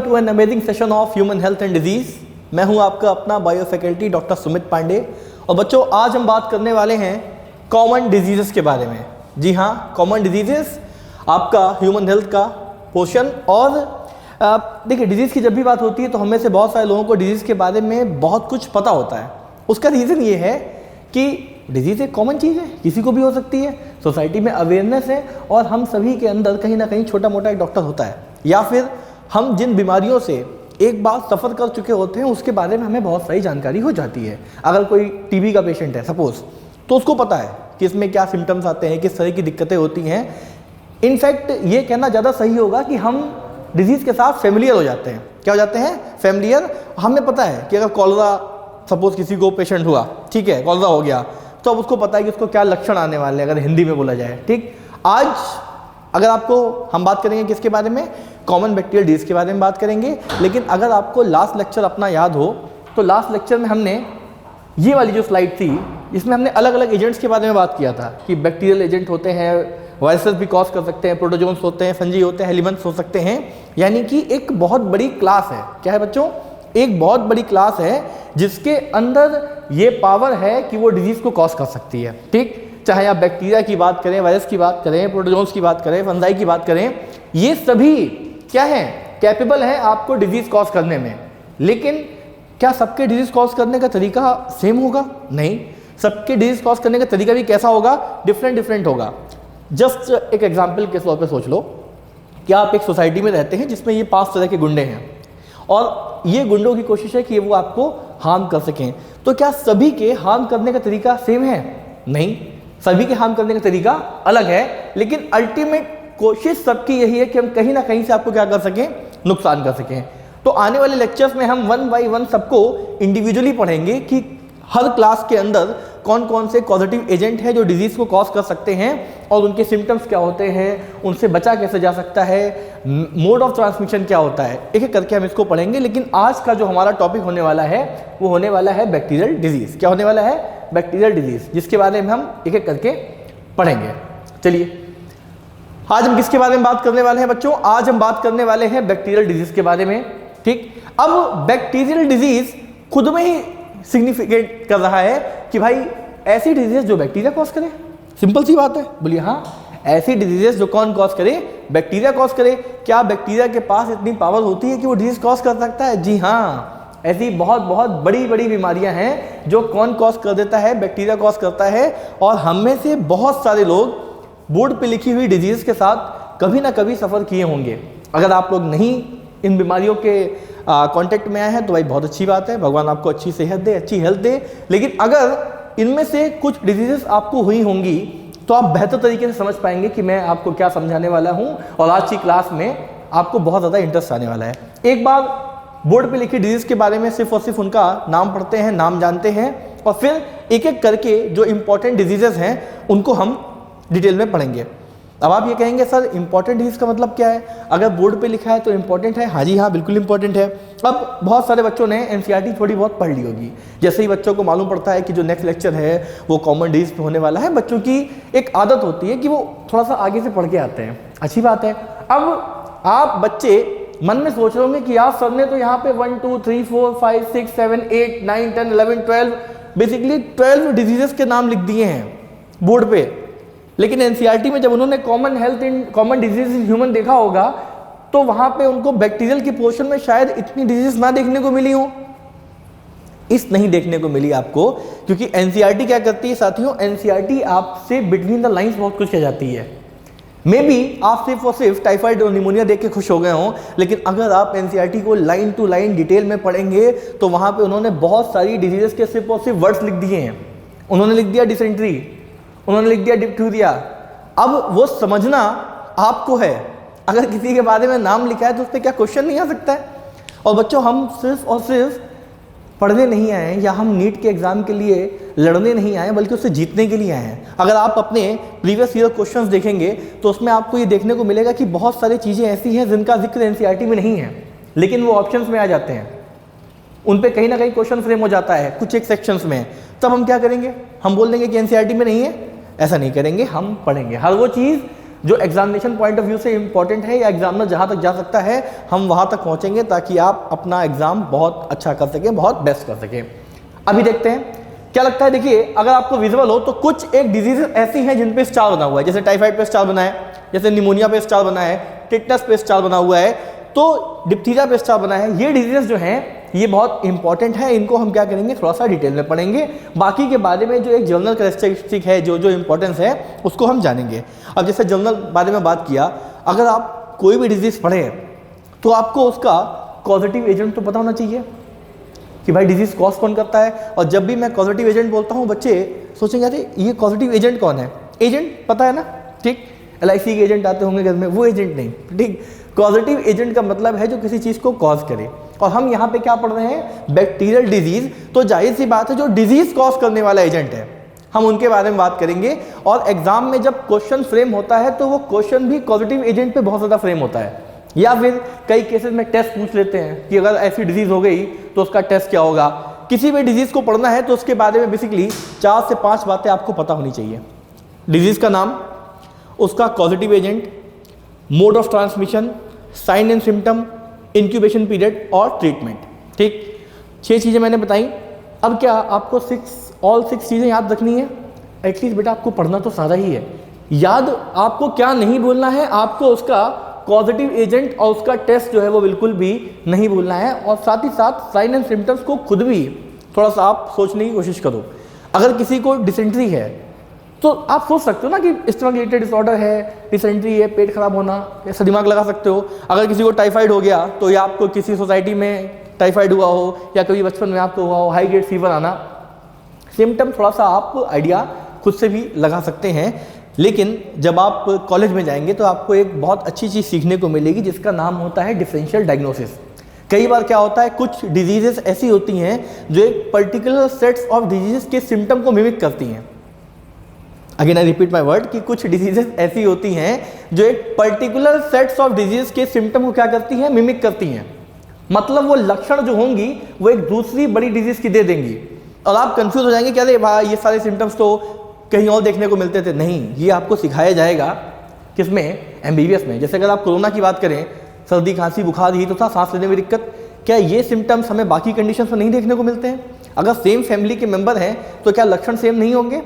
To an amazing session of human health and disease. मैं हूं आपका अपना bio faculty doctor Sumit Pandey. और बच्चों, आज हम बात करने वाले हैं कॉमन डिजीजेस के बारे में। जी हाँ, कॉमन डिजीजेस आपका ह्यूमन हेल्थ का पोर्शन। और देखिए, डिजीज़ की जब भी बात होती है तो हमें से बहुत सारे लोगों को डिजीज़ के बारे में बहुत कुछ पता होता है। उसका रीज़न ये है कि डिजीज़ एक कॉमन चीज़ है, किसी को भी हो सकती है। सोसाइटी में अवेयरनेस है और हम सभी के अंदर कहीं ना कहीं छोटा मोटा एक डॉक्टर होता है, या फिर हम जिन बीमारियों से एक बार सफ़र कर चुके होते हैं उसके बारे में हमें बहुत सारी जानकारी हो जाती है। अगर कोई टीबी का पेशेंट है सपोज़, तो उसको पता है कि इसमें क्या सिम्टम्स आते हैं, किस तरह की दिक्कतें होती हैं। इनफैक्ट ये कहना ज़्यादा सही होगा कि हम डिजीज़ के साथ फेमिलियर हो जाते हैं। क्या हो जाते हैं? फेमिलियर। हमें पता है कि अगर कॉलरा सपोज़ किसी को पेशेंट हुआ, ठीक है, कॉलरा हो गया, तो अब उसको पता है कि उसको क्या लक्षण आने वाले हैं, अगर हिंदी में बोला जाए। ठीक, आज अगर आपको हम बात करेंगे किसके बारे में, कॉमन बैक्टीरियल डिजीज के बारे में बात करेंगे। लेकिन अगर आपको लास्ट लेक्चर अपना याद हो तो लास्ट लेक्चर में हमने ये वाली जो स्लाइड थी, इसमें हमने अलग अलग एजेंट्स के बारे में बात किया था कि बैक्टीरियल एजेंट होते हैं, वायरसेस भी कॉज कर सकते हैं, प्रोटोजोन्स होते हैं, फंजी होते हैं, एलिमेंट्स हो सकते हैं। यानी कि एक बहुत बड़ी क्लास है। क्या है बच्चों? एक बहुत बड़ी क्लास है जिसके अंदर ये पावर है कि वो डिजीज को कॉज कर सकती है। ठीक, चाहे आप बैक्टीरिया की बात करें, वायरस की बात करें, प्रोटोजोन्स की बात करें, फंजाई की बात करें, ये सभी क्या है? कैपेबल है आपको डिजीज कॉज करने में। लेकिन क्या सबके डिजीज कॉज करने का तरीका सेम होगा? नहीं, सबके डिजीज कॉज करने का तरीका भी कैसा होगा? डिफरेंट होगा। जस्ट एक एग्जाम्पल के तौर पे सोच लो कि आप एक सोसाइटी में रहते हैं जिसमें ये 5 तरह के गुंडे हैं और ये गुंडों की कोशिश है कि वो आपको हार्म कर सकें। तो क्या सभी के हार्म करने का तरीका सेम है? नहीं, सभी के हार्म करने का तरीका अलग है। लेकिन अल्टीमेट कोशिश सबकी यही है कि हम कहीं ना कहीं से आपको क्या कर सकें? नुकसान कर सकें। तो आने वाले लेक्चर्स में हम 1 बाय 1 सबको इंडिविजुअली पढ़ेंगे कि हर क्लास के अंदर कौन कौन से पॉजिटिव एजेंट हैं जो डिजीज़ को कॉज कर सकते हैं और उनके सिम्टम्स क्या होते हैं, उनसे बचा कैसे जा सकता है, मोड ऑफ ट्रांसमिशन क्या होता है। एक एक करके हम इसको पढ़ेंगे। लेकिन आज का जो हमारा टॉपिक होने वाला है वो होने वाला है बैक्टीरियल डिजीज़। क्या होने वाला है? बैक्टीरियल डिजीज़, जिसके बारे में हम एक एक करके पढ़ेंगे। चलिए, आज हम किसके बारे में बात करने वाले हैं बच्चों? आज हम बात करने वाले हैं बैक्टीरियल डिजीज़ के बारे में। ठीक, अब बैक्टीरियल डिजीज़ खुद में ही सिग्निफिकेंट कर रहा है कि भाई ऐसी डिजीज जो बैक्टीरिया कॉज करे। सिंपल सी बात है, बोलिए हाँ, ऐसी डिजीजेस जो कौन कॉज करे? बैक्टीरिया कॉज करे। क्या बैक्टीरिया के पास इतनी पावर होती है कि वो डिजीज कॉज कर सकता है? जी हाँ, ऐसी बहुत बहुत बड़ी बड़ी बीमारियां हैं जो कौन कॉज कर देता है? बैक्टीरिया कॉज करता है। और हम में से बहुत सारे लोग बोर्ड पे लिखी हुई डिजीज के साथ कभी ना कभी सफ़र किए होंगे। अगर आप लोग नहीं इन बीमारियों के कांटेक्ट में आए हैं तो भाई बहुत अच्छी बात है, भगवान आपको अच्छी सेहत दे, अच्छी हेल्थ दे। लेकिन अगर इनमें से कुछ डिजीजेस आपको हुई होंगी तो आप बेहतर तरीके से समझ पाएंगे कि मैं आपको क्या समझाने वाला हूं। और आज की क्लास में आपको बहुत ज़्यादा इंटरेस्ट आने वाला है। एक बार बोर्ड पे लिखी डिजीज के बारे में सिर्फ और सिर्फ उनका नाम पढ़ते हैं, नाम जानते हैं, और फिर एक एक करके जो इंपॉर्टेंट डिजीजेस हैं उनको हम डिटेल में पढ़ेंगे। अब आप ये कहेंगे सर इंपॉर्टेंट डिजीज का मतलब क्या है? अगर बोर्ड पे लिखा है तो इंपॉर्टेंट है। हाँ जी हाँ, बिल्कुल इंपॉर्टेंट है। अब बहुत सारे बच्चों ने एनसीईआरटी थोड़ी बहुत पढ़ ली होगी। जैसे ही बच्चों को मालूम पड़ता है कि जो नेक्स्ट लेक्चर है वो कॉमन डिजीज पे होने वाला है, बच्चों की एक आदत होती है कि वो थोड़ा सा आगे से पढ़ के आते हैं। अच्छी बात है। अब आप बच्चे मन में सोच रहे होंगे कि यार सर ने तो यहाँ पे 1 2 3 4 5 6 7 8 9 10 11 12 बेसिकली 12 डिजीजेस के नाम लिख दिए हैं बोर्ड पे। लेकिन एनसीईआरटी में जब उन्होंने कॉमन डिजीज इन ह्यूमन देखा होगा तो वहां पे उनको बैक्टीरियल के पोर्शन में शायद इतनी डिजीज ना देखने को मिली हो। इस नहीं देखने को मिली आपको, क्योंकि एनसीईआरटी क्या करती है साथियों? एनसीईआरटी आपसे बिटवीन द लाइंस बहुत कुछ कह जाती है। मे बी आप सिर्फ और सिर्फ टाइफाइड और निमोनिया देख के खुश हो गए हों, लेकिन अगर आप एनसीईआरटी को लाइन टू लाइन डिटेल में पढ़ेंगे तो वहां पे उन्होंने बहुत सारी डिजीजेस के सिर्फ और सिर्फ वर्ड्स लिख दिए हैं। उन्होंने लिख दिया डिसेंट्री, उन्होंने लिख दिया डिप्थीरिया। अब वो समझना आपको है। अगर किसी के बारे में नाम लिखा है तो उस पर क्या क्वेश्चन नहीं आ सकता है? और बच्चों, हम सिर्फ और सिर्फ पढ़ने नहीं आए हैं या हम नीट के एग्जाम के लिए लड़ने नहीं आए, बल्कि उससे जीतने के लिए आए हैं। अगर आप अपने प्रीवियस ईयर क्वेश्चंस देखेंगे तो उसमें आपको ये देखने को मिलेगा कि बहुत सारी चीज़ें ऐसी हैं जिनका जिक्र एनसीईआरटी में नहीं है, लेकिन वो ऑप्शंस में आ जाते हैं। उन पे कहीं ना कहीं क्वेश्चन फ्रेम हो जाता है कुछ एक सेक्शंस में। तब हम क्या करेंगे? हम बोल देंगे कि एनसीईआरटी में नहीं है। ऐसा नहीं करेंगे, हम पढ़ेंगे हर वो चीज़ जो एग्जामिनेशन पॉइंट ऑफ व्यू से इंपॉर्टेंट है या एग्जामिनर जहाँ तक जा सकता है हम वहाँ तक पहुँचेंगे ताकि आप अपना एग्जाम बहुत अच्छा कर सकें, बहुत बेस्ट कर सकें। अभी देखते हैं क्या लगता है। देखिए अगर आपको विजुअल हो तो कुछ एक डिजीज ऐसी हैं जिन पे स्टार बना हुआ है, जैसे टाइफाइड पे स्टार बना है, जैसे निमोनिया पे स्टार बना है, टिटनस पे स्टार बना हुआ है, तो डिप्थीरिया पे स्टार बना है। ये डिजीजेस जो हैं ये बहुत इंपॉर्टेंट है, इनको हम क्या करेंगे थोड़ा सा डिटेल में पढ़ेंगे। बाकी के बारे में जो एक जनरल कैरेक्टरिस्टिक है, जो जो इंपॉर्टेंस है उसको हम जानेंगे। अब जैसे जनरल बारे में बात किया, अगर आप कोई भी डिजीज पढ़ें तो आपको उसका कॉजेटिव एजेंट तो पता होना चाहिए कि भाई डिजीज कॉज कौन करता है। और जब भी मैं कॉजेटिव एजेंट बोलता हूँ बच्चे सोचेंगे अरे ये कॉजेटिव एजेंट कौन है। एजेंट पता है ना, ठीक, LIC के एजेंट आते होंगे घर में, वो एजेंट नहीं, ठीक। कॉजेटिव एजेंट का मतलब है जो किसी चीज़ को कॉज करे। और हम यहाँ पे क्या पढ़ रहे हैं, बैक्टीरियल डिजीज, तो जाहिर सी बात है जो डिजीज कॉज करने वाला एजेंट है हम उनके बारे में बात करेंगे। और एग्जाम में जब क्वेश्चन फ्रेम होता है तो वो क्वेश्चन भी पॉजिटिव एजेंट पे बहुत ज़्यादा फ्रेम होता है। या फिर कई केसेस में टेस्ट पूछ लेते हैं कि अगर ऐसी डिजीज हो गई तो उसका टेस्ट क्या होगा। किसी भी डिजीज को पढ़ना है तो उसके बारे में बेसिकली 4 से 5 बातें आपको पता होनी चाहिए। डिजीज का नाम, उसका causative agent, mode of transmission, sign and symptom, incubation period और ट्रीटमेंट, ठीक। 6 चीज़ें मैंने बताई। अब क्या आपको ऑल 6 चीज़ें याद रखनी है? एटलीस्ट बेटा आपको पढ़ना तो सारा ही है। याद आपको क्या नहीं भूलना है, आपको उसका पॉजिटिव एजेंट और उसका टेस्ट जो है वो बिल्कुल भी नहीं भूलना है। और साथ ही साथ साइन एंड सिम्टम्स को खुद भी थोड़ा सा आप सोचने की कोशिश करो। अगर किसी को डिसेंट्री है तो आप सोच सकते हो ना कि स्टमक रिलेटेड डिसऑर्डर है, डिसेंट्री है, पेट खराब होना, ऐसा दिमाग लगा सकते हो। अगर किसी को टाइफाइड हो गया तो या आपको किसी सोसाइटी में टाइफाइड हुआ हो या कभी बचपन में आपको हुआ हो हाई ग्रेड फीवर आना, सिम्टम थोड़ा सा आप आइडिया खुद से भी लगा सकते हैं। लेकिन जब आप कॉलेज में जाएंगे तो आपको एक बहुत अच्छी चीज़ सीखने को मिलेगी जिसका नाम होता है डिफरेंशियल डायग्नोसिस। कई बार क्या होता है, कुछ डिजीजेस ऐसी होती हैं जो एक पर्टिकुलर सेट्स ऑफ डिजीजेस के सिम्टम को मिमिक करती हैं। Again I repeat my word कि कुछ डिजीजेस ऐसी होती हैं जो एक पर्टिकुलर सेट्स ऑफ डिजीज के सिम्टम को क्या करती हैं, मिमिक करती हैं। मतलब वो लक्षण जो होंगी वो एक दूसरी बड़ी डिजीज की दे देंगी और आप कंफ्यूज हो जाएंगे कि अरे भाई ये सारे सिम्टम्स तो कहीं और देखने को मिलते थे। नहीं, ये आपको सिखाया जाएगा किसमें, MBBS में। जैसे अगर आप कोरोना की बात करें, सर्दी खांसी बुखार ही तो था, सांस लेने में दिक्कत, क्या ये सिम्टम्स हमें बाकी कंडीशंस में नहीं देखने को मिलते हैं? अगर सेम फैमिली के मेंबर हैं तो क्या लक्षण सेम नहीं होंगे?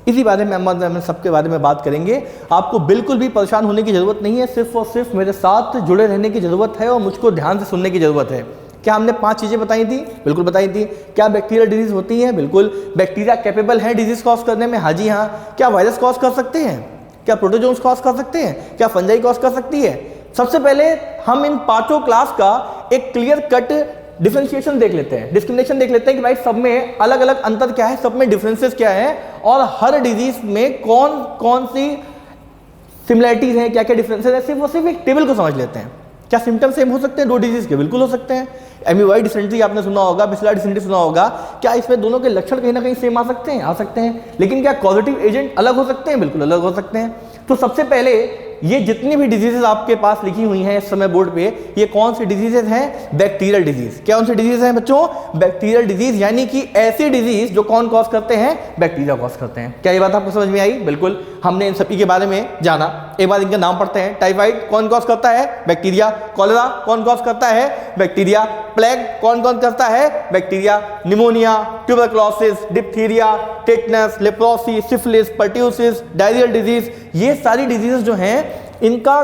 इसी बारे में हम सबके बारे में बात करेंगे। आपको बिल्कुल भी परेशान होने की ज़रूरत नहीं है, सिर्फ और सिर्फ मेरे साथ जुड़े रहने की ज़रूरत है और मुझको ध्यान से सुनने की ज़रूरत है। क्या हमने 5 चीज़ें बताई थी? बिल्कुल बताई थी। क्या बैक्टीरियल डिजीज़ होती हैं? बिल्कुल। बैक्टीरिया कैपेबल है डिजीज़ कॉज करने में? हाँ जी हाँ। क्या वायरस कॉज कर सकते हैं? क्या प्रोटोजोन्स कॉज कर सकते हैं? क्या फंजाई कॉज कर सकती है? सबसे पहले हम इन 5 क्लास का एक क्लियर कट डिफरेंशिएशन देख लेते हैं, डिस्क्रिमिनेशन देख लेते हैं कि भाई सब में अलग अलग अंतर क्या है, सब में डिफरेंसेस क्या है और हर डिजीज में कौन कौन सी सिमिलरिटीज हैं, क्या क्या डिफरेंसेस है। सिर्फ एक टेबल को समझ लेते हैं। क्या सिम्टम सेम हो सकते हैं 2 डिजीज के? बिल्कुल हो सकते हैं। एमीवाई डिसेंट्री आपने सुना होगा, बिस्ला डिसेंट्री सुना होगा। क्या इसमें दोनों के लक्षण कहीं ना कहीं सेम आ सकते हैं? आ सकते हैं। लेकिन क्या कॉजेटिव एजेंट अलग हो सकते हैं? बिल्कुल अलग हो सकते हैं। तो सबसे पहले ये जितनी भी डिजीजेज आपके पास लिखी हुई हैं इस समय बोर्ड पे, ये कौन सी डिजीजेज हैं? Bacterial disease. क्या कौन सी डिजीज हैं बच्चों? बैक्टीरियल डिजीज, यानी कि ऐसी डिजीज जो कौन कॉज करते हैं? बैक्टीरिया कॉज करते हैं। क्या ये बात आपको समझ में आई? बिल्कुल। हमने इन सभी के बारे में जाना। एक बार इनके नाम पढ़ते हैं। टाइफाइड कौन कॉज करता है? बैक्टीरिया। कॉलेरा कौन कॉज करता है? बैक्टीरिया। प्लेग कौन कौन करता है? Bacteria. Pneumonia, tuberculosis, diphtheria, tetanus, leprosy, syphilis, pertussis, diarrhoeal disease, ये सारी डिजीजेस जो हैं इनका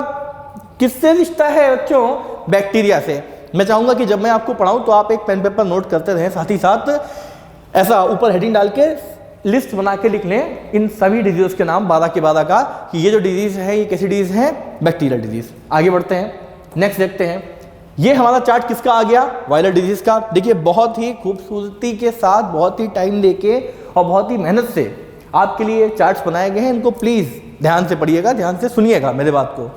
किससे रिश्ता है बच्चों? बैक्टीरिया से। मैं चाहूंगा कि जब मैं आपको पढ़ाऊं तो आप एक पेन पेपर नोट करते रहें, साथ ही साथ ऐसा ऊपर हेडिंग डाल के लिस्ट बना के लिख लें इन सभी डिजीज के नाम 12 के 12 का, कि ये जो डिजीज है ये कैसी डिजीज है? Bacterial disease. आगे बढ़ते हैं, नेक्स्ट देखते हैं। ये हमारा चार्ट किसका आ गया? वायरल डिजीज का। देखिए बहुत ही खूबसूरती के साथ, बहुत ही टाइम लेके और बहुत ही मेहनत से आपके लिए चार्ट्स बनाए गए हैं। इनको प्लीज ध्यान से पढ़िएगा, ध्यान से सुनिएगा मेरे बात को।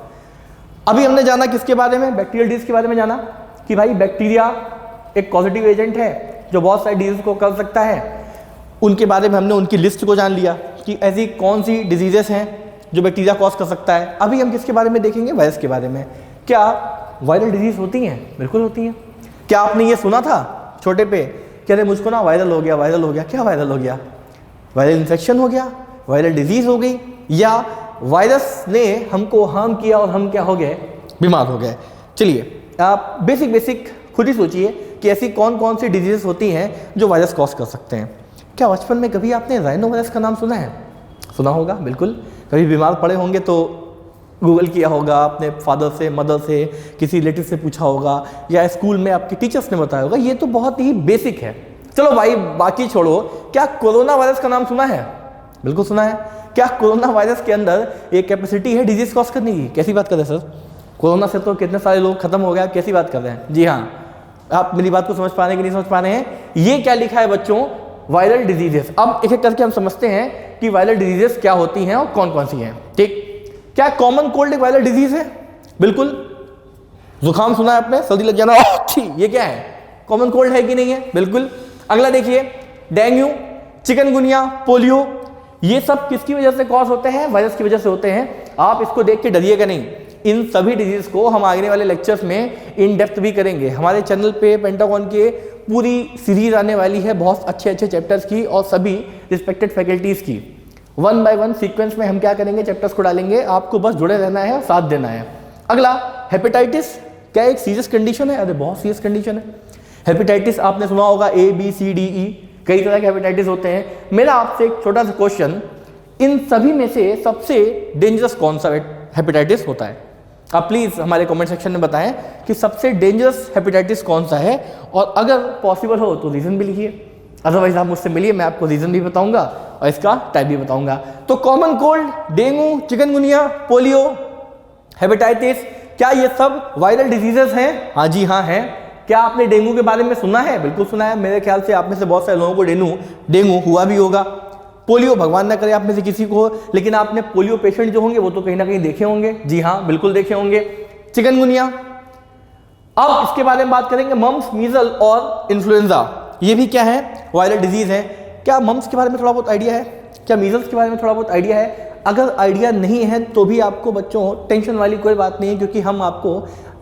अभी हमने जाना किसके बारे में? बैक्टीरियल डिजीज के बारे में जाना कि भाई बैक्टीरिया एक पॉजिटिव एजेंट है जो बहुत सारी डिजीज को कर सकता है। उनके बारे में हमने उनकी लिस्ट को जान लिया कि ऐसी कौन सी डिजीजेस हैं जो बैक्टीरिया कॉज कर सकता है। अभी हम किसके बारे में देखेंगे? वायरस के बारे में। क्या वायरल डिजीज होती हैं? बिल्कुल होती हैं। क्या आपने ये सुना था छोटे पे कि अरे मुझको ना वायरल हो गया, वायरल हो गया? क्या वायरल हो गया? वायरल इन्फेक्शन हो गया, वायरल डिजीज हो गई, या वायरस ने हमको हार्म किया और हम क्या हो गए, बीमार हो गए। चलिए आप बेसिक खुद ही सोचिए कि ऐसी कौन कौन सी डिजीजेस होती हैं जो वायरस कॉज कर सकते हैं। क्या बचपन में कभी आपने राइनो वायरस का नाम सुना है? सुना होगा बिल्कुल। कभी बीमार पड़े होंगे तो गूगल किया होगा, अपने फादर से, मदर से, किसी रिलेटिव से पूछा होगा, या स्कूल में आपके टीचर्स ने बताया होगा। ये तो बहुत ही बेसिक है। चलो भाई बाकी छोड़ो, क्या कोरोना वायरस का नाम सुना है? बिल्कुल सुना है। क्या कोरोना वायरस के अंदर एक कैपेसिटी है डिजीज कॉज करने की? कैसी बात कर रहे हैं सर, कोरोना से तो कितने सारे लोग खत्म हो गए, कैसी बात कर रहे हैं? जी हाँ, आप मेरी बात को समझ पा रहे हैं कि नहीं समझ पा रहे हैं? ये क्या लिखा है बच्चों, वायरल डिजीजेस। अब एक एक करके हम समझते हैं कि वायरल डिजीजेस क्या होती हैं और कौन कौन सी हैं। ठीक, क्या कॉमन कोल्ड एक वायरल डिजीज है? बिल्कुल। जुकाम सुना है आपने, सर्दी लग जाना, ये क्या है, कॉमन कोल्ड है कि नहीं है? बिल्कुल। अगला देखिए, डेंगू, चिकनगुनिया, पोलियो, ये सब किसकी वजह से कॉज होते हैं? वायरस की वजह से होते हैं। आप इसको देख के डरिएगा नहीं, इन सभी डिजीज को हम आगे वाले लेक्चर्स में इन डेप्थ भी करेंगे। हमारे चैनल पे पेंटागन के पूरी सीरीज आने वाली है, बहुत अच्छे चैप्टर्स की और सभी रिस्पेक्टेड फैकल्टीज की। 1 बाय 1 सीक्वेंस में हम क्या करेंगे, चैप्टर्स को डालेंगे, आपको बस जुड़े रहना है और साथ देना है। अगला, हेपेटाइटिस, क्या एक सीरियस कंडीशन है? अरे बहुत सीरियस कंडीशन है। हेपेटाइटिस आपने सुना होगा, ABCDE, कई तरह के हेपेटाइटिस होते हैं। मेरा आपसे एक छोटा सा क्वेश्चन, इन सभी में से सबसे डेंजरस कौन सा हेपेटाइटिस होता है? आप प्लीज हमारे कमेंट सेक्शन में बताएं कि सबसे डेंजरस हेपेटाइटिस कौन सा है, और अगर पॉसिबल हो तो रीजन भी लिखिए। अदरवाइज आप मुझसे मिलिए, मैं आपको रीजन भी बताऊंगा और इसका टाइप भी बताऊंगा। तो common cold, dengue, chikungunya, polio, hepatitis, क्या ये सब वायरल डिजीजेस हैं? हाँ जी हाँ हैं। क्या आपने डेंगू के बारे में सुना है? बिल्कुल सुना है। मेरे ख्याल से आप में से बहुत सारे लोगों को डेंगू हुआ भी होगा। पोलियो भगवान ना करे आप में से किसी को, लेकिन आपने पोलियो पेशेंट जो होंगे वो तो कहीं ना कहीं देखे होंगे। जी हाँ बिल्कुल देखे होंगे। चिकनगुनिया, अब इसके बारे में बात करेंगे, मम्स, मीजल और इन्फ्लुएंजा, ये भी क्या है, वायरल डिजीज है। क्या मम्स के बारे में थोड़ा बहुत आइडिया है? क्या मीजल्स के बारे में थोड़ा बहुत आइडिया है? अगर आइडिया नहीं है तो भी आपको बच्चों टेंशन वाली कोई बात नहीं है, क्योंकि हम आपको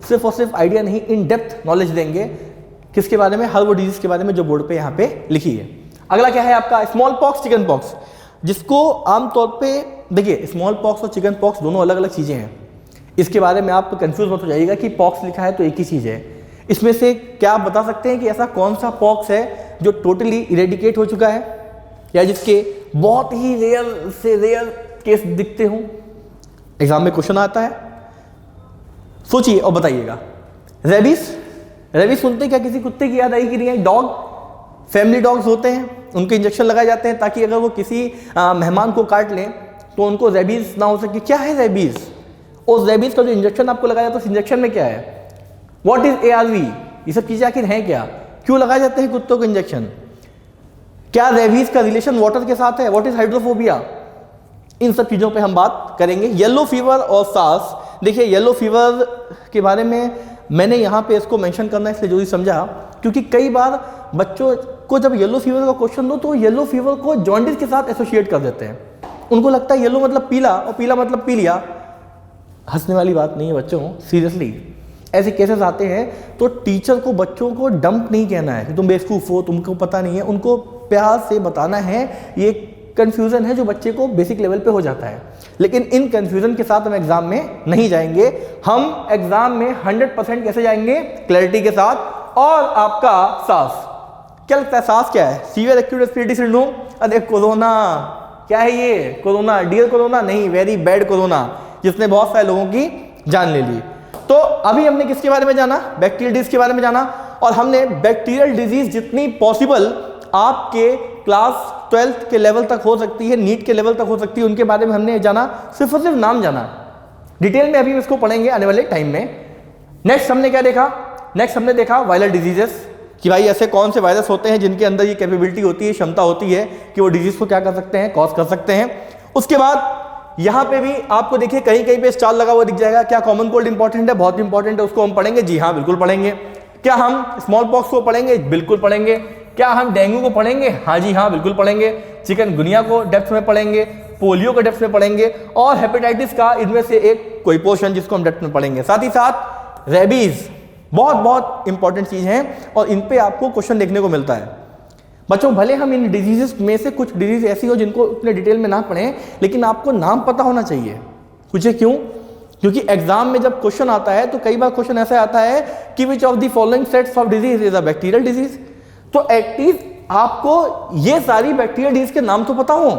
सिर्फ और सिर्फ आइडिया नहीं, इन डेप्थ नॉलेज देंगे। किसके बारे में? हर वो डिजीज के बारे में जो बोर्ड पे यहाँ पे लिखी है। अगला क्या है आपका, स्मॉल पॉक्स, चिकन पॉक्स, जिसको आमतौर पे देखिए, स्मॉल पॉक्स और चिकन पॉक्स दोनों अलग अलग चीज़ें हैं। इसके बारे में आप कंफ्यूज मत हो जाइएगा कि पॉक्स लिखा है तो एक ही चीज़ है। इसमें से क्या आप बता सकते हैं कि ऐसा कौन सा पॉक्स है जो टोटली इरेडिकेट हो चुका है, या जिसके बहुत ही रेयर से रेयर केस दिखते हों? एग्जाम में क्वेश्चन आता है, सोचिए और बताइएगा। रेबीज, रेबीज सुनते क्या किसी कुत्ते की याद आई कि नहीं? डॉग, फैमिली डॉग्स होते हैं, उनके इंजेक्शन लगाए जाते हैं ताकि अगर वो किसी मेहमान को काट लें तो उनको रेबीज ना हो सके। क्या है रेबीज? उस रेबीज का जो इंजेक्शन आपको लगाया जाता है, उस इंजेक्शन में क्या है? What is ARV? ये सब चीजें आखिर हैं क्या? क्यों लगाए जाते हैं कुत्तों को इंजेक्शन? क्या रेबीज का रिलेशन वाटर के साथ है? What is hydrophobia? इन सब चीजों पे हम बात करेंगे। येलो फीवर और सार्स, देखिए येलो फीवर के बारे में मैंने यहाँ पे इसको मेंशन करना इसलिए जरूरी समझा, क्योंकि कई बार बच्चों को जब येलो फीवर का क्वेश्चन दो तो येलो फीवर को जॉन्डिस के साथ एसोसिएट कर देते हैं। उनको लगता है येलो मतलब पीला और पीला मतलब पी लिया। हंसने वाली बात नहीं है बच्चों, सीरियसली ऐसे केसेस आते हैं तो टीचर को बच्चों को डंप नहीं कहना है कि तुम बेवकूफ़ हो, तुमको पता नहीं है। उनको प्यार से बताना है ये कंफ्यूजन है जो बच्चे को बेसिक लेवल पे हो जाता है। लेकिन इन कंफ्यूजन के साथ हम एग्जाम में नहीं जाएंगे। हम एग्जाम में 100% कैसे जाएंगे? क्लैरिटी के साथ। और आपका सांस, क्या लगता है सांस क्या है? सीवियर एक्यूट रेस्पिरेटरी सिंड्रोम, अरे कोरोना, क्या है ये? कोरोना, डियर कोरोना नहीं, वेरी बैड कोरोना, जिसने बहुत सारे लोगों की जान ले ली। तो अभी हमने किसके बारे में जाना? बैक्टीरियल डिजीज के बारे में जाना। और हमने बैक्टीरियल डिजीज जितनी पॉसिबल आपके क्लास 12th के लेवल तक हो सकती है, नीट के लेवल तक हो सकती है, उनके बारे में हमने जाना, सिर्फ और सिर्फ नाम जाना। डिटेल में अभी इसको पढ़ेंगे आने वाले टाइम में। नेक्स्ट हमने क्या देखा? नेक्स्ट हमने देखा वायरल डिजीजेस, कि भाई ऐसे कौन से वायरस होते हैं जिनके अंदर ये कैपेबिलिटी होती है, क्षमता होती है कि वो डिजीज को क्या कर सकते हैं, कॉज कर सकते हैं। उसके बाद यहाँ पे भी आपको देखिए कहीं कहीं पे स्टार लगा हुआ दिख जाएगा। क्या कॉमन कोल्ड इंपॉर्टेंट है? बहुत इंपॉर्टेंट है, उसको हम पढ़ेंगे। जी हाँ बिल्कुल पढ़ेंगे। क्या हम स्मॉल पॉक्स को पढ़ेंगे? बिल्कुल पढ़ेंगे। क्या हम डेंगू को पढ़ेंगे? हाँ जी हाँ बिल्कुल पढ़ेंगे। चिकनगुनिया को डेप्थ में पढ़ेंगे, पोलियो को डेप्थ में पढ़ेंगे, और हेपेटाइटिस का इनमें से एक कोई पोर्शन जिसको हम डेप्थ में पढ़ेंगे। साथ ही साथ रेबीज, बहुत बहुत इंपॉर्टेंट चीज है और इन पे आपको क्वेश्चन देखने को मिलता है। बच्चों भले हम इन डिजीजेस में से कुछ डिजीज ऐसी हो जिनको उतने डिटेल में ना पढ़ें, लेकिन आपको नाम पता होना चाहिए। पूछे क्यों? क्योंकि एग्जाम में जब क्वेश्चन आता है तो कई बार क्वेश्चन ऐसा आता है कि विच of the following sets of disease is a bacterial disease, तो एटलीस्ट आपको ये सारी बैक्टीरियल डिजीज के नाम तो पता हो।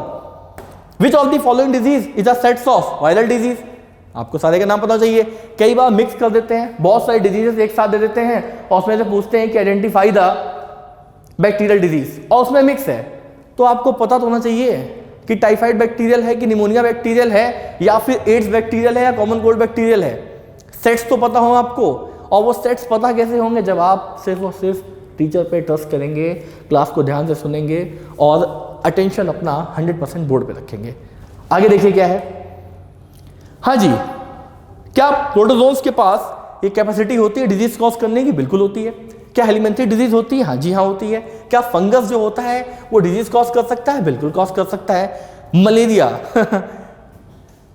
विच of the following disease is a sets of viral disease, आपको सारे के नाम पता चाहिए। कई बार मिक्स कर देते हैं, बहुत सारे डिजीजेस एक साथ दे देते हैं और उसमें से पूछते हैं कि आइडेंटिफाई द बैक्टीरियल डिजीज, और उसमें मिक्स है, तो आपको पता तो होना चाहिए कि टाइफाइड बैक्टीरियल है कि निमोनिया बैक्टीरियल है या फिर एड्स बैक्टीरियल है या कॉमन कोल्ड बैक्टीरियल है। सेट्स तो पता हो आपको, और वो सेट्स पता कैसे होंगे? जब आप सिर्फ और सिर्फ टीचर पे ट्रस्ट करेंगे, क्लास को ध्यान से सुनेंगे और अटेंशन अपना 100% बोर्ड पे रखेंगे। आगे देखिए क्या है। हाँ जी, क्या प्रोटोजोन्स के पास ये कैपेसिटी होती है डिजीज कॉज करने की? बिल्कुल होती है। क्या एलिमेंट्री डिजीज होती है? हाँ जी हाँ होती है। क्या फंगस जो होता है वो डिजीज कॉज कर सकता है? बिल्कुल कॉज कर सकता है। मलेरिया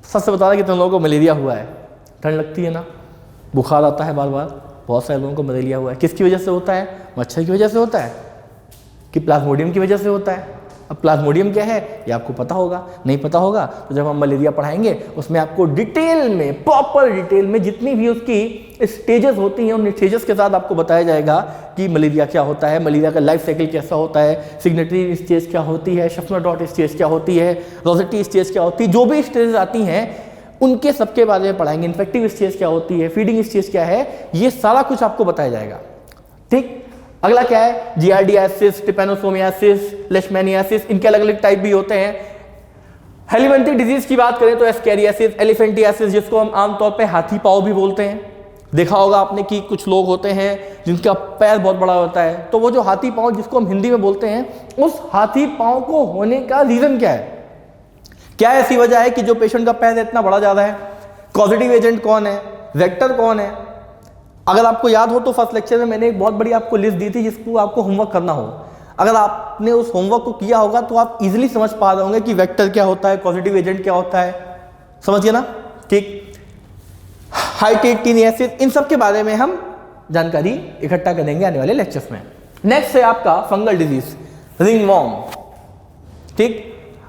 सबसे बता रहा है कितने लोगों को मलेरिया हुआ है? ठंड लगती है ना, बुखार आता है बार बार, बहुत सारे लोगों को मलेरिया हुआ है। किसकी वजह से होता है? मच्छर की वजह से होता है कि प्लाज्मोडियम की वजह से होता है? अब प्लाज्मोडियम क्या है ये आपको पता होगा, नहीं पता होगा तो जब हम मलेरिया पढ़ाएंगे उसमें आपको डिटेल में, प्रॉपर डिटेल में जितनी भी उसकी स्टेजेस होती हैं उन स्टेजेस के साथ आपको बताया जाएगा कि मलेरिया क्या होता है, मलेरिया का लाइफ साइकिल कैसा होता है, सिग्नेटरी स्टेज क्या होती है, शफना डॉट स्टेज क्या होती है, रोजेटी स्टेज क्या होती है, जो भी स्टेजेस आती हैं उनके सबके बारे में पढ़ाएंगे। इन्फेक्टिव स्टेज क्या होती है, फीडिंग स्टेज क्या है, ये सारा कुछ आपको बताया जाएगा। ठीक, अगला क्या है? जियार्डियासिस, ट्रिपैनोसोमियासिस, लेशमैनियासिस, इनके अलग अलग टाइप भी होते हैं। हेलिमेंट्री डिजीज की बात करें तो एस्कैरियासिस, एलिफेंटियासिस, जिसको हम आमतौर पे हाथी पाँव भी बोलते हैं। देखा होगा आपने कि कुछ लोग होते हैं जिनका पैर बहुत बड़ा होता है, तो वो जो हाथी पाँव जिसको हम हिंदी में बोलते हैं, उस हाथी पाँव को होने का रीजन क्या है? क्या ऐसी वजह है कि जो पेशेंट का पैर इतना बड़ा ज्यादा है? कॉजेटिव एजेंट कौन है? वेक्टर कौन है? अगर आपको याद हो तो फर्स्ट लेक्चर में मैंने एक बहुत बड़ी आपको लिस्ट दी थी जिसको आपको होमवर्क करना हो। अगर आपने उस होमवर्क को किया होगा तो आप इजीली समझ पा रहे होंगे कि वेक्टर क्या होता है, पॉजिटिव एजेंट क्या होता है। समझिए ना? ठीक, हाइटेटिनियासिस, इन सब के बारे में हम जानकारी इकट्ठा करेंगे आने वाले लेक्चर्स में। नेक्स्ट है आपका फंगल डिजीज, रिंगवॉर्म। ठीक,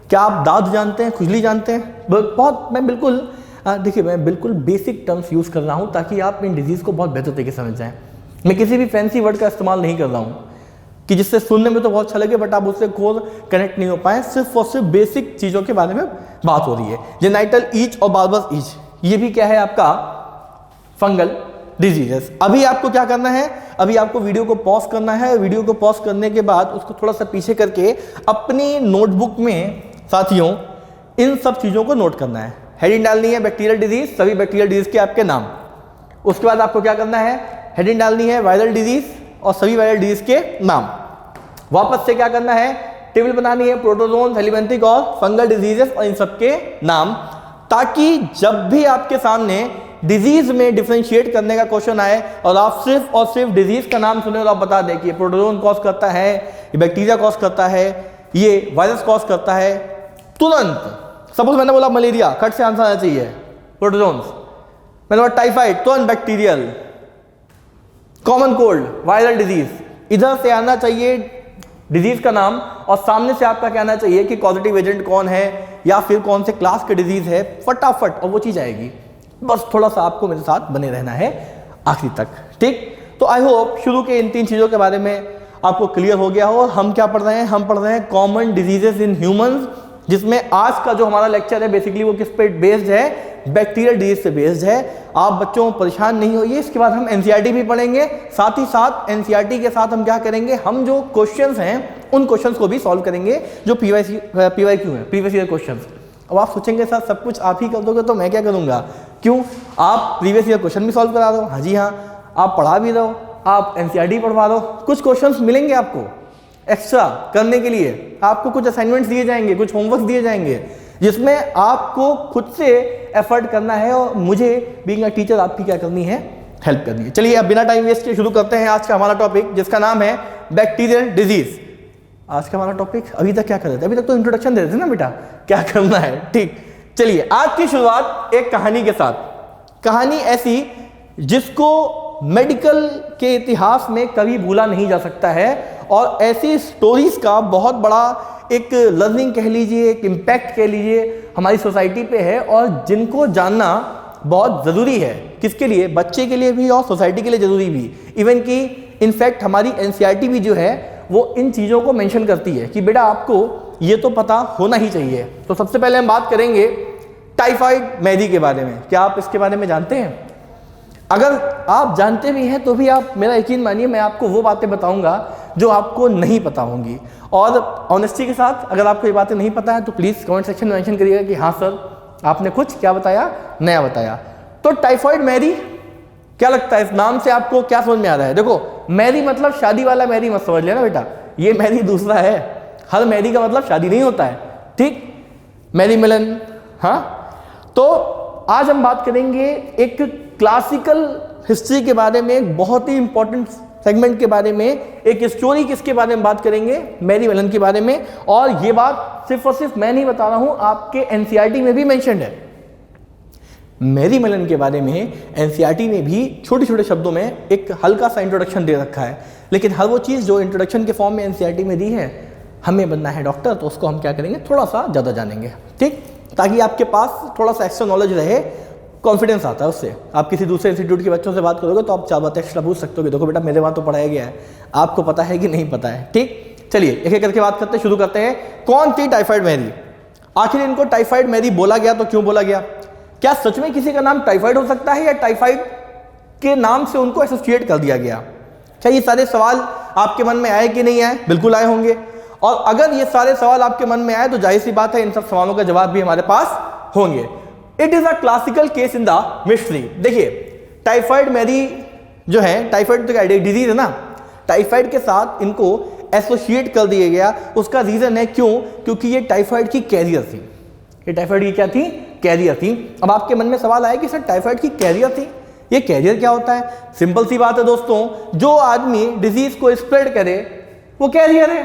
क्या आप दाद जानते हैं, खुजली जानते हैं? बहुत, मैं बिल्कुल देखिए मैं बिल्कुल बेसिक टर्म्स यूज़ कर रहा हूँ ताकि आप इन डिजीज़ को बहुत बेहतर तरीके से समझ जाएं। मैं किसी भी फैंसी वर्ड का इस्तेमाल नहीं कर रहा हूँ कि जिससे सुनने में तो बहुत अच्छा लगे बट आप उससे खुद कनेक्ट नहीं हो पाए। सिर्फ और सिर्फ बेसिक चीज़ों के बारे में बात हो रही है। जेनाइटल ईच और बार्बस ईच, ये भी क्या है? आपका फंगल डिजीजेस। अभी आपको क्या करना है? अभी आपको वीडियो को पॉज करना है। वीडियो को पॉज करने के बाद उसको थोड़ा सा पीछे करके अपनी नोटबुक में साथियों इन सब चीज़ों को नोट करना है। हेडिंग डालनी है बैक्टीरियल डिजीज, सभी बैक्टीरियल डिजीज के आपके नाम। उसके बाद आपको क्या करना है? हेडिंग डालनी है वायरल डिजीज और सभी वायरल डिजीज के नाम। वापस से क्या करना है? टेबल बनानी है प्रोटोजोन्स, हेलिमेंट्रिक और फंगल डिजीजेस और इन सब के नाम, ताकि जब भी आपके सामने डिजीज में डिफरेंशिएट करने का क्वेश्चन आए और आप सिर्फ और सिर्फ डिजीज का नाम सुने और आप बता दें कि ये प्रोटोजोन कॉज करता है, ये बैक्टीरिया कॉज करता है, ये वायरस कॉज करता है, तुरंत सपोज मैंने बोला मलेरिया, कट से आंसर आना चाहिए प्रोटोजोन्स। मैंने बोला टाइफाइड, तुरंत bacterial. Common cold, viral disease, इधर से आना चाहिए डिजीज का नाम और सामने से आपका कहना चाहिए कि पॉजिटिव एजेंट कौन है या फिर कौन से क्लास के डिजीज है, फटाफट और वो चीज आएगी। बस थोड़ा सा आपको मेरे साथ बने रहना है आखिरी तक। ठीक, तो आई होप शुरू के इन 3 चीजों के बारे में आपको क्लियर हो गया हो। हम क्या पढ़ रहे हैं? हम पढ़ रहे हैं कॉमन डिजीजेस इन ह्यूमंस, जिसमें आज का जो हमारा लेक्चर है बेसिकली वो किस पे बेस्ड है? बैक्टीरियल डिजीज से बेस्ड है। आप बच्चों परेशान नहीं होइए, इसके बाद हम एनसीईआरटी भी पढ़ेंगे। साथ ही साथ एनसीईआरटी के साथ हम क्या करेंगे? हम जो क्वेश्चंस हैं उन क्वेश्चंस को भी सॉल्व करेंगे जो पीवाईक्यू है, प्रीवियस ईयर क्वेश्चंस। अब आप सोचेंगे सर सब कुछ आप ही कर दोगे तो मैं क्या करूंगा? क्यों? आप प्रीवियस ईयर क्वेश्चन भी सॉल्व करा दो। हाँ जी हाँ, आप पढ़ा भी दो, आप एनसीईआरटी पढ़वा दो, कुछ क्वेश्चंस मिलेंगे आपको एक्स्ट्रा करने के लिए। आपको कुछ असाइनमेंट्स दिए जाएंगे, कुछ होमवर्क दिए जाएंगे जिसमें आपको खुद से एफर्ट करना है और मुझे बीइंग अ टीचर आपकी क्या करनी है? हेल्प करनी है। चलिए अब बिना टाइम वेस्ट किए शुरू करते हैं आज का हमारा टॉपिक, जिसका नाम है बैक्टीरियल डिजीज। आज का हमारा टॉपिक, अभी तक क्या कर रहे थे? अभी तक तो इंट्रोडक्शन दे रहे थे ना बेटा, क्या करना है। ठीक, चलिए आज की शुरुआत एक कहानी के साथ। कहानी ऐसी जिसको मेडिकल के इतिहास में कभी भूला नहीं जा सकता है और ऐसी स्टोरीज का बहुत बड़ा एक लर्निंग कह लीजिए, एक इम्पैक्ट कह लीजिए हमारी सोसाइटी पे है, और जिनको जानना बहुत ज़रूरी है। किसके लिए? बच्चे के लिए भी और सोसाइटी के लिए ज़रूरी भी। इवन कि इनफैक्ट हमारी एनसीईआरटी भी जो है वो इन चीज़ों को मेंशन करती है कि बेटा आपको ये तो पता होना ही चाहिए। तो सबसे पहले हम बात करेंगे टाइफाइड मेरी के बारे में। क्या आप इसके बारे में जानते हैं? अगर आप जानते भी हैं तो भी आप मेरा यकीन मानिए मैं आपको वो बातें बताऊंगा जो आपको नहीं पता होंगी। और ऑनेस्टी के साथ अगर आपको ये बातें नहीं पता है तो प्लीज़ कमेंट सेक्शन में मेंशन करिएगा कि हाँ सर आपने कुछ क्या बताया, नया बताया। तो टाइफाइड मैरी क्या लगता है, इस नाम से आपको क्या समझ में आ रहा है? देखो, मैरी मतलब शादी वाला मैरी मत समझ लेना बेटा, ये मैरी दूसरा है। हर मैरी का मतलब शादी नहीं होता है, ठीक? मैरी मिलन। हाँ, तो आज हम बात करेंगे एक क्लासिकल हिस्ट्री के बारे में, एक बहुत ही इंपॉर्टेंट सेगमेंट के बारे में, एक स्टोरी किसके बारे में बात करेंगे, मैरी मिलन के बारे में। और ये बात सिर्फ और सिर्फ मैं नहीं बता रहा हूं, आपके एनसीईआरटी में भी मेंशन्ड है। मैरी मिलन के बारे में एनसीईआरटी ने भी छोटे छोटे शब्दों में एक हल्का सा इंट्रोडक्शन दे रखा है, लेकिन हर वो चीज़ जो इंट्रोडक्शन के फॉर्म में एनसीईआरटी में दी है, हमें बनना है डॉक्टर तो उसको हम क्या करेंगे, थोड़ा सा ज़्यादा जानेंगे, ठीक? ताकि आपके पास थोड़ा सा एक्स्ट्रा नॉलेज रहे, कॉन्फिडेंस आता है उससे। आप किसी दूसरे इंस्टीट्यूट के बच्चों से बात करोगे तो आप 4 बातें एक्स्ट्रा पूछ सकते हो कि देखो बेटा मेरे वहाँ तो पढ़ाया गया है, आपको पता है कि नहीं पता है, ठीक? चलिए एक एक करके बात करते शुरू करते हैं। कौन थी टाइफाइड मैरी? आखिर इनको टाइफाइड मैरी बोला गया तो क्यों बोला गया? क्या सच में किसी का नाम टाइफाइड हो सकता है या टाइफाइड के नाम से उनको एसोसिएट कर दिया गया? क्या ये सारे सवाल आपके मन में आए कि नहीं आए? बिल्कुल आए होंगे। और अगर ये सारे सवाल आपके मन में आए तो जाहिर सी बात है इन सब सवालों का जवाब भी हमारे पास होंगे। It is a classical case in the mystery. देखिए, टाइफाइड मैरी जो है, टाइफाइड तो डिजीज है ना, टाइफाइड के साथ इनको एसोसिएट कर दिया गया। उसका रीजन है क्यों? क्योंकि ये टाइफाइड की कैरियर थी। ये टाइफाइड की क्या थी? कैरियर थी। अब आपके मन में सवाल आया कि सर टाइफाइड की कैरियर थी, ये कैरियर क्या होता है? सिंपल सी बात है दोस्तों, जो आदमी डिजीज को स्प्रेड करे वो कैरियर है।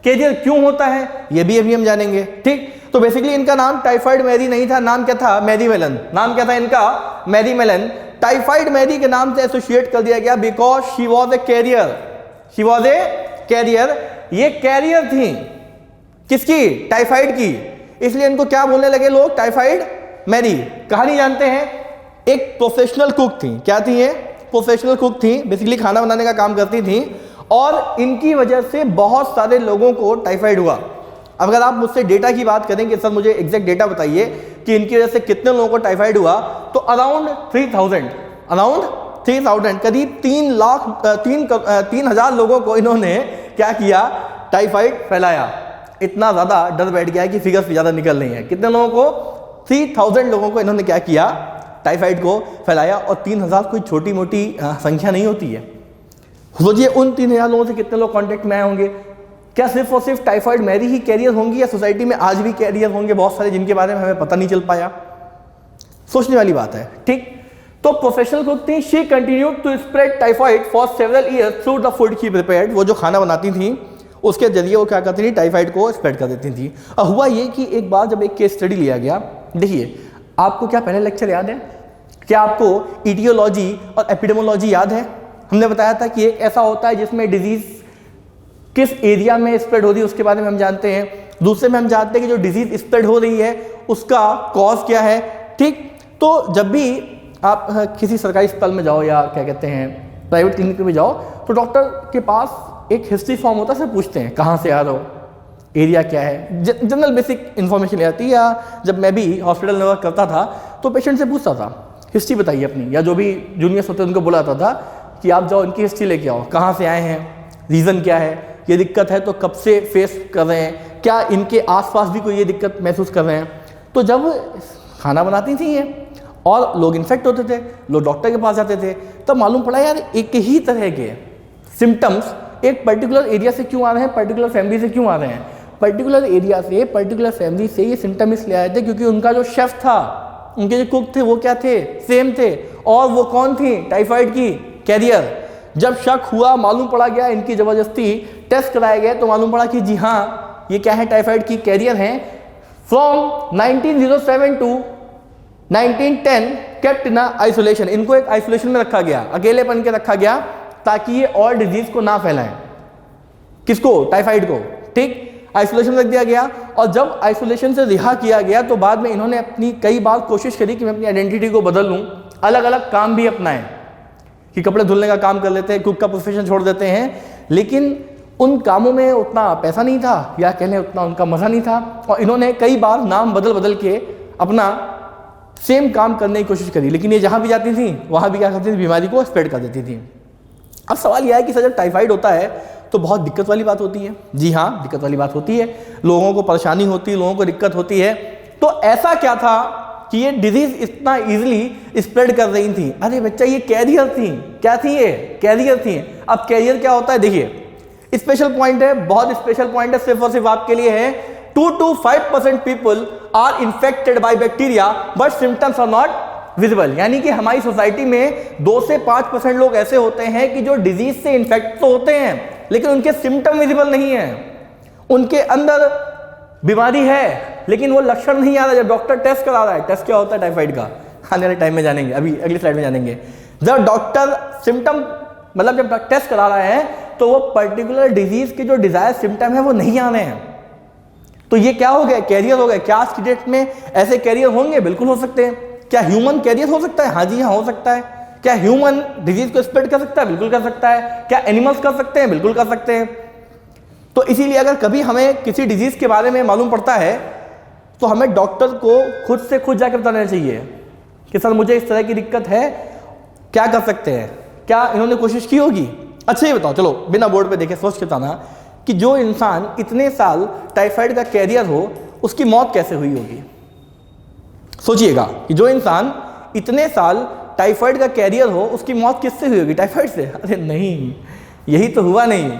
कैरियर क्यों होता है ये भी अभी हम जानेंगे, ठीक? तो बेसिकली इनका नाम टाइफाइड मैरी नहीं था, नाम क्या था? मैरी मिलन। नाम क्या था इनका? मैरी मिलन। टाइफाइड मैरी के नाम से एसोसिएट कर दिया गया because she was a carrier. She was a carrier. ये कैरियर थी किसकी? टाइफाइड की। इसलिए इनको क्या बोलने लगे लोग? Typhoid Mary. कहानी जानते हैं, एक प्रोफेशनल कुक थी। क्या थी ये? प्रोफेशनल कुक थी, बेसिकली खाना बनाने का काम करती थी, और इनकी वजह से बहुत सारे लोगों को टाइफाइड हुआ। अब अगर आप मुझसे डेटा की बात करें कि सर मुझे एग्जैक्ट डेटा बताइए कि इनकी वजह से कितने लोगों को टाइफाइड हुआ, तो अराउंड 3000 करीब 3,00,000 लोगों को इन्होंने क्या किया? टाइफाइड फैलाया। इतना ज़्यादा डर बैठ गया है कि फिगर्स भी ज़्यादा निकल रही हैं। कितने लोगों को? 3000 लोगों को इन्होंने क्या किया? टाइफाइड को फैलाया। और 3000 कोई छोटी मोटी संख्या नहीं होती है। सोचिए उन 3000 लोगों से कितने लोग कांटेक्ट में आए होंगे। क्या सिर्फ और सिर्फ टाइफाइड मैरी ही कैरियर होंगी या सोसाइटी में आज भी कैरियर होंगे बहुत सारे जिनके बारे में हमें पता नहीं चल पाया? सोचने वाली बात है, ठीक? तो प्रोफेशनल कुक थी। She continued to spread typhoid for several years through the food she prepared. वो जो खाना बनाती थी उसके जरिए वो क्या करती थी? टाइफाइड को स्प्रेड कर देती थी। अब हुआ ये कि एक बार जब एक केस स्टडी लिया गया, देखिए आपको क्या पहले लेक्चर याद है? क्या आपको इटियोलॉजी और एपिडेमोलॉजी याद है? हमने बताया था कि एक ऐसा होता है जिसमें डिजीज किस एरिया में स्प्रेड हो रही है उसके बारे में हम जानते हैं। दूसरे में हम जानते हैं कि जो डिजीज स्प्रेड हो रही है उसका कॉज क्या है, ठीक? तो जब भी आप किसी सरकारी अस्पताल में जाओ या क्या कहते हैं प्राइवेट क्लिनिक में जाओ तो डॉक्टर के पास एक हिस्ट्री फॉर्म होता है, सब पूछते हैं कहाँ से आ रहे हो, एरिया क्या है, जनरल बेसिक इन्फॉर्मेशन ले आती है। या जब मैं भी हॉस्पिटल में वर्क करता था तो पेशेंट से पूछता था हिस्ट्री बताइए अपनी, या जो भी जूनियर्स होते हैं उनको बुलाता था कि आप जाओ इनकी हिस्ट्री लेके आओ, कहाँ से आए हैं, रीज़न क्या है, ये दिक्कत है तो कब से फेस कर रहे हैं, क्या इनके आसपास भी कोई ये दिक्कत महसूस कर रहे हैं। तो जब खाना बनाती थी ये और लोग इन्फेक्ट होते थे, लोग डॉक्टर के पास जाते थे, तब मालूम पड़ा यार एक ही तरह के सिम्टम्स एक पर्टिकुलर एरिया से क्यों आ रहे हैं, पर्टिकुलर फैमिली से क्यों आ रहे हैं। पर्टिकुलर एरिया से, पर्टिकुलर फैमिली से ये सिम्टम इसलिए आए थे क्योंकि उनका जो शेफ था, उनके जो कुक थे वो क्या थे, सेम थे, और वो कौन थी, टाइफाइड की कैरियर। जब शक हुआ, मालूम पड़ा गया, इनकी ज़बरदस्ती टेस्ट कराए गए तो मालूम पड़ा कि जी हाँ ये क्या है, टाइफाइड की कैरियर हैं। From 1907 to 1910 kept in isolation, इनको एक आइसोलेशन में रखा गया, अकेलेपन के रखा गया ताकि ये और डिजीज को ना फैलाएं। किसको? टाइफाइड को। ठीक, आइसोलेशन रख दिया गया, और जब आइसोलेशन से रिहा किया गया तो बाद में इन्होंने अपनी कई बार कोशिश करी कि मैं अपनी आइडेंटिटी को बदल लूँ, अलग अलग काम भी अपनाएं, कि कपड़े धुलने का काम कर लेते हैं, कुक का प्रोफेशन छोड़ देते हैं, लेकिन उन कामों में उतना पैसा नहीं था, या कहने उतना उनका मज़ा नहीं था, और इन्होंने कई बार नाम बदल बदल के अपना सेम काम करने की कोशिश करी, लेकिन ये जहाँ भी जाती थी वहाँ भी क्या करती थी? बीमारी को स्प्रेड कर देती थी। अब सवाल यह है कि सर जब टाइफाइड होता है तो बहुत दिक्कत वाली बात होती है। जी हाँ, दिक्कत वाली बात होती है, लोगों को परेशानी होती है, लोगों को दिक्कत होती है। तो ऐसा क्या था कि ये डिजीज इतना इजीली स्प्रेड कर रही थी? अरे बच्चा, ये कैरियर थी। क्या थी? ये कैरियर थी। अब कैरियर क्या होता है? देखिए, स्पेशल पॉइंट है, बहुत स्पेशल पॉइंट है, सिर्फ और सिर्फ आपके लिए है। 2 to 5% people are infected by bacteria but symptoms are not visible. यानी कि हमारी सोसाइटी में 2 से 5% लोग ऐसे होते हैं कि जो डिजीज से इन्फेक्ट तो होते हैं लेकिन उनके सिम्टम विजिबल नहीं है, उनके अंदर बीमारी है लेकिन वो लक्षण नहीं आ रहा। जब डॉक्टर टेस्ट करा रहा है, टेस्ट क्या होता है टाइफाइड का, आने वाले टाइम में जानेंगे, अभी अगली स्लाइड में जानेंगे। जब डॉक्टर सिम्टम मतलब जब टेस्ट करा रहा है तो वो पर्टिकुलर डिजीज के जो डिजायर सिम्टम है वो नहीं आ रहे हैं, तो ये क्या हो गया? कैरियर हो गया। क्या आज की डेट में ऐसे कैरियर होंगे? बिल्कुल हो सकते हैं। क्या ह्यूमन कैरियर हो सकता है? हाँ जी हाँ, हो सकता है। क्या ह्यूमन डिजीज को स्प्रेड कर सकता है? बिल्कुल कर सकता है। क्या एनिमल्स कर सकते हैं? बिल्कुल कर सकते हैं। तो इसीलिए अगर कभी हमें किसी डिजीज के बारे में मालूम पड़ता है तो हमें डॉक्टर को खुद से खुद जाकर बताना चाहिए कि सर मुझे इस तरह की दिक्कत है, क्या कर सकते हैं? क्या इन्होंने कोशिश की होगी? अच्छा ये बताओ, चलो बिना बोर्ड पे देखे सोच के बताना कि जो इंसान इतने साल टाइफाइड का कैरियर हो उसकी मौत कैसे हुई होगी? सोचिएगा कि जो इंसान इतने साल टाइफाइड का कैरियर हो उसकी मौत किससे हुई होगी? टाइफाइड से? अरे नहीं, यही तो हुआ नहीं।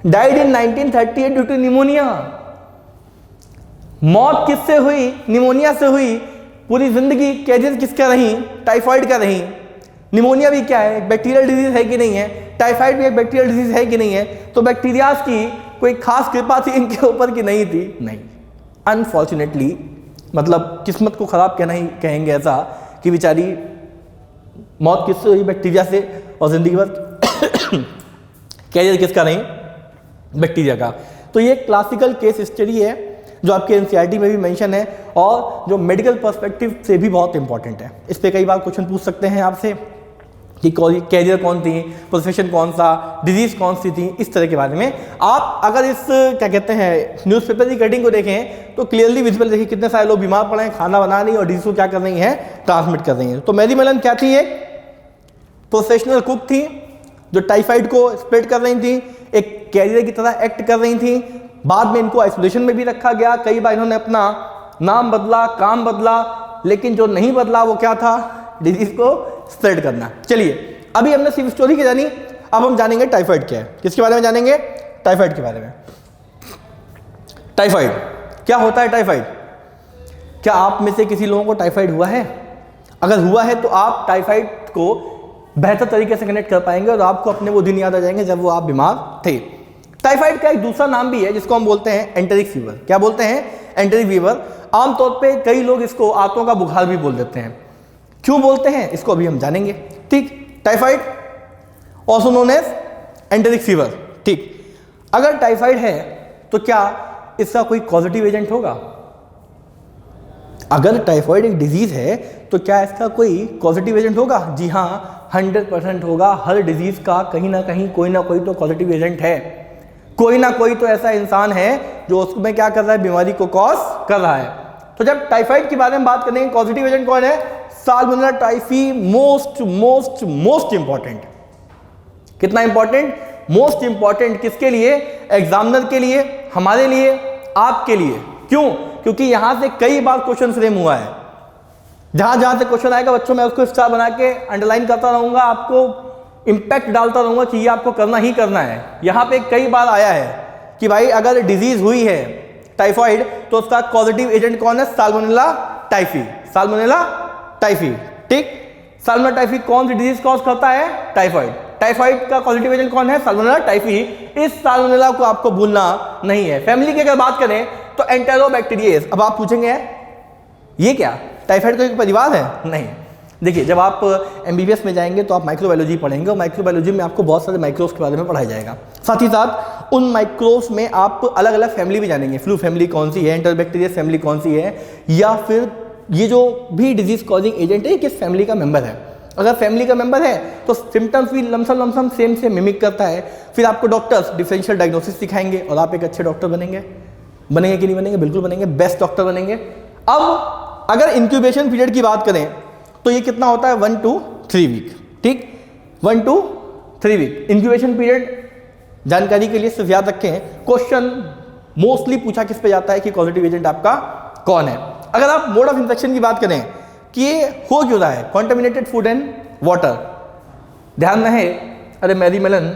Died in 1938 due to pneumonia. मौत किससे हुई? निमोनिया से हुई। पूरी जिंदगी कैरियर किसका रही? टाइफाइड का रही। निमोनिया भी क्या है? बैक्टीरियल डिजीज है कि नहीं है? टाइफाइड भी एक बैक्टीरियल डिजीज है कि नहीं है? तो बैक्टीरियाज की कोई खास कृपा थी इनके ऊपर कि नहीं थी? नहीं, अनफॉर्चुनेटली, मतलब किस्मत को खराब कहना ही कहेंगे ऐसा कि बेचारी मौत किससे हुई? बैक्टीरिया से, और जिंदगी भर कैरियर किसका नहीं? बैक्टीरिया का। तो ये क्लासिकल केस स्टडी है जो आपके एनसीईआरटी में भी मेंशन है और जो मेडिकल पर्सपेक्टिव से भी बहुत इंपॉर्टेंट है। इस पे कई बार क्वेश्चन पूछ सकते हैं आपसे कि कैरियर कौन थी, प्रोफेशन कौन सा, डिजीज कौन सी थी, इस तरह के बारे में। आप अगर इस क्या कहते हैं न्यूज़पेपर की कटिंग को देखें तो क्लियरली विजिबल देखिए कितने सारे लोग बीमार पड़े हैं, खाना बना रही और डिजीज को क्या कर रही हैं? ट्रांसमिट कर रही हैं। तो मैरी मेलन क्या थी? एक प्रोफेशनल कुक थी जो टाइफाइड को स्प्रेड कर रही थी, एक कैरियर की तरह एक्ट कर रही थी। बाद में इनको आइसोलेशन में भी रखा गया, कई बार इन्होंने अपना नाम बदला, काम बदला, लेकिन जो नहीं बदला वो क्या था? डिजीज को स्प्रेड करना। चलिए, अभी हमने सिर्फ स्टोरी की जानी, अब हम जानेंगे टाइफाइड क्या है। किसके बारे में जानेंगे? टाइफाइड के बारे में। टाइफाइड क्या होता है? टाइफाइड, क्या आप में से किसी लोगों को टाइफाइड हुआ है? अगर हुआ है तो आप टाइफाइड को बेहतर तरीके से कनेक्ट कर पाएंगे और आपको अपने वो दिन याद आ जाएंगे जब वो आप बीमार थे। टाइफाइड का एक दूसरा नाम भी है जिसको हम बोलते हैं एंटेरिक फीवर। क्या बोलते हैं? Enteric fever. आमतौर पे कई लोग इसको आंतों का बुखार भी बोल देते हैं। क्यों बोलते हैं इसको अभी हम जानेंगे। ठीक, typhoid also known as enteric fever. ठीक, अगर टाइफाइड है तो क्या इसका कोई पॉजिटिव एजेंट होगा? अगर टाइफाइड एक डिजीज है तो क्या इसका कोई पॉजिटिव एजेंट होगा? जी हाँ, 100% होगा। हर डिजीज का कहीं ना कहीं कोई ना कोई तो पॉजिटिव एजेंट है, कोई ना कोई तो ऐसा इंसान है जो उसमें क्या कर रहा है? बीमारी को कॉज कर रहा है। तो जब टाइफाइड के बारे में बात करेंगे, पॉजिटिव एजेंट कौन है? Salmonella typhi. Most most most important. कितना इंपॉर्टेंट? Most important. किसके लिए? एग्जामिनर के लिए, हमारे लिए, आपके लिए। क्यों? क्योंकि यहां से कई बार क्वेश्चन फ्रेम हुआ है। जहां जहां से क्वेश्चन आएगा बच्चों, मैं उसको स्टार बना के अंडरलाइन करता रहूंगा, आपको इंपैक्ट डालता रहूंगा कि ये आपको करना ही करना है। यहां पे कई बार आया है कि भाई अगर डिजीज हुई है टाइफाइड तो उसका पॉजिटिव एजेंट कौन है? Salmonella typhi. Salmonella typhi. ठीक, साल्मोनेला टाइफी कौन सी डिजीज कॉज करता है? टाइफाइड। टाइफाइड का पॉजिटिव एजेंट कौन है? Salmonella typhi. इस साल्मोनेला को आपको भूलना नहीं है। फैमिली की अगर बात करें तो एंटेरोबैक्टीरियस। अब आप पूछेंगे ये क्या? टाइफाइड का एक परिवार है? नहीं, देखिए, जब आप MBBS में जाएंगे तो आप माइक्रोबायोलॉजी पढ़ेंगे और माइक्रोबायोलॉजी में आपको बहुत सारे माइक्रोब्स के बारे में पढ़ाया जाएगा। साथ ही साथ उन माइक्रोब्स में आप अलग अलग फैमिली भी जानेंगे, फ्लू फैमिली कौन सी है, एंटरबैक्टीरियस फैमिली कौन सी है, या फिर ये जो भी डिजीज कॉजिंग एजेंट है किस फैमिली का मेंबर है। अगर फैमिली का मेंबर है तो सिम्टम्स भी लमसम सेम से मिमिक करता है। फिर आपको डॉक्टर्स डिफरेंशियल डायग्नोसिस सिखाएंगे और आप एक अच्छे डॉक्टर बनेंगे कि नहीं बनेंगे? बिल्कुल बनेंगे, बेस्ट डॉक्टर बनेंगे। अब अगर इंक्यूबेशन पीरियड की बात करें तो ये कितना होता है? 1 to 3 वीक। ठीक, 1 to 3 वीक इंक्यूबेशन पीरियड। जानकारी के लिए सिर्फ याद रखें, क्वेश्चन मोस्टली पूछा किस पे जाता है कि पॉजिटिव एजेंट आपका कौन है। अगर आप मोड ऑफ इन्फेक्शन की बात करें कि ये हो क्यों रहा है, कॉन्टामिनेटेड फूड एंड वाटर, ध्यान रहे, अरे मैरी मेलन,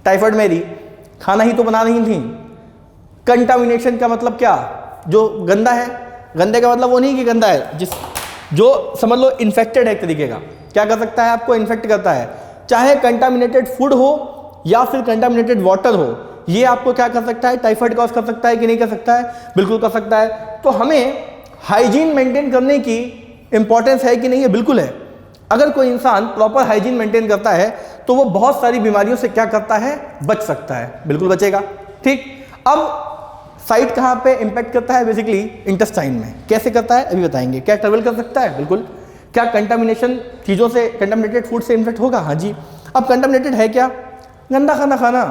टाइफाइड मैरी खाना ही तो बना रही थी। कंटामिनेशन का मतलब क्या? जो गंदा है, गंदे का मतलब वो नहीं कि गंदा है, जो समझ लो इन्फेक्टेड है एक तरीके का, क्या कर सकता है? आपको इन्फेक्ट करता है। चाहे कंटामिनेटेड फूड हो या फिर कंटामिनेटेड वाटर हो, ये आपको क्या कर सकता है? टाइफाइड कॉज कर सकता है कि नहीं कर सकता है? बिल्कुल कर सकता है। तो हमें हाइजीन मेंटेन करने की इंपॉर्टेंस है कि नहीं है? बिल्कुल है। अगर कोई इंसान प्रॉपर हाइजीन मेंटेन करता है तो वो बहुत सारी बीमारियों से क्या करता है? बच सकता है, बिल्कुल बचेगा। ठीक, अब साइट कहाँ पे इंपैक्ट करता है? बेसिकली इंटेस्टाइन में। कैसे करता है अभी बताएंगे। क्या ट्रेवल कर सकता है? बिल्कुल। क्या कंटामिनेशन चीज़ों से, कंटामिनेटेड फूड से इन्फेक्ट होगा? हाँ जी। अब कंटामिनेटेड है क्या? गंदा खाना खाना।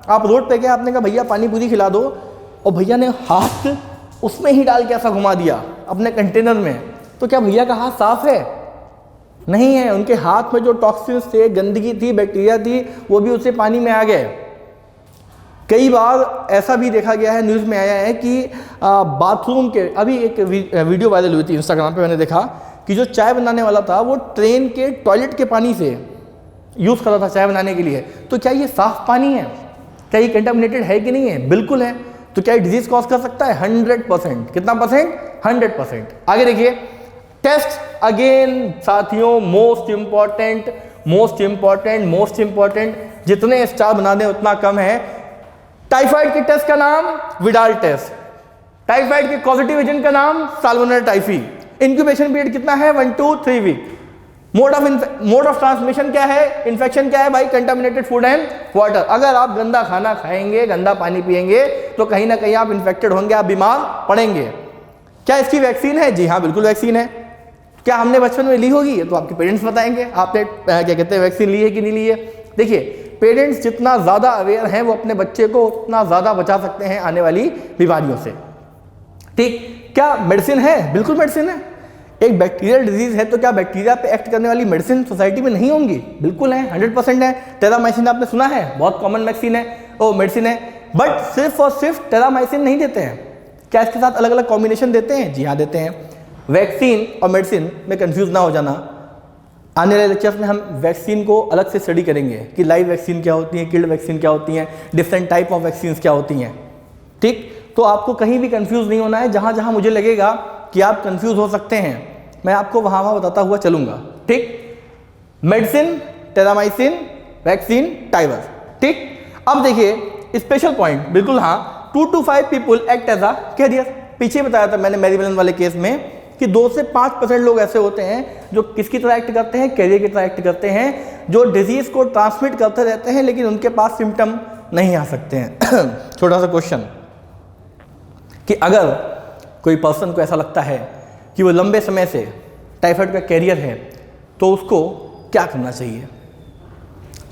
आप रोड पे गए, आपने कहा भैया पानी पूरी खिला दो, और भैया ने हाथ उसमें ही डाल के ऐसा घुमा दिया अपने कंटेनर में, तो क्या भैया का हाथ साफ है? नहीं है। उनके हाथ में जो टॉक्सिन्स थे, गंदगी थी, बैक्टीरिया थी, वो भी उसे पानी में आ गए। कई बार ऐसा भी देखा गया है, न्यूज़ में आया है कि बाथरूम के, अभी एक वीडियो वायरल हुई थी इंस्टाग्राम पे, मैंने देखा कि जो चाय बनाने वाला था वो ट्रेन के टॉयलेट के पानी से यूज़ कर रहा था चाय बनाने के लिए। तो क्या ये साफ पानी है? क्या ये कंटामिनेटेड है कि नहीं है? बिल्कुल है। तो क्या ये डिजीज कॉज कर सकता है? 100%। कितना परसेंट? 100%। आगे देखिए, टेस्ट अगेन साथियों, मोस्ट इंपॉर्टेंट, जितने स्टार बना दें उतना कम है। टाइफाइड के टेस्ट का नाम विडाल टेस्ट, टाइफाइड के पॉजिटिव एजेंट का नाम साल्मोनेला टाइफी। इंक्यूबेशन पीरियड कितना है? 1 to 3 week. Mode of transmission क्या है? इन्फेक्शन क्या है भाई? Contaminated food and water. अगर आप गंदा खाना खाएंगे, गंदा पानी पिएंगे तो कहीं ना कहीं आप इन्फेक्टेड होंगे, आप बीमार पड़ेंगे। क्या इसकी वैक्सीन है? जी हाँ, बिल्कुल वैक्सीन है। क्या हमने बचपन में ली होगी? तो आपके पेरेंट्स बताएंगे आपने क्या कहते हैं वैक्सीन ली है कि नहीं ली है। देखिए, पेरेंट्स जितना ज़्यादा अवेयर हैं वो अपने बच्चे को उतना ज़्यादा बचा सकते हैं आने वाली बीमारियों से। ठीक, क्या मेडिसिन है? बिल्कुल मेडिसिन है। एक बैक्टीरियल डिजीज है तो क्या बैक्टीरिया पे एक्ट करने वाली मेडिसिन सोसाइटी में नहीं होंगी? बिल्कुल है, 100% है। टेरामाइसिन आपने सुना है, बहुत कॉमन वैक्सीन है, ओ मेडिसिन है। बट सिर्फ और सिर्फ टेरामाइसिन नहीं देते हैं। क्या इसके साथ अलग अलग कॉम्बिनेशन देते हैं? जी हाँ, देते हैं। वैक्सीन और मेडिसिन में कंफ्यूज ना हो जाना। आने वाले लेक्चर्स में हम वैक्सीन को अलग से स्टडी करेंगे कि लाइव वैक्सीन क्या होती है, किल्ड वैक्सीन क्या होती हैं, डिफरेंट टाइप ऑफ वैक्सीन क्या होती हैं। ठीक, तो आपको कहीं भी कंफ्यूज नहीं होना है। जहाँ जहाँ मुझे लगेगा कि आप कंफ्यूज हो सकते हैं, मैं आपको वहाँ वहाँ बताता हुआ चलूँगा। ठीक, मेडिसिन, टेरामाइसिन, वैक्सीन, टाइवर। ठीक, अब देखिए स्पेशल पॉइंट, बिल्कुल हाँ, 2 to 5 people act as a carrier. पीछे बताया था मैंने मैरी मेलन वाले केस में कि 2 से 5% लोग ऐसे होते हैं जो किसकी तरह एक्ट करते हैं? कैरियर की तरह एक्ट करते हैं, जो डिजीज को ट्रांसमिट करते रहते हैं लेकिन उनके पास सिम्टम नहीं आ सकते हैं। छोटा सा क्वेश्चन कि अगर कोई पर्सन को ऐसा लगता है कि वो लंबे समय से टाइफाइड का कैरियर है तो उसको क्या करना चाहिए?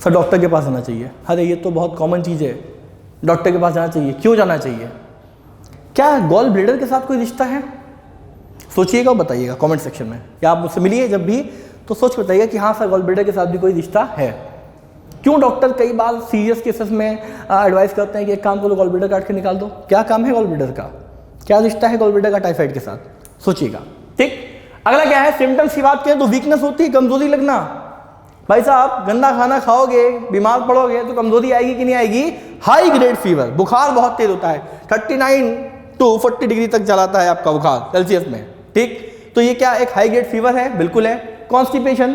सर डॉक्टर के पास जाना चाहिए। अरे ये तो बहुत कॉमन चीज़ है, डॉक्टर के पास जाना चाहिए। क्यों जाना चाहिए? क्या गॉल ब्लैडर के साथ कोई रिश्ता है? सोचिएगा और बताइएगा कमेंट सेक्शन में, या आप मुझसे मिलिए जब भी तो सोच के बताइएगा कि हाँ सर गॉल ब्लैडर के साथ भी कोई रिश्ता है। क्यों डॉक्टर कई बार सीरियस केसेस में एडवाइस करते हैं कि एक काम करो, गॉल ब्लैडर काट के निकाल दो। क्या काम है गॉल ब्लैडर का? क्या रिश्ता है गॉल ब्लैडर का टाइफाइड के साथ? सोचिएगा। ठीक, अगला क्या है? सिम्टम्स की बात करें तो वीकनेस होती है, कमजोरी लगना। भाई साहब गंदा खाना खाओगे, बीमार पड़ोगे तो कमजोरी आएगी कि नहीं आएगी? हाई ग्रेड फीवर, बुखार बहुत तेज होता है, 39 to 40 डिग्री तक चलाता है आपका बुखार सेल्सियस में। ठीक, तो ये क्या एक हाई ग्रेड फीवर है? बिल्कुल है। कॉन्स्टिपेशन,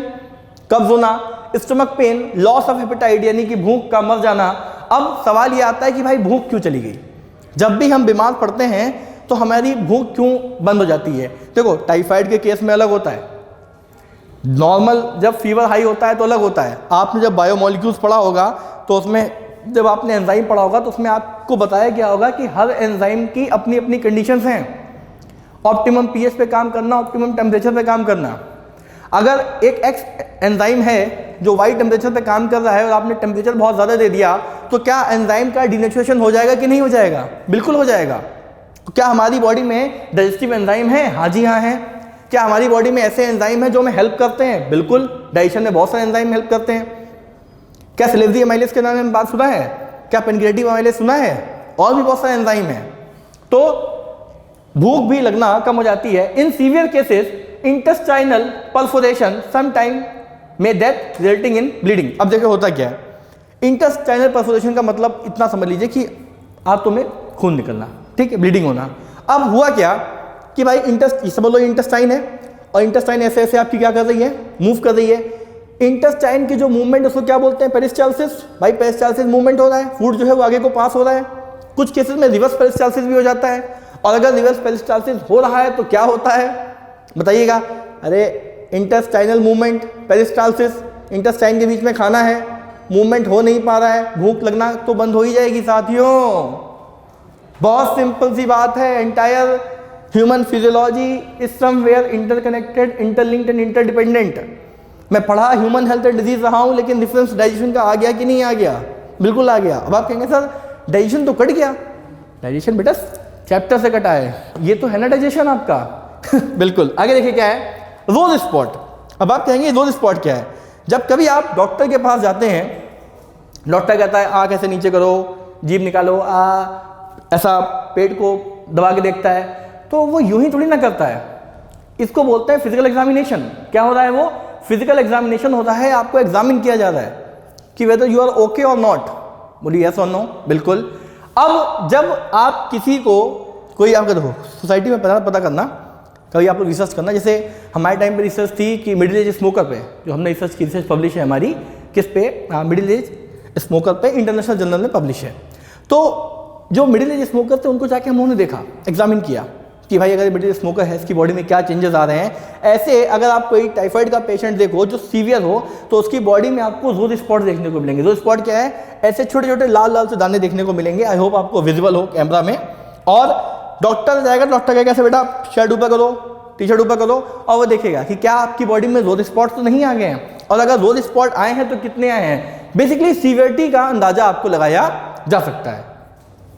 कब्ज होना, stomach pain, loss of appetite यानी कि भूख का मर जाना। अब सवाल ये आता है कि भाई भूख क्यों चली गई? जब भी हम बीमार पड़ते हैं तो हमारी भूख क्यों बंद हो जाती है? देखो टाइफाइड के केस में अलग होता है, नॉर्मल जब फीवर हाई होता है तो अलग होता है। आपने जब बायोमोलिक्यूल्स पढ़ा होगा तो उसमें जब आपने एंजाइम पढ़ा होगा तो उसमें आपको बताया गया होगा कि हर एंजाइम की अपनी अपनी कंडीशंस हैं। ऑप्टिमम पीएच पे काम करना, ऑप्टिमम टेम्परेचर पे काम करना। अगर एक एक्स एंजाइम है जो वाई टेम्परेचर पे काम कर रहा है और आपने टेम्परेचर बहुत ज़्यादा दे दिया तो क्या एंजाइम का डिनेचुरेशन हो जाएगा कि नहीं हो जाएगा? बिल्कुल हो जाएगा। तो क्या हमारी बॉडी में डाइजेस्टिव एंजाइम है? हाँ जी हाँ है। क्या हमारी बॉडी में ऐसे एंजाइम हैं जो हमें हेल्प करते हैं? बिल्कुल, डाइजेशन में बहुत सारे एंजाइम हेल्प करते हैं। क्या सिलेब्री अमाइलेज के नाम में बात सुना है? क्या पेनक्रिएटिव अमाइलेज सुना है? और भी बहुत सारे एंजाइम हैं। तो भूख भी लगना कम हो जाती है। In severe cases intestinal perforation sometime में डेथ रिजल्टिंग इन ब्लीडिंग। अब देखो होता क्या है, इंटेस्टाइनल परफोरेशन का मतलब इतना समझ लीजिए कि आंतों में खून निकलना, ठीक है, ब्लीडिंग होना। अब हुआ क्या कि भाई समझ लो इंटेस्टाइन है और इंटेस्टाइन ऐसे ऐसे आपकी क्या कर रही है, मूव कर रही है। इंटेस्टाइन की जो मूवमेंट उसको क्या बोलते हैं? पेरिस्टाल्सिस। भाई पेरिस्टाल्सिस मूवमेंट हो रहा है, फूड जो है वो आगे को पास हो रहा है। कुछ केसेस में रिवर्स पेरिस्टाल्सिस भी हो जाता है। और अगर रिवर्स पेरिस्टाल्सिस हो रहा है तो क्या होता है बताइएगा? अरे इंटेस्टाइनल मूवमेंट, पेरिस्टाल्सिस, इंटेस्टाइन के बीच में खाना है, मूवमेंट हो नहीं पा रहा है, भूख लगना तो बंद हो ही जाएगी साथियों। बहुत सिंपल सी बात है। Entire human physiology is somewhere interconnected, interlinked and interdependent. मैं पढ़ा ह्यूमन हेल्थ एंड डिजीज रहा हूं, लेकिन डिफरेंस डाइजेशन का आ गया कि नहीं आ गया? बिल्कुल आ गया। अब आप कहेंगे सर डाइजेशन तो कट गया। डाइजेशन बेटा चैप्टर से कटा है, ये तो है ना डाइजेशन आपका। बिल्कुल। आगे देखिए क्या है, रोज स्पॉट। अब आप कहेंगे रोज स्पॉट क्या है? जब कभी आप डॉक्टर के पास जाते हैं, डॉक्टर कहता है आँख ऐसे नीचे करो, जीभ निकालो, ऐसा पेट को दबा के देखता है, तो वो यूं ही थोड़ी ना करता है। इसको बोलते हैं फिजिकल एग्जामिनेशन। क्या हो रहा है? वो फिजिकल एग्जामिनेशन हो रहा है, आपको एग्जामिन किया जा रहा है कि वेदर यू आर ओके और नॉट। बोलिए यस और नो। बिल्कुल। अब जब आप किसी को कोई आप देखो सोसाइटी में पता करना, कभी आप लोग रिसर्च करना, जैसे हमारे टाइम पे रिसर्च थी कि मिडिल एज स्मोकर पे, जो हमने रिसर्च की, रिसर्च पब्लिश है हमारी किस पे? मिडिल एज स्मोकर पे इंटरनेशनल जर्नल में पब्लिश है। तो जो मिडिल एज स्मोकर थे उनको जाके हम लोगों ने देखा, एग्जामिन किया कि भाई अगर मिडिल एज स्मोकर है, इसकी बॉडी में क्या चेंजेस आ रहे हैं। ऐसे अगर आप कोई टाइफाइड का पेशेंट देखो जो सीवियर हो तो उसकी बॉडी में आपको रोज स्पॉट देखने को मिलेंगे। रोज स्पॉट क्या है? ऐसे छोटे छोटे लाल लाल से दाने देखने को मिलेंगे। आई होप आपको विजिबल हो कैमरा में। और डॉक्टर जाएगा, डॉक्टर कहेगा ऐसे बेटा शर्ट ऊपर करो, टी शर्ट ऊपर करो, और वो देखेगा कि क्या आपकी बॉडी में रोज स्पॉट तो नहीं आ गए हैं, और अगर रोज स्पॉट आए हैं तो कितने आए हैं। बेसिकली सीवियरिटी का अंदाजा आपको लगाया जा सकता है।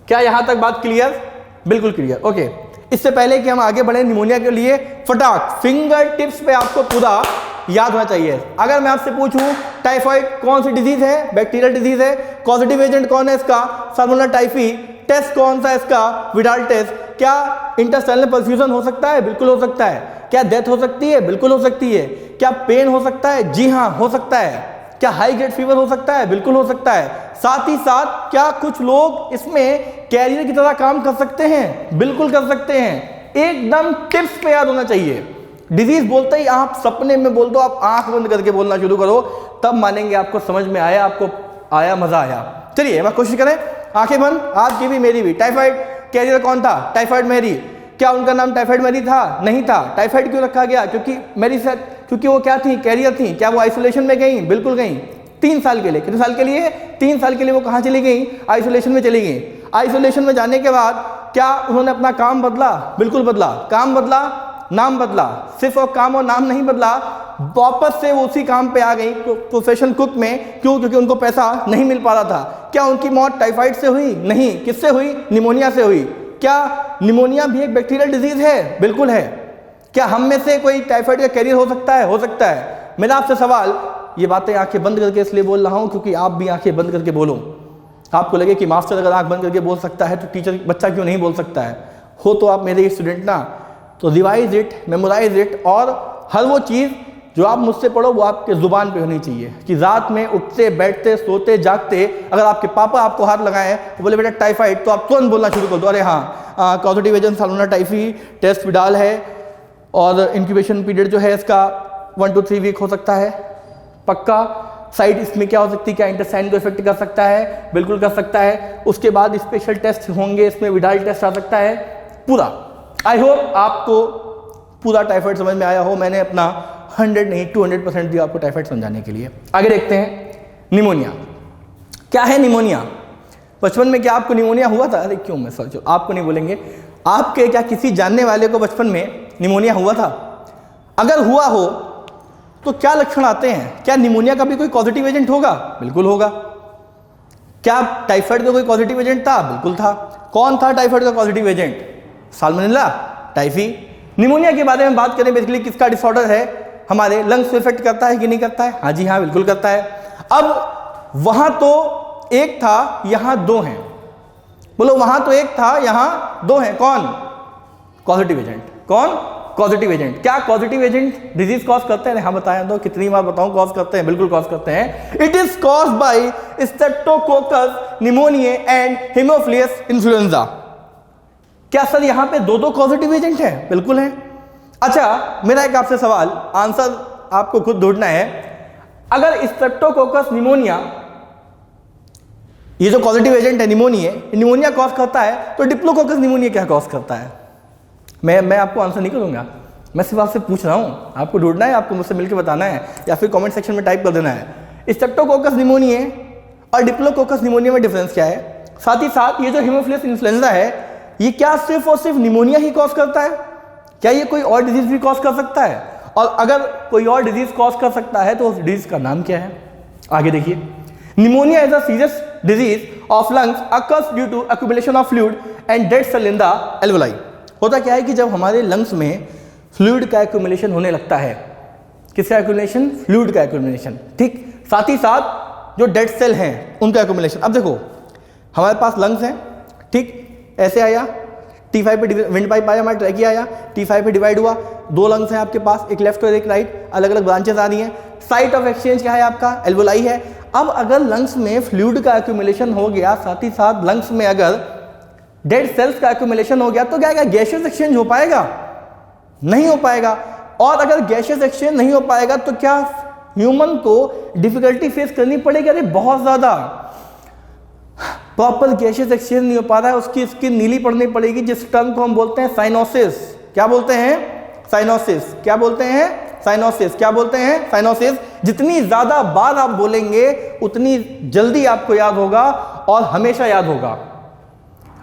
क्या यहां तक बात क्लियर? बिल्कुल क्लियर। ओके। इससे पहले कि हम आगे बढ़े निमोनिया के लिए, फटाक फिंगर टिप्स पे आपको पूरा याद होना चाहिए। अगर मैं आपसे पूछूं टाइफाइड कौन सी डिजीज है? बैक्टीरियल डिजीज है। पॉजिटिव एजेंट कौन है इसका? Salmonella typhi. टेस्ट कौन सा इसका? Widal test. क्या इंटेस्टाइनल परफ्यूजन हो सकता है? बिल्कुल हो सकता है। क्या डेथ हो सकती है? बिल्कुल हो सकती है। क्या पेन हो सकता है? जी हाँ हो सकता है। क्या हाई ग्रेड फीवर हो सकता है? बिल्कुल हो सकता है। साथ ही साथ क्या कुछ लोग इसमें कैरियर की तरह काम कर सकते हैं? बिल्कुल कर सकते हैं। एकदम टिप्स पे याद होना चाहिए। डिजीज बोलते ही आप सपने में बोल दो, आप आंख बंद करके बोलना शुरू करो, तब मानेंगे आपको समझ में आया, आपको आया, मजा आया। चलिए एक बार कोशिश करें, आंखें बंद, आपकी भी मेरी भी। टाइफाइड कैरियर कौन था? Typhoid Mary. क्या उनका नाम टाइफाइड मैरी था? नहीं था। टाइफाइड क्यों रखा गया? क्योंकि मैरी से, क्योंकि वो क्या थी? कैरियर थी। क्या वो आइसोलेशन में गई? बिल्कुल गई। 3 साल के लिए। कितने साल के लिए? 3 साल के लिए वो कहाँ चली गई? आइसोलेशन में चली गई। आइसोलेशन में जाने के बाद क्या उन्होंने अपना काम बदला? बिल्कुल बदला। काम बदला, नाम बदला। सिर्फ और काम और नाम नहीं बदला, वापस से वो उसी काम पे आ गई, प्रोफेशनल कुक में। क्यों? क्योंकि उनको पैसा नहीं मिल पा रहा था। क्या उनकी मौत टाइफाइड से हुई? नहीं। किससे हुई? निमोनिया से हुई। क्या निमोनिया भी एक बैक्टीरियल डिजीज है? बिल्कुल है। क्या हम में से कोई टाइफाइड का कैरियर हो सकता है? हो सकता है। मेरा आपसे सवाल, ये बातें आंखें बंद करके इसलिए बोल रहा हूं क्योंकि आप भी आंखें बंद करके बोलो। आपको लगे कि मास्टर अगर आंख बंद करके बोल सकता है तो टीचर बच्चा क्यों नहीं बोल सकता है? हो तो आप मेरे स्टूडेंट ना, तो रिवाइज इट, मेमोराइज इट, और हर वो चीज़ जो आप मुझसे पढ़ो वो आपके ज़ुबान पे होनी चाहिए। कि रात में उठते बैठते सोते जागते अगर आपके पापा आपको हाथ लगाएं तो बोले बेटा टाइफाइड, तो आप तुरंत बोलना शुरू कर दो, अरे हाँ positive agent salmonella typhi, test Widal है, और इंक्यूबेशन पीरियड जो है इसका 1 to 3 वीक हो सकता है पक्का। साइड इसमें क्या हो सकती है? क्या इंटेस्टाइन को इफेक्ट कर सकता है? बिल्कुल कर सकता है। उसके बाद स्पेशल टेस्ट होंगे, इसमें विडाल टेस्ट आ सकता है पूरा। आई होप आपको पूरा टाइफाइड समझ में आया हो। मैंने अपना 100 नहीं 200% दिया आपको टाइफाइड समझाने के लिए। आगे देखते हैं निमोनिया। क्या है निमोनिया? बचपन में क्या आपको निमोनिया हुआ था? अरे क्यों, मैं सोचो आपको नहीं बोलेंगे, आपके क्या किसी जानने वाले को बचपन में निमोनिया हुआ था? अगर हुआ हो तो क्या लक्षण आते हैं? क्या निमोनिया का भी कोई पॉजिटिव एजेंट होगा? बिल्कुल होगा। क्या टाइफाइड का कोई पॉजिटिव एजेंट था? बिल्कुल था। कौन था टाइफाइड का positive agent? Salmonella typhi. Pneumonia के बारे में बात करें, बेसिकली किसका डिसऑर्डर है? हमारे लंग्स को इफेक्ट करता है कि नहीं करता है? हाँ जी हाँ, बिल्कुल करता है। अब वहां तो एक था, यहां दो हैं। बोलो, वहां तो एक था, यहां दो हैं। कौन? Positive agent. कौन? Positive agent. क्या पॉजिटिव एजेंट डिजीज कॉज करते हैं? हाँ बताया तो, कितनी बार बताऊं कॉज करते हैं? बिल्कुल कॉज करते हैं। It is caused by streptococcus pneumonia and Haemophilus influenza. क्या सर यहां पे दो पॉजिटिव एजेंट हैं? बिल्कुल है। अच्छा, मेरा एक आपसे सवाल, आंसर आपको खुद ढूंढना है। अगर स्ट्रेप्टोकोकस निमोनिया, ये जो पॉजिटिव एजेंट है निमोनिया कॉज करता है, तो डिप्लोकोकस निमोनिया क्या कॉज करता है? मैं आपको आंसर नहीं करूंगा, मैं सिर्फ आपसे पूछ रहा हूं, आपको ढूंढना है, आपको मुझसे मिलकर बताना है या फिर कमेंट सेक्शन में टाइप कर देना है। स्ट्रेप्टोकोकस निमोनिया और डिप्लोकोकस निमोनिया में डिफरेंस क्या है? साथ ही साथ ये जो हेमोफिलस इन्फ्लुएंजा है, ये क्या सिर्फ और सिर्फ निमोनिया ही कॉज करता है? क्या ये कोई और डिजीज भी कॉज कर सकता है? और अगर कोई और डिजीज कॉज कर सकता है तो उस डिजीज का नाम क्या है? आगे देखिए। Pneumonia is a serious disease of lungs occurs due to accumulation of fluid and dead cell in the alveoli. होता क्या है कि जब हमारे लंग्स में फ्लूइड का एक्यूमुलेशन होने लगता है, किसका एक्यूमुलेशन? फ्लूइड का एक्यूमुलेशन, ठीक। साथ ही साथ जो डेड सेल हैं उनका एक्यूमुलेशन। अब देखो, हमारे पास लंग्स हैं, ठीक, ऐसे आया, T5 पे विंड पाइप आया, हमारा ट्रैकिया आया, T5 पे डिवाइड हुआ, दो लंग्स हैं आपके पास, एक लेफ्ट और एक राइट, अलग अलग ब्रांचेस आ रही हैं। साइट ऑफ एक्सचेंज क्या है आपका? एल्वोलाई है। अब अगर लंग्स में फ्लूइड का एक्यूमुलेशन हो गया, साथ ही साथ लंग्स में अगर डेड सेल्स का एक्यूमुलेशन हो गया, तो क्या गैसियस एक्सचेंज हो पाएगा? नहीं हो पाएगा। और अगर गैसियस एक्सचेंज नहीं हो पाएगा तो क्या ह्यूमन को डिफिकल्टी फेस करनी पड़ेगी? अरे बहुत ज्यादा। प्रॉपर गैसियस एक्सचेंज नहीं हो पा रहा है, उसकी स्किन नीली पड़नी पड़ेगी, जिस टर्म को हम बोलते हैं साइनोसिस। क्या बोलते हैं? साइनोसिस। क्या बोलते हैं? साइनोसिस। क्या बोलते हैं? साइनोसिस। जितनी ज्यादा बार आप बोलेंगे उतनी जल्दी आपको याद होगा और हमेशा याद होगा।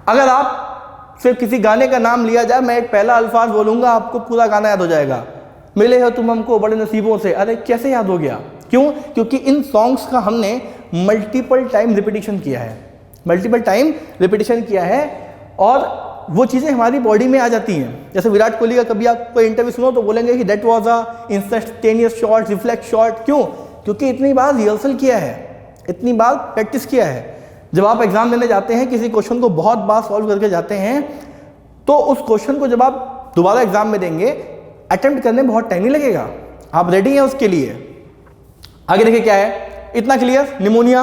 अगर आप सिर्फ किसी गाने का नाम लिया जाए, मैं एक पहला अल्फाज बोलूंगा, आपको पूरा गाना याद हो जाएगा। मिले हो तुम हमको बड़े नसीबों से। अरे कैसे याद हो गया? क्यों? क्योंकि इन सॉन्ग्स का हमने मल्टीपल टाइम रिपीटिशन किया है, मल्टीपल टाइम रिपीटिशन किया है, और वो चीज़ें हमारी बॉडी में आ जाती हैं। जैसे विराट कोहली का कभी आप कोई इंटरव्यू सुनो तो बोलेंगे कि that was a instantaneous shot, reflex shot. क्यों? क्योंकि इतनी बार रिहर्सल किया है, इतनी बार प्रैक्टिस किया है। जब आप एग्जाम देने जाते हैं, किसी क्वेश्चन को बहुत बार सॉल्व करके जाते हैं, तो उस क्वेश्चन को जब आप दोबारा एग्जाम में देंगे, अटेम्प्ट करने में बहुत टाइम नहीं लगेगा। आप रेडी हैं उसके लिए? आगे देखिए क्या है, इतना क्लियर। निमोनिया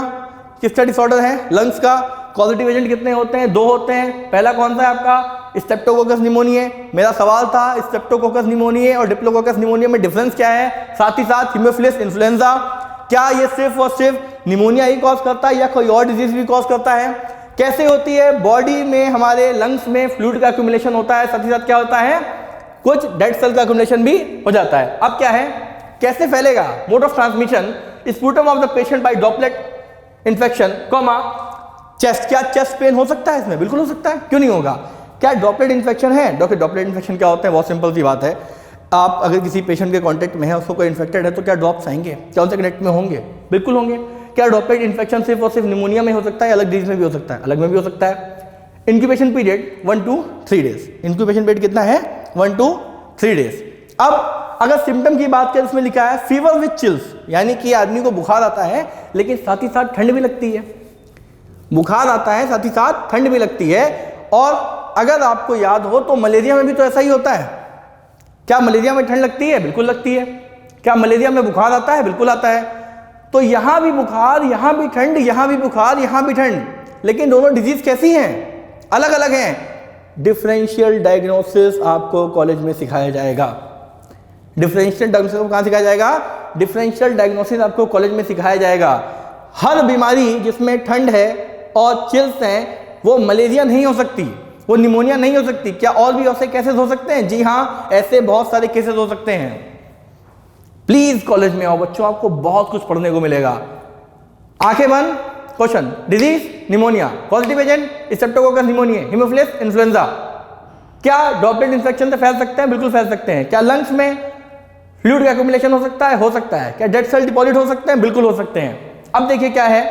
किसका डिसऑर्डर है? लंग्स का। पॉजिटिव एजेंट कितने होते हैं? दो होते हैं। पहला कौन सा है आपका? Streptococcus pneumonia. मेरा सवाल था स्ट्रेप्टोकोकस निमोनिया और डिप्लोकोकस निमोनिया में डिफरेंस क्या है? साथ ही साथ हेमोफिलस इन्फ्लुएंजा, क्या ये सिर्फ और सिर्फ निमोनिया ही कॉज करता है या कोई और डिजीज भी कॉज करता है? कैसे होती है? बॉडी में हमारे लंग्स में फ्लूइड का एक्यूमुलेशन होता है, साथ ही साथ क्या होता है? कुछ डेड सेल का एक्यूमुलेशन भी हो जाता है। अब क्या है, कैसे फैलेगा? Mode of transmission, sputum of the patient bye droplet infection, chest. क्या चेस्ट पेन हो सकता है इसमें? बिल्कुल हो सकता है, क्यों नहीं होगा? क्या ड्रॉपलेट इन्फेक्शन है? ड्रॉपलेट इन्फेक्शन क्या होते हैं? बहुत सिंपल सी बात है। आप अगर किसी पेशेंट के कांटेक्ट में है, उसको कोई इन्फेक्टेड है, तो क्या ड्रॉप्स आएंगे? क्या उनसे कनेक्ट में होंगे? बिल्कुल होंगे। क्या ड्रॉपलेट इन्फेक्शन सिर्फ और सिर्फ निमोनिया में हो सकता है? अलग डिजीज में भी हो सकता है? अलग में भी हो सकता है। Incubation period 1 to 3 days. Incubation period कितना है? 1 to 3 डेज। अब अगर सिम्टम की बात करें, उसमें लिखा है फीवर विथ चिल्स, यानी कि आदमी को बुखार आता है लेकिन साथ ही साथ ठंड भी लगती है। बुखार आता है, साथ ही साथ ठंड भी लगती है। और अगर आपको याद हो तो मलेरिया में भी तो ऐसा ही होता है। क्या मलेरिया में ठंड लगती है? बिल्कुल लगती है। क्या मलेरिया में बुखार आता है? बिल्कुल आता है। तो यहां भी बुखार, यहां भी ठंड, यहां भी बुखार, यहां भी ठंड, लेकिन दोनों डिजीज कैसी हैं? अलग अलग हैं। डिफरेंशियल डायग्नोसिस आपको कॉलेज में सिखाया जाएगा। डिफरेंशियल डायग्नोसिस कहां सिखाया जाएगा? डिफरेंशियल डायग्नोसिस आपको कॉलेज में सिखाया जाएगा। हर बीमारी जिसमें ठंड है और चिल्स हैं, वो मलेरिया नहीं हो सकती, वो निमोनिया नहीं हो सकती। क्या और भी ऐसे केसेस हो सकते हैं? जी हाँ, ऐसे बहुत सारे केसेस हो सकते हैं। प्लीज कॉलेज में आओ बच्चों, आपको बहुत कुछ पढ़ने को मिलेगा। आंखें बंद, question, disease pneumonia, positive agent Streptococcus pneumonia, Haemophilus influenza. क्या ड्रॉपलेट इन्फेक्शन से फैल सकते हैं? बिल्कुल फैल सकते हैं। क्या लंग्स में फ्लूइड का एक्यूमुलेशन हो सकता है? हो सकता है। क्या डेड सेल डिपॉजिट हो सकते हैं? बिल्कुल हो सकते हैं। अब देखिए क्या है,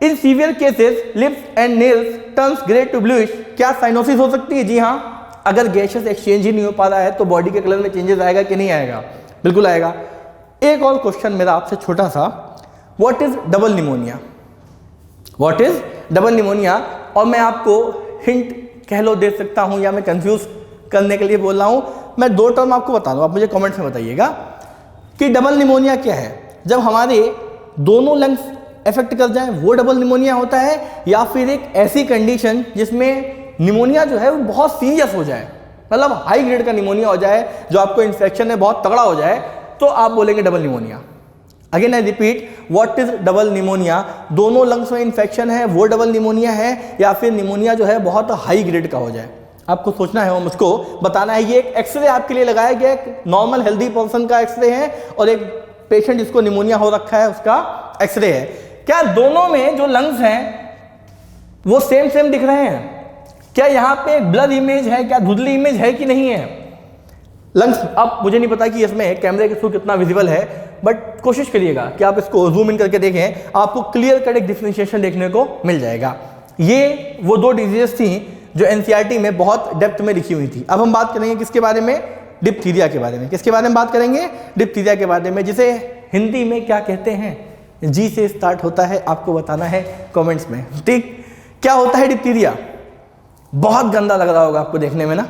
in severe cases lips and nails turns grey to bluish. क्या साइनोसिस हो सकती है? जी हाँ, अगर गैसेस एक्सचेंज ही नहीं हो पा रहा है तो बॉडी के कलर में चेंजेस आएगा कि नहीं आएगा? बिल्कुल आएगा। एक और क्वेश्चन मेरा आपसे छोटा सा, what is double pneumonia? What is double pneumonia? और मैं आपको हिंट कह लो दे सकता हूं या मैं कंफ्यूज करने के लिए बोल रहा हूं। मैं दो टर्म आपको बता दूं, आप मुझे कमेंट्स में बताइएगा कि डबल निमोनिया क्या है। जब हमारे दोनों लंग्स इफेक्ट कर जाए वो डबल निमोनिया होता है, या फिर एक ऐसी कंडीशन जिसमें निमोनिया जो है वो बहुत सीरियस हो जाए, मतलब हाई ग्रेड का निमोनिया हो जाए, जो आपको इन्फेक्शन है बहुत तगड़ा हो जाए, तो आप बोलेंगे double pneumonia. Again I repeat, what is double pneumonia? दोनों लंग्स में इन्फेक्शन है वो डबल निमोनिया है, या फिर निमोनिया जो है बहुत हाई ग्रेड का हो जाए? आपको सोचना है और मुझको बताना है। ये एक एक्सरे आपके लिए लगाया गया, एक नॉर्मल हेल्दी पर्सन का एक्सरे है और एक पेशेंट जिसको निमोनिया हो रखा है उसका एक्सरे है। क्या दोनों में जो लंग्स हैं वो सेम दिख रहे हैं? क्या यहाँ पे ब्लर इमेज है, क्या धुंधली इमेज है कि नहीं है? लंग्स, अब मुझे नहीं पता कि इसमें कैमरे के थ्रू कितना विजिबल है, बट कोशिश करिएगा कि आप इसको जूम इन करके देखें, आपको क्लियर कट एक डिफरेंशिएशन देखने को मिल जाएगा। ये वो दो डिजीजेस थी जो एनसीईआरटी में बहुत डेप्थ में लिखी हुई थी। अब हम बात करेंगे किसके बारे में? डिप्थीरिया के बारे में। किसके बारे में बात करेंगे? डिप्थीरिया के बारे में, जिसे हिंदी में क्या कहते हैं? जी से स्टार्ट होता है, आपको बताना है कमेंट्स में, ठीक? क्या होता है डिप्थीरिया? बहुत गंदा लग रहा होगा आपको देखने में ना,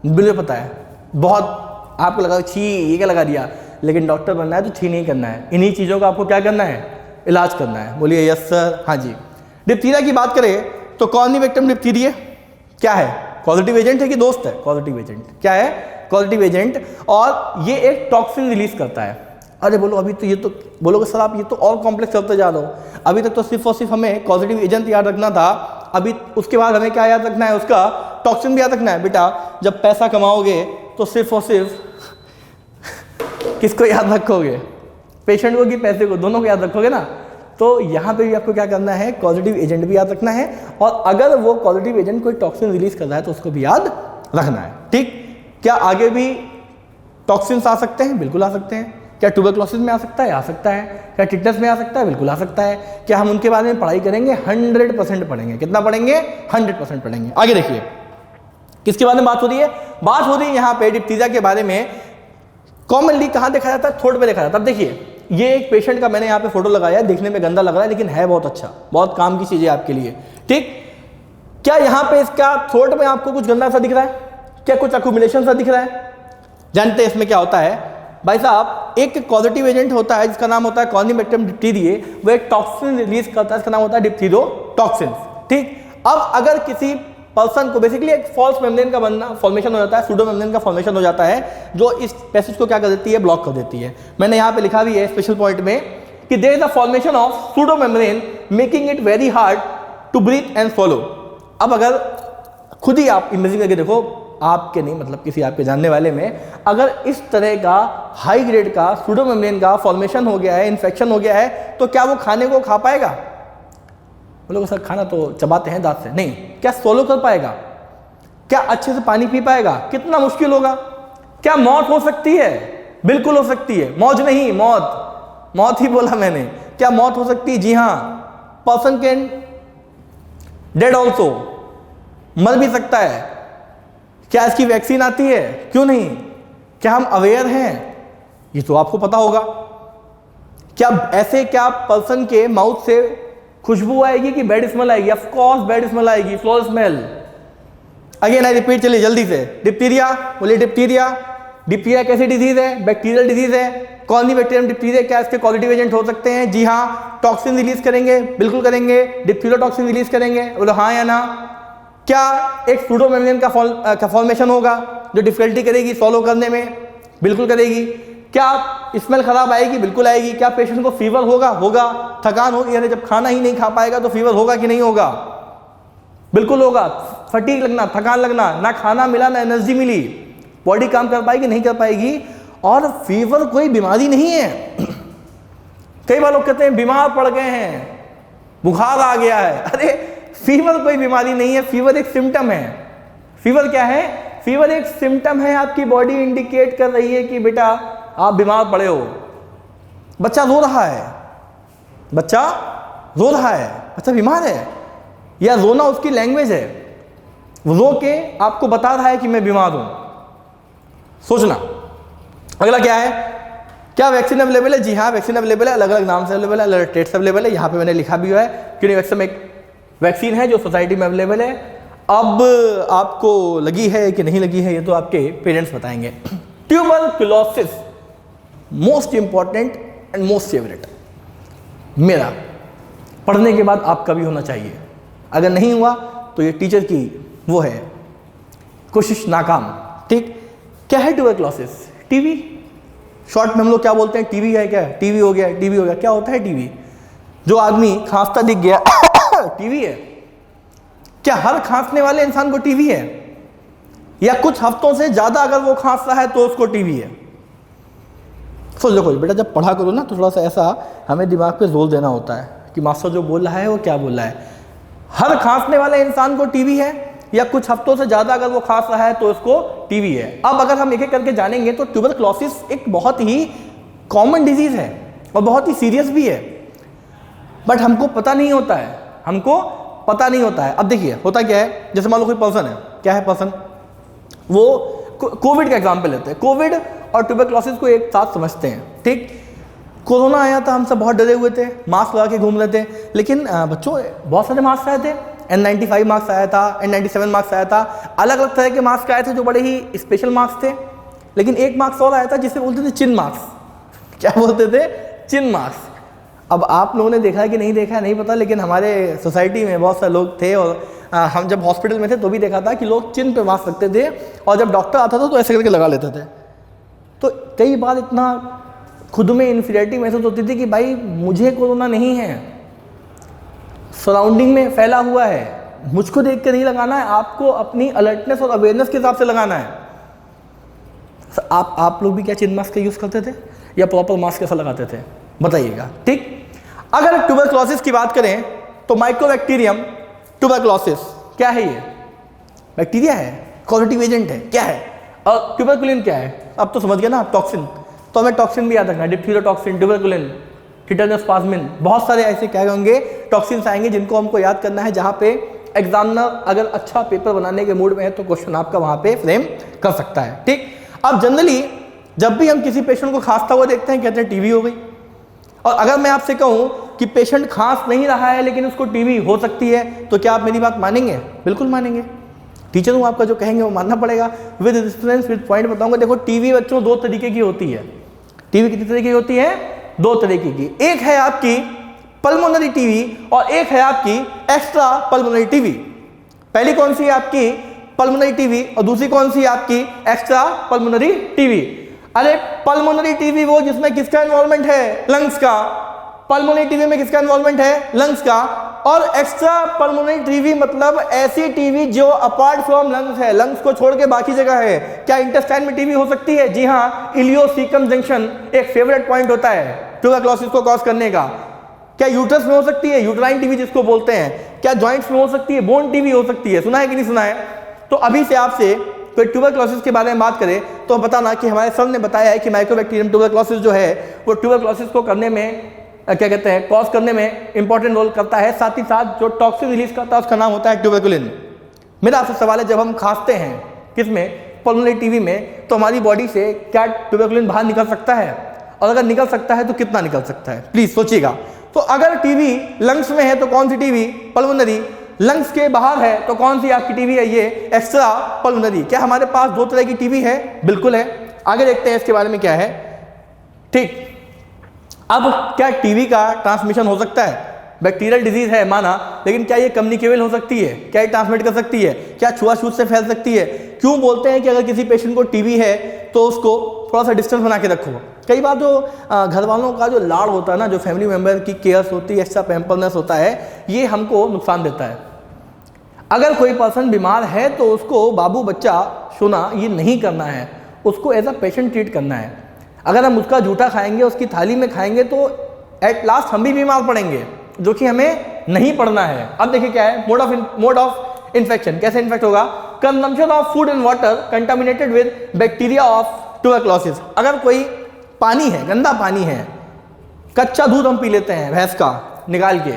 बिल्कुल पता है, बहुत आपको लगा छी ये क्या लगा दिया, लेकिन डॉक्टर बनना है तो छी नहीं करना है, इन्हीं चीज़ों का आपको क्या करना है? इलाज करना है। बोलिए यस सर, हाँ जी। डिप्थीरिया की बात करें तो कॉर्निवेक्टम डिप्थीरिया क्या है? पॉजिटिव एजेंट है कि दोस्त है? Positive agent. क्या है? पॉजिटिव एजेंट, और ये एक टॉक्सिन रिलीज करता है। अरे बोलो अभी तो ये तो बोलोगे सर आप ये तो और कॉम्प्लेक्स चलते जा रहे हो, अभी तक तो सिर्फ और सिर्फ हमें पॉजिटिव एजेंट याद रखना था, अभी उसके बाद हमें क्या याद रखना है? उसका टॉक्सिन भी याद रखना है। बेटा जब पैसा कमाओगे तो सिर्फ और सिर्फ किसको याद रखोगे? पेशेंट को कि पैसे को? दोनों को याद रखोगे ना। तो यहाँ पे भी आपको क्या करना है? पॉजिटिव एजेंट भी याद रखना है, और अगर वो पॉजिटिव एजेंट कोई टॉक्सिन रिलीज कर रहा है तो उसको भी याद रखना है, ठीक? क्या आगे भी टॉक्सिन्स आ सकते हैं? बिल्कुल आ सकते हैं। क्या ट्यूबरक्लोसिस में आ सकता है? आ सकता है। क्या टिटनेस में आ सकता है? बिल्कुल आ सकता है। क्या हम उनके बारे में पढ़ाई करेंगे? 100% पढ़ेंगे। कितना पढ़ेंगे? 100% पढ़ेंगे। आगे देखिए किसके बारे में बात हो रही है? बात हो रही है यहाँ पे डिप्थीरिया के बारे में। कॉमनली कहाँ देखा जाता है? थ्रोट पे देखा जाता है। अब देखिए ये एक पेशेंट का मैंने यहाँ पे फोटो लगाया है, देखने में गंदा लग रहा है लेकिन है बहुत अच्छा, बहुत काम की चीज है आपके लिए, ठीक? क्या यहाँ पे इसका थ्रोट में आपको कुछ गंदा सा दिख रहा है? क्या कुछ अक्यूमुलेशन सा दिख रहा है? जानते हैं इसमें क्या होता है भाई साहब? एक पॉजिटिव एजेंट होता है जिसका नाम होता है कॉर्निवेक्टम डिप्थीरिया, वो एक टॉक्सिन रिलीज करता है, इसका नाम होता है डिप्थीरोटॉक्सिन, ठीक? अब अगर किसी पर्सन को बेसिकली एक फॉल्स मेम्ब्रेन का बनना फॉर्मेशन हो जाता है, सूडो मेम्ब्रेन का फॉर्मेशन हो जाता है, जो इस पैसेज को क्या कर देती है? ब्लॉक कर देती है। मैंने यहाँ पे लिखा भी है स्पेशल पॉइंट में कि there is the formation of pseudo membrane making it very hard to breathe and follow. अब अगर खुद ही आप इमेजिंग करके देखो, आपके नहीं मतलब किसी आपके जानने वाले में अगर इस तरह का हाई ग्रेड का सूडो मेम्ब्रेन का फॉर्मेशन हो गया है, इन्फेक्शन हो गया है, तो क्या वो खाने को खा पाएगा? बोलोगे सर खाना तो चबाते हैं दांत से, नहीं। क्या सोलो कर पाएगा? क्या अच्छे से पानी पी पाएगा? कितना मुश्किल होगा। क्या मौत हो सकती है? बिल्कुल हो सकती है। मौज नहीं, मौत, मौत ही बोला मैंने। क्या मौत हो सकती है? जी हाँ, पर्सन कैन डेड ऑल्सो, मर भी सकता है। क्या इसकी वैक्सीन आती है? क्यों नहीं? क्या हम अवेयर हैं? ये तो आपको पता होगा। क्या ऐसे क्या पर्सन के माउथ से खुशबू आएगी कि बैड स्मेल आएगी? ऑफ कोर्स बैड स्मेल आएगी, floor smell. Again I repeat, चलिए जल्दी से। डिप्थीरिया, बोलिए डिप्थीरिया। डिप्थीरिया कैसी डिजीज है? बैक्टीरियल डिजीज है। कॉर्निवेक्टम डिप्थीरिया, क्या इसके पॉजिटिव एजेंट हो सकते हैं? जी हाँ। टॉक्सिन रिलीज करेंगे? बिल्कुल करेंगे। डिप्थीरोटॉक्सिन रिलीज करेंगे? बोलो हाँ या ना। क्या एक सूडो मेम्ब्रेन का फॉर्मेशन होगा जो डिफिकल्टी करेगी सॉल्व करने में? बिल्कुल करेगी। क्या स्मेल खराब आएगी? बिल्कुल आएगी। क्या पेशेंट को फीवर होगा? होगा। थकान होगी, यानी जब खाना ही नहीं खा पाएगा तो फीवर होगा कि नहीं होगा? बिल्कुल होगा। फटीग लगना, थकान लगना, ना खाना मिला ना एनर्जी मिली, बॉडी काम कर पाएगी? नहीं कर पाएगी। और फीवर कोई बीमारी नहीं है। कई बार लोग कहते हैं बीमार पड़ गए हैं, बुखार आ गया है। अरे फीवर कोई बीमारी नहीं है, फीवर एक सिम्टम है। फीवर क्या है? फीवर एक सिम्टम है, आपकी बॉडी इंडिकेट कर रही है कि बेटा आप बीमार पड़े हो। बच्चा रो रहा है, बच्चा रो रहा है, बच्चा बीमार है, या रोना उसकी लैंग्वेज है, वो रो के आपको बता रहा है कि मैं बीमार हूं। सोचना। अगला क्या है? क्या वैक्सीन अवेलेबल है? जी हाँ, वैक्सीन अवेलेबल है, अलग अलग नाम से अवेलेबल है, अलग अलग डेट से अवेलेबल है। यहाँ पे मैंने लिखा भी हुआ है कि वैक्सीन एक वैक्सीन है जो सोसाइटी में अवेलेबल है। अब आपको लगी है कि नहीं लगी है ये तो आपके पेरेंट्स बताएंगे। Tuberculosis most important and most favourite, मेरा पढ़ने के बाद आपका भी होना चाहिए। अगर नहीं हुआ तो ये टीचर की वो है कोशिश नाकाम। ठीक, क्या है ट्यूबरकुलोसिस? टीबी, शॉर्ट में हम लोग क्या बोलते हैं? टीबी है क्या? टीबी हो गया, टीबी हो गया। क्या होता है टीबी? जो आदमी खांसता दिख गया टीबी है। क्या हर खांसने वाले इंसान को टीबी है? या कुछ हफ्तों से ज्यादा अगर वो खांस रहा है तो उसको टीबी है? सोच देखो बेटा, जब पढ़ा करो ना तो थोड़ा सा ऐसा हमें दिमाग पे जोर देना होता है कि मास्टर जो बोल रहा है वो क्या बोल रहा है। हर खांसने वाले इंसान को टीबी है, या कुछ हफ्तों से ज्यादा अगर वो खांस रहा है तो उसको टीबी है। अब अगर हम एक एक करके जानेंगे तो ट्यूबरकुलोसिस एक बहुत ही कॉमन डिजीज है और बहुत ही सीरियस भी है, बट हमको पता नहीं होता है, हमको पता नहीं होता है। अब देखिए होता क्या है, जैसे मान लो कोई पर्सन है, क्या है पर्सन, वो कोविड का एग्जाम्पल लेते हैं। कोविड और ट्यूबरकुलोसिस को एक साथ समझते हैं। ठीक, कोरोना आया था, हम सब बहुत डरे हुए थे, मास्क लगा के घूम रहे थे, लेकिन बच्चों बहुत सारे मास्क आए थे। N95 मास्क आया था, N97 मास्क आया था, अलग अलग तरह के मास्क आए थे जो बड़े ही स्पेशल मास्क थे। लेकिन एक मास्क और आया था जिसे बोलते थे चिन मास्क। क्या बोलते थे? चिन मास्क। अब आप लोगों ने देखा है कि नहीं देखा है नहीं पता, लेकिन हमारे सोसाइटी में बहुत सारे लोग थे और हम जब हॉस्पिटल में थे तो भी देखा था कि लोग चिन पे मास्क रखते थे और जब डॉक्टर आता था तो ऐसे करके लगा लेते थे। तो कई बार इतना खुद में इन्फीरियरिटी महसूस होती थी कि भाई मुझे कोरोना नहीं है, सराउंडिंग में फैला हुआ है, मुझको देख के नहीं लगाना है, आपको अपनी अलर्टनेस और अवेयरनेस के हिसाब से लगाना है। आप लोग भी क्या चिन मास्क का यूज़ करते थे या प्रॉपर मास्क कैसा लगाते थे बताइएगा। ठीक, अगर ट्यूबरकुलोसिस की बात करें तो माइकोबैक्टीरियम ट्यूबरकुलोसिस क्या है? ये बैक्टीरिया है, कॉजेटिव एजेंट है, क्या है? और ट्यूबरकुलिन क्या है? अब तो समझ गए ना, टॉक्सिन। तो हमें टॉक्सिन भी याद रखना, डिप्थीरियोटॉक्सिन, ट्यूबरकुलिन, टिटेनस-प्लाज्मिन, बहुत सारे ऐसे क्या होंगे टॉक्सिन्स आएंगे जिनको हमको याद करना है, जहाँ पे एग्जामिनर अगर अच्छा पेपर बनाने के मूड में है तो क्वेश्चन आपका वहाँ पे फ्रेम कर सकता है। ठीक, अब जनरली जब भी हम किसी पेशेंट को खांसता हुआ देखते हैं कहते हैं टीबी हो गई। और अगर मैं आपसे कहूँ कि पेशेंट खांस नहीं रहा है लेकिन उसको टीबी हो सकती है तो क्या आप मेरी बात मानेंगे? बिल्कुल मानेंगे। टीचर हूँ आपका, जो कहेंगे वो मानना पड़ेगा। विद रेफरेंस विद पॉइंट बताऊंगा। देखो टीबी बच्चों दो तरीके की होती है। टीबी कितनी तरीके की होती है? दो तरीके की। एक है आपकी पल्मोनरी टीबी और एक है आपकी एक्स्ट्रा पल्मोनरी टीबी। पहली कौन सी है आपकी? पल्मोनरी टीबी, और दूसरी कौन सी है आपकी? Extra pulmonary TB. अरे पल्मोनरी टीबी वो जिसमें किसका इन्वॉल्वमेंट है? लंग्स का। पल्मोनरी टीबी में किसका इन्वॉल्वमेंट है? लंग्स का। और एक्स्ट्रा पल्मोनरी टीबी मतलब ऐसी टीबी जो अपार्ट फ्रॉम लंग्स है, लंग्स को छोड़ के बाकी जगह है। क्या इंटेस्टाइन में टीबी हो सकती है? जी हाँ, इलियोसिकम जंक्शन एक फेवरेट पॉइंट होता है ट्यूबरकुलोसिस को कॉज करने का। क्या यूट्रस में हो सकती है? यूट्राइन टीबी जिसको बोलते हैं। क्या जॉइंट्स में हो सकती है? बोन टीबी हो सकती है। सुना है कि नहीं सुना है? तो अभी से आपसे कोई ट्यूबरकुलोसिस के बारे में बात करें तो बताना कि हमारे सर ने बताया है कि माइकोबैक्टीरियम ट्यूबरकुलोसिस जो है वो ट्यूबरकुलोसिस को करने में क्या कहते हैं, कॉज करने में इंपॉर्टेंट रोल करता है। साथ ही साथ जो टॉक्सिन रिलीज करता है उसका नाम होता है ट्यूबरकुलिन। मेरा आपसे सवाल है, जब हम खांसते हैं किसमें? पल्मोनरी टीबी में, तो हमारी बॉडी से क्या ट्यूबरकुलिन बाहर निकल सकता है? और अगर निकल सकता है तो कितना निकल सकता है? प्लीज सोचिएगा। तो अगर टीबी लंग्स में है तो कौन सी टीबी? पल्मोनरी। लंग्स के बाहर है तो कौन सी आपकी टीबी है? ये एक्स्ट्रा पल्मोनरी। क्या हमारे पास दो तरह की टीबी है? बिल्कुल है। आगे देखते हैं इसके बारे में क्या है। ठीक, अब क्या टीबी का ट्रांसमिशन हो सकता है? बैक्टीरियल डिजीज है माना, लेकिन क्या ये कम्युनिकेबल हो सकती है? क्या ये ट्रांसमिट कर सकती है? क्या छुआछूत से फैल सकती है? क्यों बोलते हैं कि अगर किसी पेशेंट को टीबी है तो उसको थोड़ा सा डिस्टेंस बना के रखो? कई बार जो घर वालों का जो लाड़ होता है ना, जो फैमिली मेम्बर की केयर्स होती है, एक्स्ट्रा पैम्परनेस होता है, ये हमको नुकसान देता है। अगर कोई पर्सन बीमार है तो उसको बाबू बच्चा सुना ये नहीं करना है, उसको एज अ पेशेंट ट्रीट करना है। अगर हम उसका जूठा खाएंगे, उसकी थाली में खाएंगे, तो एट लास्ट हम भी बीमार पड़ेंगे, जो कि हमें नहीं पड़ना है। अब देखिए क्या है मोड ऑफ इन्फेक्शन, कैसे इन्फेक्ट होगा? Consumption of food and water contaminated with bacteria of tuberculosis. अगर कोई पानी है, गंदा पानी है, कच्चा दूध हम पी लेते हैं भैंस का निकाल के,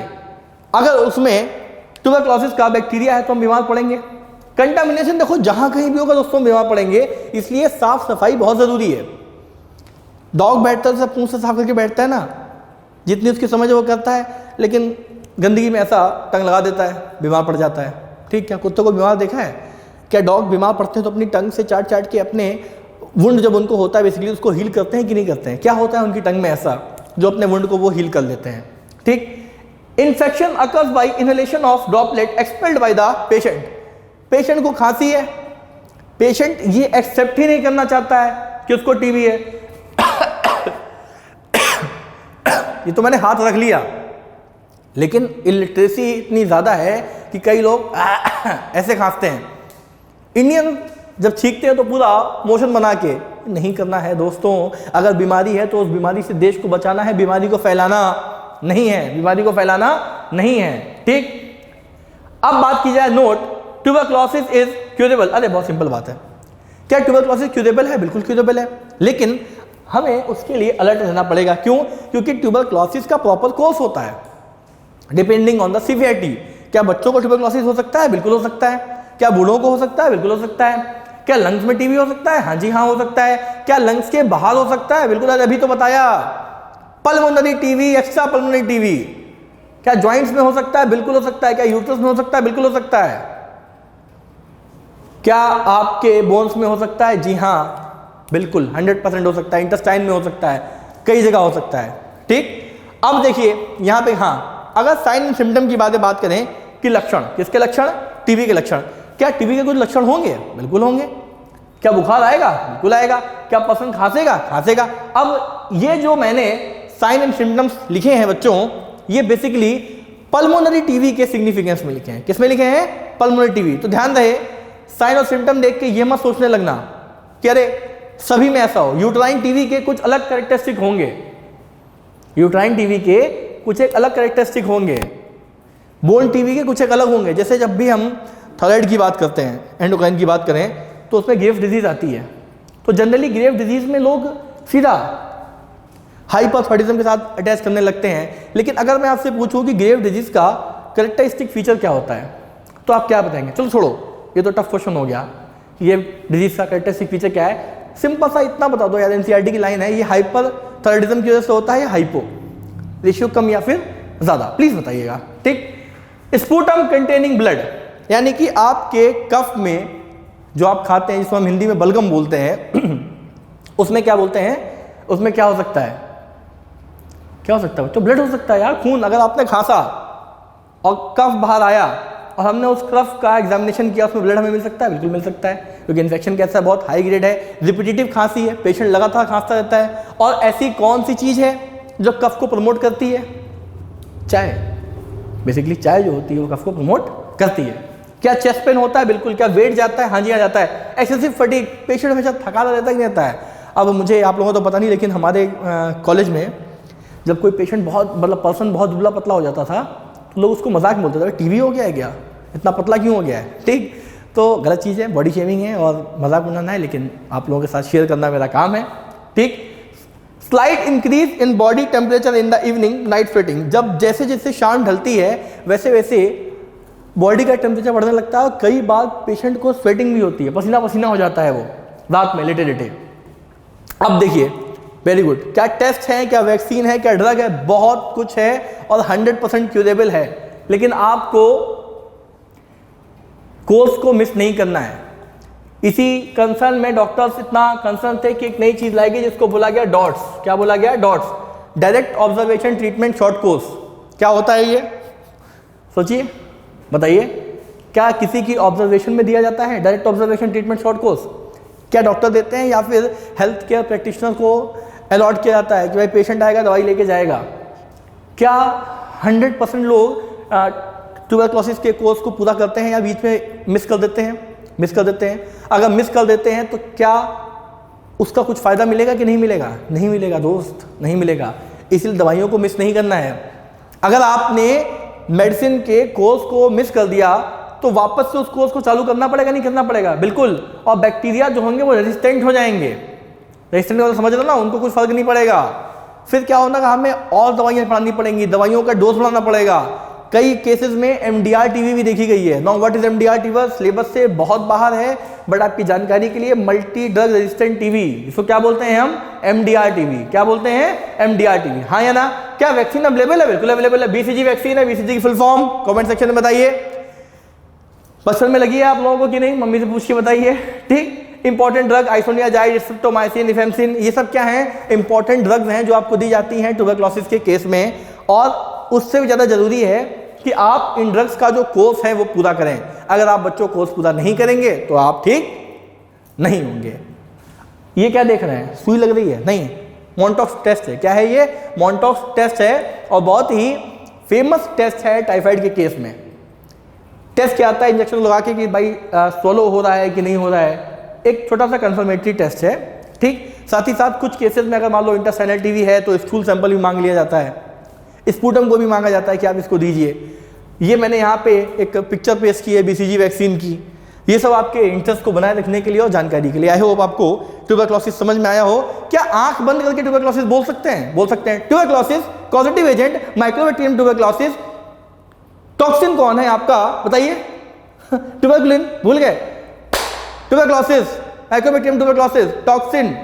अगर उसमें ट्यूबरक्लोसिस का बैक्टीरिया है तो हम बीमार पड़ेंगे। कंटामिनेशन देखो जहां कहीं भी होगा दोस्तों बीमार पड़ेंगे, इसलिए साफ सफाई बहुत जरूरी है। डॉग बैठता है तो पूंछ से साफ करके बैठता है ना, जितनी उसकी समझ है वो करता है, लेकिन गंदगी में ऐसा टंग लगा देता है, बीमार पड़ जाता है। ठीक, क्या कुत्तों को बीमार देखा है? क्या डॉग बीमार पड़ते हैं तो अपनी टंग से चाट चाट के अपने वुंड जब उनको होता है बेसिकली उसको हील करते हैं कि नहीं करते हैं? क्या होता है उनकी टंग में ऐसा जो अपने वुंड को वो हील कर लेते हैं। ठीक, infection occurs by inhalation of droplet expelled by the patient. Patient को खांसी है, पेशेंट ये एक्सेप्ट ही नहीं करना चाहता है कि उसको टीबी है। ये तो मैंने हाथ रख लिया, लेकिन इलिटरेसी इतनी ज़्यादा है कि कई लोग ऐसे खांसते हैं। इंडियन जब छींकते हैं तो पूरा मोशन बना के, नहीं करना है दोस्तों। अगर बीमारी है तो उस बीमारी से देश को बचाना है, बीमारी को फैलाना नहीं है, बीमारी को फैलाना नहीं है। ठीक, अब बात की जाए नोट, ट्यूबरक्लोसिस इज क्यूरेबल। अरे बहुत सिंपल बात है, क्या ट्यूबरक्लोसिस क्यूरेबल है? बिल्कुल क्यूरेबल है, लेकिन हमें उसके लिए अलर्ट रहना पड़ेगा। क्यों? क्योंकि ट्यूबरक्लोसिस का प्रॉपर कोर्स होता है डिपेंडिंग ऑन द सीवियरिटी। क्या बच्चों को ट्यूबरक्लोसिस हो सकता है? बिल्कुल हो सकता है। क्या बूढ़ों को हो सकता है? बिल्कुल हो सकता है। क्या लंग्स में टीबी हो सकता है? हाँ जी हाँ हो सकता है। क्या लंग्स के बाहर हो सकता है? बिल्कुल, अभी तो बताया, pulmonary TB, extra pulmonary TB. क्या जॉइंट्स में हो सकता है? बिल्कुल हो सकता है। क्या यूट्रस में हो सकता है? बिल्कुल हो सकता है। क्या आपके बोन्स में हो सकता है? जी हाँ बिल्कुल 100% हो सकता है। इंटेस्टाइन में हो सकता है, कई जगह हो सकता है। ठीक, अब देखिए यहाँ पे, हाँ, अगर साइन एंड सिम्टम की बात करें कि लक्षण, किसके लक्षण? टीबी के लक्षण। क्या टीबी के कुछ लक्षण होंगे? बिल्कुल होंगे। क्या बुखार आएगा? बिल्कुल आएगा। क्या पर्सन खांसेगा? खांसेगा। अब ये जो मैंने साइन एंड सिम्टम्स लिखे हैं बच्चों, ये बेसिकली पल्मोनरी टीबी के सिग्निफिकेंस में लिखे हैं। किसमें लिखे हैं? Pulmonary TB. तो ध्यान रहे, साइन और सिम्टम देख के ये मत सोचने लगना कि अरे सभी में ऐसा हो। यूट्राइन टीबी के कुछ अलग कैरेक्टरिस्टिक होंगे, यूट्राइन टीबी के कुछ एक अलग कैरेक्टरिस्टिक होंगे, बोन टीबी के कुछ एक अलग होंगे। जैसे जब भी हम थायराइड की बात करते हैं, एंडोक्राइन की बात करें, तो उसमें ग्रेव डिजीज आती है। तो जनरली ग्रेव डिजीज में लोग सीधा हाइपरथायराइडिज्म के साथ अटैच करने लगते हैं। लेकिन अगर मैं आपसे पूछूं कि ग्रेव डिजीज का कैरेक्टरिस्टिक फीचर क्या होता है, तो आप क्या बताएंगे? चलो छोड़ो, ये तो टफ क्वेश्चन हो गया। ये डिजीज का कैरेक्टरिस्टिक फीचर क्या है? सिंपल सा इतना बता दो यार, एनसीईआरटी की लाइन है, ये हाइपरथायराइडिज्म की वजह से होता है या हाइपो, रेशियो कम या फिर ज्यादा? प्लीज बताइएगा। ठीक, स्पूटम कंटेनिंग ब्लड, यानी कि आपके कफ में जो आप खाते हैं, जिसको हम हिंदी में बलगम बोलते हैं, उसमें क्या बोलते हैं? उसमें क्या हो सकता है? क्या हो सकता है? तो ब्लड हो सकता है यार, खून। अगर आपने खांसा और कफ बाहर आया और हमने उस कफ का एग्जामिनेशन किया, उसमें ब्लड हमें मिल सकता है? बिल्कुल मिल सकता है, क्योंकि इन्फेक्शन कैसा है? बहुत हाई ग्रेड है, रिपीटेटिव खांसी है, पेशेंट लगातार खांसता रहता है। और ऐसी कौन सी चीज है जो कफ को प्रमोट करती है? चाय। बेसिकली चाय जो होती है वो कफ को प्रमोट करती है। क्या चेस्ट पेन होता है? बिल्कुल। क्या वेट जाता है? हाँ जी हाँ जाता है। एक्सेसिव फटीग, पेशेंट हमेशा थका रहता है कि नहीं रहता है? अब मुझे आप लोगों को तो पता नहीं, लेकिन हमारे कॉलेज में जब कोई पेशेंट बहुत, मतलब पर्सन बहुत दुबला पतला हो जाता था, तो लोग उसको मजाक में बोलते थे, टीबी हो गया है क्या, इतना पतला क्यों हो गया है? ठीक, तो गलत चीज़ है, बॉडी शेमिंग है और मजाक बनाना है, लेकिन आप लोगों के साथ शेयर करना मेरा काम है। ठीक, slight increase in body temperature in the evening, night sweating. जब जैसे जैसे शाम ढलती है वैसे वैसे बॉडी का टेम्परेचर बढ़ने लगता है और कई बार पेशेंट को स्वेटिंग भी होती है, पसीना पसीना हो जाता है वो रात में लेटे लेटे। अब देखिए, वेरी गुड, क्या टेस्ट है, क्या वैक्सीन है, क्या ड्रग है? बहुत कुछ है और 100% क्यूरेबल है, लेकिन आपको कोर्स को मिस नहीं करना है। इसी कंसर्न में डॉक्टर्स इतना कंसर्न थे कि एक नई चीज लाएगी जिसको बोला गया डॉट्स। क्या बोला गया? Dots, direct observation treatment short course. क्या होता है ये? सोचिए, बताइए, क्या किसी की ऑब्जर्वेशन में दिया जाता है direct observation treatment short course? क्या डॉक्टर देते हैं या फिर हेल्थ केयर प्रैक्टिशनर को अलॉट किया जाता है कि भाई पेशेंट आएगा दवाई लेके जाएगा? क्या 100% लोग ट्यूबरक्लोसिस के कोर्स को पूरा करते हैं या बीच में मिस कर देते हैं? मिस कर देते हैं। अगर मिस कर देते हैं तो क्या उसका कुछ फ़ायदा मिलेगा कि नहीं मिलेगा? नहीं मिलेगा दोस्त, नहीं मिलेगा। इसलिए दवाइयों को मिस नहीं करना है। अगर आपने मेडिसिन के कोर्स को मिस कर दिया तो वापस से उस कोर्स को चालू करना पड़ेगा, नहीं करना पड़ेगा? बिल्कुल। और बैक्टीरिया जो होंगे वो रेजिस्टेंट हो जाएंगे। रेजिस्टेंट हो, समझ रहे ना, उनको कुछ फर्क नहीं पड़ेगा। फिर क्या होगा, हमें और दवाइयाँ पढ़ानी पड़ेंगी, दवाइयों का डोज बढ़ाना पड़ेगा। कई केसेस में MDR-TB भी देखी गई है। Now what is MDR-TB? Syllabus से बहुत बाहर है, बट आपकी जानकारी के लिए मल्टी ड्रग रेजिस्टेंट टीबी, इसको क्या बोलते हैं हम? MDR-TB। क्या बोलते हैं? MDR-TB। हाँ या ना? क्या वैक्सीन अवेलेबल है? बिल्कुल अवेलेबल है। BCG वैक्सीन है। BCG की फुल फॉर्म कमेंट सेक्शन में बताइए। बचपन में लगी है आप लोगों को कि नहीं? मम्मी से पूछ के बताइए। ठीक। इंपॉर्टेंट ड्रग आइसोनियाजाइड, स्ट्रिप्टोमाइसिन, रिफेम्पसिन, ये सब क्या हैं? इंपॉर्टेंट ड्रग्स हैं जो आपको दी जाती हैं ट्यूबरक्लोसिस के केस में। और उससे भी ज़्यादा जरूरी है कि आप इन ड्रग्स का जो कोर्स है वो पूरा करें। अगर आप बच्चों कोर्स पूरा नहीं करेंगे तो आप ठीक नहीं होंगे। ये क्या देख रहे हैं? सुई लग रही है? नहीं, मॉन्टॉक्स टेस्ट है। क्या है ये? मॉन्टॉक्स टेस्ट है, और बहुत ही फेमस टेस्ट है टाइफाइड के केस में। टेस्ट क्या आता है? इंजेक्शन लगा के कि भाई सोलो हो रहा है कि नहीं हो रहा है। एक छोटा सा कंफर्मेटरी टेस्ट है। ठीक। साथ ही साथ कुछ केसेस में अगर मान लो इंटेस्टाइनल टीबी है तो स्टूल सैंपल भी मांग लिया जाता है, स्पूटम को भी मांगा जाता है कि आप इसको दीजिए। ये मैंने यहाँ पे एक पिक्चर पेश की है BCG वैक्सीन की। ये सब आपके इंटरेस्ट को बनाए रखने के लिए और जानकारी के लिए। आई होप आपको ट्यूबरक्लोसिस समझ में आया हो। क्या आंख बंद करके ट्यूबरक्लोसिस बोल सकते हैं? बोल सकते हैं। Tuberculosis causative agent, mycobacterium tuberculosis. Toxin कौन है आपका? बताइए। ट्यूबरकुलिन भूल गए? Tuberculosis, mycobacterium tuberculosis, toxin,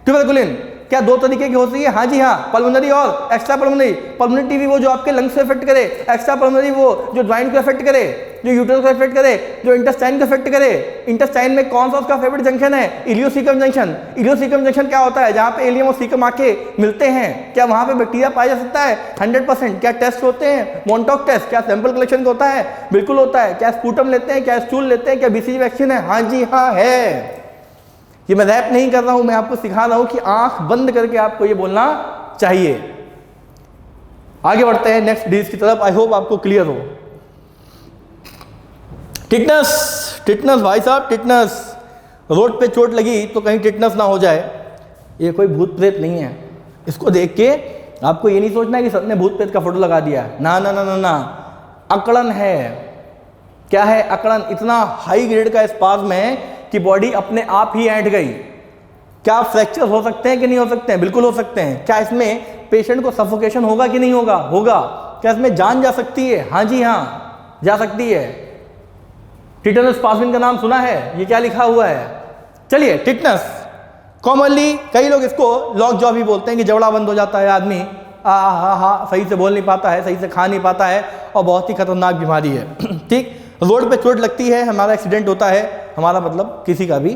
tuberculin. क्या दो तरीके की होती है? हाँ जी हाँ, पल्मोनरी और एक्स्ट्रा पल्मोनरी। पल्मोनरी टीबी वो जो आपके लंग्स को इफेक्ट करे, एक्स्ट्रा पल्मोनरी वो जो ज्वाइंट को इफेक्ट करे, जो यूट्रस को इफेक्ट करे, जो इंटेस्टाइन को इफेक्ट करे। इंटेस्टाइन में कौन सा उसका फेवरेट जंक्शन है? इलियोसीकम जंक्शन। इलियोसीकम जंक्शन क्या होता है? जहाँ पे इलियम और सीकम आके मिलते हैं। क्या वहाँ पे बैक्टीरिया पाया जा सकता है? 100%। क्या टेस्ट होते हैं? Mantoux test. क्या सैंपल कलेक्शन होता है? बिल्कुल होता है। क्या स्पूटम लेते हैं? क्या स्टूल लेते हैं? क्या BCG वैक्सीन है? हाँ जी हाँ है। ये मैं रैप नहीं कर रहा हूं, मैं आपको सिखा रहा हूं कि आंख बंद करके आपको ये बोलना चाहिए। आगे बढ़ते हैं नेक्स्ट डिजीज की तरफ। आई होप आपको क्लियर हो। टिटनस। टिटनस भाई साहब, टिटनस। रोड पे चोट लगी तो कहीं टिटनस ना हो जाए। ये कोई भूत प्रेत नहीं है। इसको देख के आपको ये नहीं सोचना है कि सबने भूत प्रेत का फोटो लगा दिया। ना ना ना ना ना, अकड़न है। क्या है? अकड़न। इतना हाई ग्रेड का स्पाज्म है कि बॉडी अपने आप ही ऐंठ गई। क्या फ्रैक्चर हो सकते हैं कि नहीं हो सकते हैं? बिल्कुल हो सकते हैं। क्या इसमें पेशेंट को सफोकेशन होगा कि नहीं होगा? होगा। क्या इसमें जान जा सकती है? हाँ जी हाँ, जा सकती है। टिटनस स्पाज्म का नाम सुना है? ये क्या लिखा हुआ है? चलिए, टिटनस कॉमनली कई लोग इसको लॉक जॉ भी बोलते हैं कि जबड़ा बंद हो जाता है आदमी, सही से बोल नहीं पाता है, सही से खा नहीं पाता है, और बहुत ही खतरनाक बीमारी है। ठीक। रोड पे चोट लगती है, हमारा एक्सीडेंट होता है, हमारा मतलब किसी का भी,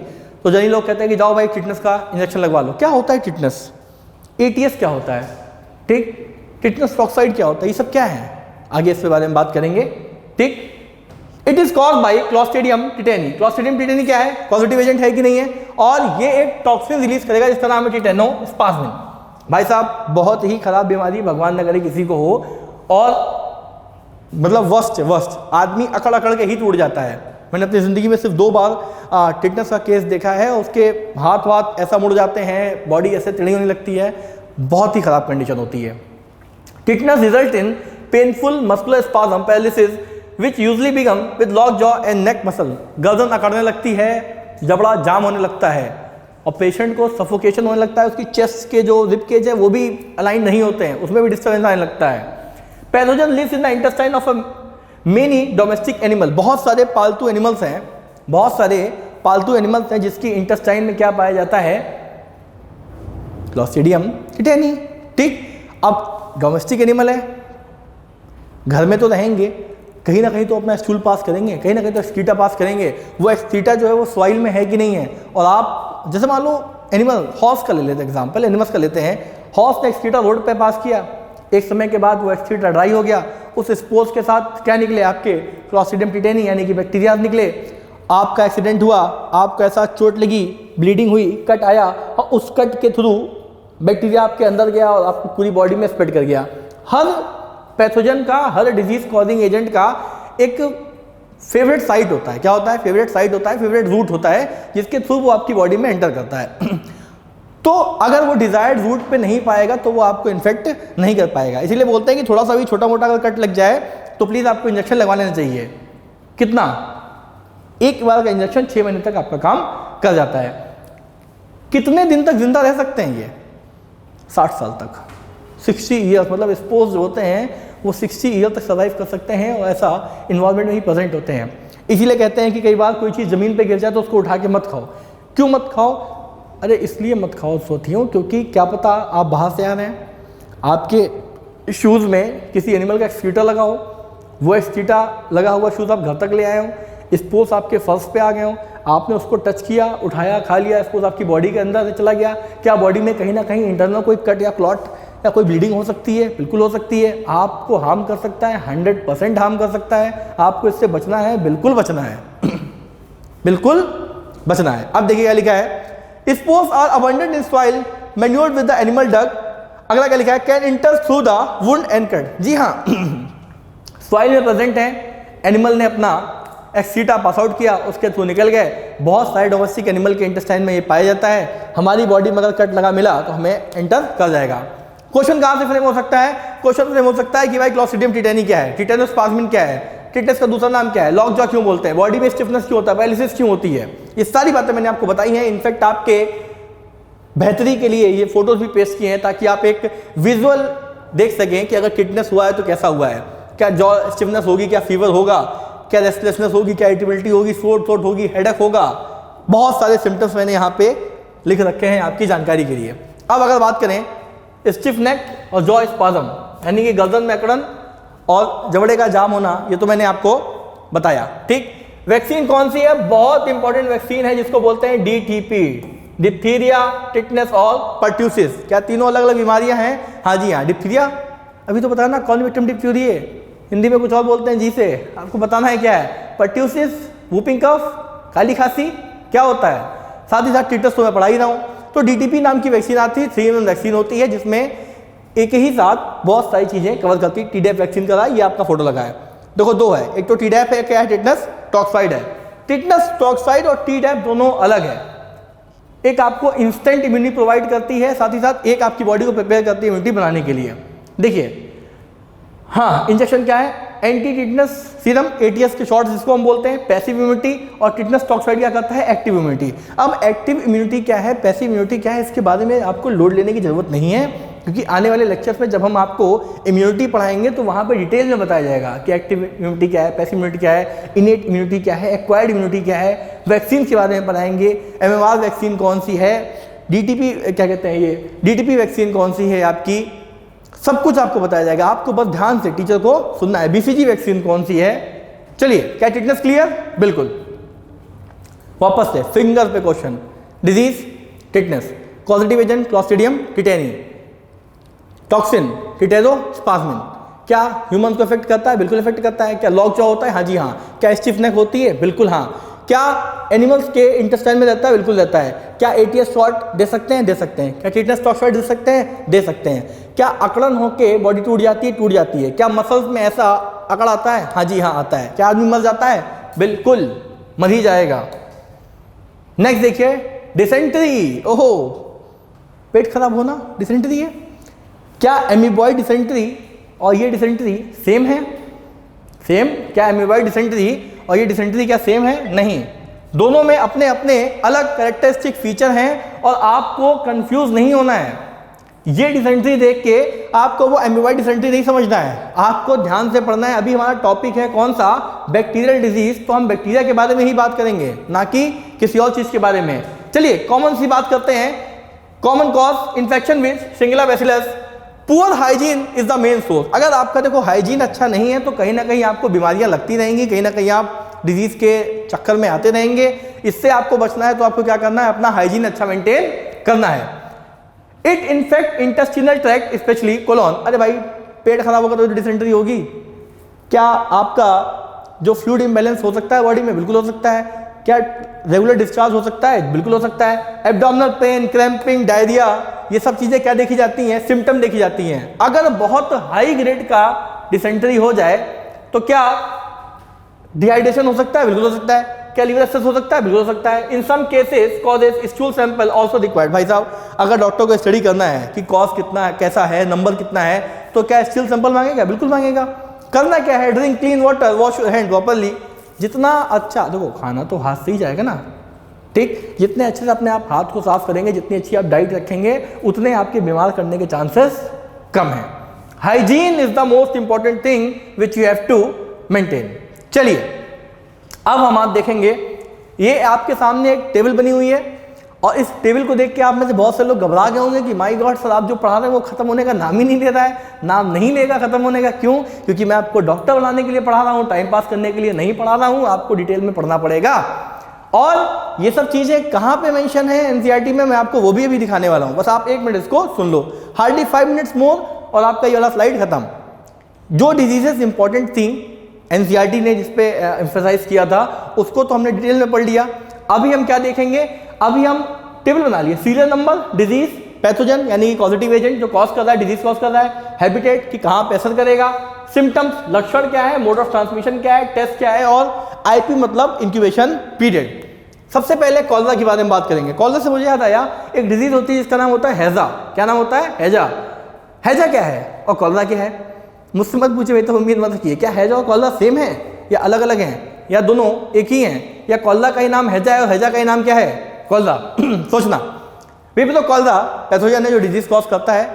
तो जनी लोग कहते हैं कि जाओ भाई टिटनस का इंजेक्शन लगवा लो। क्या होता है टिटनस? ATS क्या होता है? ठीक। टिटनस टॉक्साइड क्या होता है? ये सब क्या है? आगे इसके बारे में बात करेंगे। ठीक। It is caused by clostridium tetani. Clostridium tetani क्या है? पॉजिटिव एजेंट है कि नहीं है? और ये एक टॉक्सिन रिलीज करेगा जिसका नाम है टिटेनोस्पाज्मिन। भाई साहब, बहुत ही खराब बीमारी, भगवान न करे किसी को हो, और मतलब वर्स्ट आदमी अकड़ अकड़ के ही टूट जाता है। मैंने अपनी ज़िंदगी में सिर्फ 2 बार टिटनस का केस देखा है। उसके हाथ ऐसा मुड़ जाते हैं, बॉडी ऐसे टेढ़ी होने लगती है, बहुत ही ख़राब कंडीशन होती है। Tetanus result in painful muscular spasm paralysis which usually begin with lock jaw and neck muscle. गर्दन अकड़ने लगती है, जबड़ा जाम होने लगता है, और पेशेंट को सफोकेशन होने लगता है। उसकी चेस्ट के जो रिब केज है वो भी अलाइन नहीं होते हैं, उसमें भी डिस्टर्बेंस आने लगता है। Pathogen lives in the intestine of many domestic animal. बहुत सारे पालतू एनिमल्स हैं, बहुत सारे पालतू एनिमल्स हैं जिसकी इंटेस्टाइन में क्या पाया जाता है? Clostridium tetani. ठीक। अब डोमेस्टिक एनिमल है, घर में तो रहेंगे, कहीं ना कहीं तो अपना स्टूल पास करेंगे, कहीं ना कहीं तो एक्सक्रीटा पास करेंगे। वो एक्सक्रीटा जो है वो सॉइल में है कि नहीं है? और आप जैसे मान लो एनिमल, हॉर्स का ले लेते हैं एग्जाम्पल, एनिमल्स का लेते हैं। हॉर्स ने एक्सक्रीटा रोड पे पास किया, एक समय के बाद वो एक्सक्रीटा ड्राई हो गया, उस स्पोर्स के साथ क्या निकले? आपके क्लॉस्ट्रिडियम टिटेनी यानी कि बैक्टीरिया निकले। आपका एक्सीडेंट हुआ, आपको ऐसा चोट लगी, ब्लीडिंग हुई, कट आया, और उस कट के थ्रू बैक्टीरिया आपके अंदर गया और आपकी पूरी बॉडी में स्प्रेड कर गया। हर पैथोजन का, हर डिजीज कॉजिंग एजेंट का एक फेवरेट साइट होता है। क्या होता है? फेवरेट साइट होता है, फेवरेट रूट होता है, जिसके थ्रू वो आपकी बॉडी में एंटर करता है। तो अगर वो डिजायर्ड रूट पे नहीं पाएगा तो वो आपको इन्फेक्ट नहीं कर पाएगा। इसीलिए बोलते हैं कि थोड़ा सा भी छोटा मोटा अगर कट लग जाए तो प्लीज़ आपको इंजेक्शन लगवा लेना चाहिए। कितना? एक बार का इंजेक्शन 6 महीने तक आपका काम कर जाता है। कितने दिन तक जिंदा रह सकते हैं ये? 60 साल तक, 60 ईयर्स, मतलब स्पोर्ट्स जो होते हैं वो 60 ईयर तक सर्वाइव कर सकते हैं और ऐसा इन्वायरमेंट में ही प्रेजेंट होते हैं। इसीलिए कहते हैं कि कई बार कोई चीज़ ज़मीन पे गिर जाए तो उसको उठा के मत खाओ। क्यों मत खाओ? अरे इसलिए मत खाओ साथियों, क्योंकि क्या पता आप बाहर से आ रहे हैं, आपके शूज़ में किसी एनिमल का एक्सक्रीटा लगा हो, वो एक्सक्रीटा लगा हुआ शूज़ आप घर तक ले आए हो, स्पोर्स आपके फर्श पे आ गए हो, आपने उसको टच किया, उठाया, खा लिया, स्पोर्स आपकी बॉडी के अंदर से चला गया, क्या बॉडी में कहीं ना कहीं इंटरनल कोई कट या क्लॉट या कोई ब्लीडिंग हो सकती है? बिल्कुल हो सकती है। आपको हार्म कर सकता है, 100% हार्म कर सकता है। आपको इससे बचना है, बिल्कुल बचना है बिल्कुल बचना है। अब देखिए क्या लिखा है, spores are abundant in soil manured with the animal dung. अगला क्या लिखा है, can enter through the wound and cut. जी हाँ सॉइल में प्रेजेंट है, एनिमल ने अपना एक्सीटा पास आउट किया, उसके थ्रू निकल गए। बहुत सारे डोमेस्टिक एनिमल के इंटेस्टाइन में ये पाया जाता है। हमारी बॉडी में अगर कट लगा मिला तो हमें एंटर कर जाएगा। क्वेश्चन कहाँ से फ्रेम हो सकता है? क्वेश्चन फ्रेम हो सकता है कि भाई क्लॉस्ट्रिडियम टिटेनी क्या है, टिटेनस प्लाज्मिन क्या है, टिटनेस का दूसरा नाम क्या है, लॉक जॉ क्यों बोलते हैं, बॉडी में स्टिफनेस क्यों होता है, पैरालिसिस क्यों होती है, ये सारी बातें मैंने आपको बताई हैं। इनफैक्ट आपके बेहतरी के लिए ये फोटोज भी पेश किए हैं ताकि आप एक विजुअल देख सकें कि अगर टिटनेस हुआ है तो कैसा हुआ है, क्या जॉ स्टिफनेस होगी, क्या फीवर होगा, क्या रेस्टलेसनेस होगी, क्या इरिटेबिलिटी होगी, सोर थ्रोट होगी, हेडेक होगा। बहुत सारे सिम्टम्स मैंने यहाँ पे लिख रखे हैं आपकी जानकारी के लिए। अब अगर बात करें स्टिफ नेक और जॉ स्पाज्म, यानी कि गर्दन में अकड़न और जबड़े का जाम होना, ये तो मैंने आपको बताया। ठीक, वैक्सीन कौन सी है? बहुत इंपॉर्टेंट वैक्सीन है जिसको बोलते हैं DTP, डिप्थीरिया, टिटनेस और पर्ट्यूसिस। क्या तीनों अलग अलग बीमारियां हैं? हाँ जी हाँ। डिप्थीरिया अभी तो बताया ना, कॉन्विक्टिम डिप्थीरिया, हिंदी में कुछ और बोलते हैं जी से, आपको बताना है क्या है। पर्ट्यूसिस वूपिंग कफ, काली खांसी क्या होता है, साथ ही साथ टिटनेस तो मैं पढ़ा ही रहा हूँ। तो DTP नाम की वैक्सीन आती है, 3 वैक्सीन होती है जिसमें एक ही साथ बहुत सारी चीजें कवर करती है। TDAP वैक्सीन का ये आपका फोटो लगा है, देखो 2 है, एक तो TDAP है, क्या है, टिटनेस टॉक्साइड है। टिटनेस टॉक्साइड और TDAP दोनों अलग है। एक आपको इंस्टेंट इम्यूनिटी प्रोवाइड करती है, साथ ही साथ एक आपकी बॉडी को प्रिपेयर करती है इम्यूनिटी बनाने के लिए। देखिए हाँ, इंजेक्शन क्या है, एंटी टिटनेस सीरम, ATS के शॉर्ट जिसको हम बोलते हैं, पैसिव इम्यूनिटी, और टिटनेस टॉक्साइड क्या करता है, एक्टिव इम्यूनिटी। अब एक्टिव इम्यूनिटी क्या है, पैसिव इम्यूनिटी क्या है, इसके बारे में आपको लोड लेने की जरूरत नहीं है, क्योंकि आने वाले लेक्चर्स में जब हम आपको इम्यूनिटी पढ़ाएंगे तो वहाँ पे डिटेल में बताया जाएगा कि एक्टिव इम्यूनिटी क्या है, पैसिव इम्यूनिटी क्या है, इनेट इम्यूनिटी क्या है, एक्वायर्ड इम्यूनिटी क्या है, वैक्सीन के बारे में पढ़ाएंगे, MMR वैक्सीन कौन सी है, DTP क्या कहते हैं, ये DTP वैक्सीन कौन सी है आपकी, सब कुछ आपको बताया जाएगा। आपको बस ध्यान से टीचर को सुनना है। BCG वैक्सीन कौन सी है। चलिए, क्या टिटनेस क्लियर? बिल्कुल। वापस से फिंगर पे question, disease tetanus, causative agent Clostridium tetani, toxin tetanospasmin, क्या ह्यूमंस को इफेक्ट करता है? बिल्कुल इफेक्ट करता है। क्या लॉक जॉ होता है? हाँ जी हाँ। क्या स्टिफ नेक होती है? बिल्कुल हाँ। क्या एनिमल्स के इंटेस्टाइन में रहता है? बिल्कुल रहता है। क्या ATS शॉट दे सकते हैं? दे सकते हैं। क्या टिटनेस टॉक्साइड दे सकते हैं? दे सकते हैं। क्या अकड़न होके बॉडी टूट जाती है? टूट जाती है। क्या मसल्स में ऐसा अकड़ आता है? हाँ जी हाँ आता है। क्या आदमी मर जाता है? बिल्कुल मर ही जाएगा। नेक्स्ट देखिए, डिसेंट्री। ओहो, पेट खराब होना डिसेंट्री है। क्या एमीबॉइड डिसेंट्री और ये डिसेंट्री सेम है? सेम। क्या एमीबॉइड डिसेंट्री और ये डिसेंट्री क्या सेम है? नहीं, दोनों में अपने अपने अलग कैरेक्टरिस्टिक फीचर हैं और आपको कंफ्यूज नहीं होना है। ये डिसेंट्री देख के आपको वो एमीबॉइड डिसेंट्री नहीं समझना है, आपको ध्यान से पढ़ना है। अभी हमारा टॉपिक है कौन सा? बैक्टीरियल डिजीज, तो हम बैक्टीरिया के बारे में ही बात करेंगे, ना कि किसी और चीज के बारे में। चलिए कॉमन सी बात करते हैं। Common cause infection with Shigella bacillus. Poor hygiene is the main source. अगर आपका देखो हाइजीन अच्छा नहीं है तो कहीं ना कहीं आपको बीमारियां लगती रहेंगी, कहीं ना कहीं आप डिजीज के चक्कर में आते रहेंगे। इससे आपको बचना है तो आपको क्या करना है? अपना हाइजीन अच्छा मेंटेन करना है। It infect intestinal tract specially colon. अरे भाई पेट खराब होगा तो डिसेंट्री होगी। क्या आपका जो फ्लूइड इम्बैलेंस हो सकता है बॉडी में? बिल्कुल हो सकता है। क्या रेगुलर डिस्चार्ज हो सकता है? बिल्कुल हो सकता है। एब्डोमिनल पेन, क्रैम्पिंग, डायरिया, ये सब चीजें क्या देखी जाती हैं? सिम्टम देखी जाती हैं। अगर बहुत हाई ग्रेड का डिसेंट्री हो जाए तो क्या डिहाइड्रेशन हो सकता है? बिल्कुल हो सकता है। क्या लीवर एब्सेस हो सकता है? बिल्कुल हो सकता है। In some cases causes stool sample also required. भाई साहब अगर डॉक्टर को स्टडी करना है कि कॉज कितना है, कैसा है, नंबर कितना है, तो क्या स्टूल सैंपल मांगेगा? बिल्कुल मांगेगा। करना क्या है? Drink clean water, wash your hand properly. जितना अच्छा देखो, खाना तो हाथ से ही जाएगा ना, ठीक। जितने अच्छे से अपने आप हाथ को साफ करेंगे, जितनी अच्छी आप डाइट रखेंगे, उतने आपके बीमार करने के चांसेस कम है। Hygiene is the most important thing which you have to maintain. चलिए अब हम आप देखेंगे, ये आपके सामने एक टेबल बनी हुई है और इस टेबल को देख के आप में से बहुत से लोग घबरा गए होंगे कि माय गॉड सर, आप जो पढ़ा रहे हैं वो खत्म होने का नाम ही नहीं ले रहा है। नाम नहीं लेगा खत्म होने का। क्यों? क्योंकि मैं आपको डॉक्टर बनाने के लिए पढ़ा रहा हूँ, टाइम पास करने के लिए नहीं पढ़ा रहा हूँ। आपको डिटेल में पढ़ना पड़ेगा। और ये सब चीजें कहाँ पे मेंशन है एनसीईआरटी में, मैं आपको वो भी अभी दिखाने वाला हूँ। बस आप 1 मिनट इसको सुन लो, हार्डली 5 मिनट्स मोर और आपका ये वाला स्लाइड खत्म। जो डिजीजेस इंपॉर्टेंट थी एनसीईआरटी ने जिस पे एम्फेसाइज किया था, उसको तो हमने डिटेल में पढ़ लिया। अभी हम क्या देखेंगे? अभी हम टेबल बना लिए। सीरियल नंबर, डिजीज, पैथोजन यानी पॉजिटिव एजेंट जो कॉज कर रहा है, डिजीज कॉज कर रहा है, हैबिटेट कि कहाँ पे असर करेगा, सिम्टम्स लक्षण क्या है, मोड ऑफ ट्रांसमिशन क्या है, टेस्ट क्या है, और आईपी मतलब इंक्यूबेशन पीरियड। सबसे पहले कॉलरा के बारे में बात करेंगे। कॉलरा से मुझे याद आया, एक डिजीज होती है जिसका नाम होता है हैजा। क्या नाम होता है? हैजा। हैजा क्या है और कॉलरा क्या है? मुझसे मत पूछे, तो उम्मीद मत रखिए। क्या हैजा और कॉलरा सेम है या अलग अलग हैं या दोनों एक ही हैं, या कॉलरा का ही नाम हैजा है और हैजा का ही नाम क्या है? कॉलरा। सोचना भी तो कॉलरा पैथोजन है जो डिजीज कॉज करता है,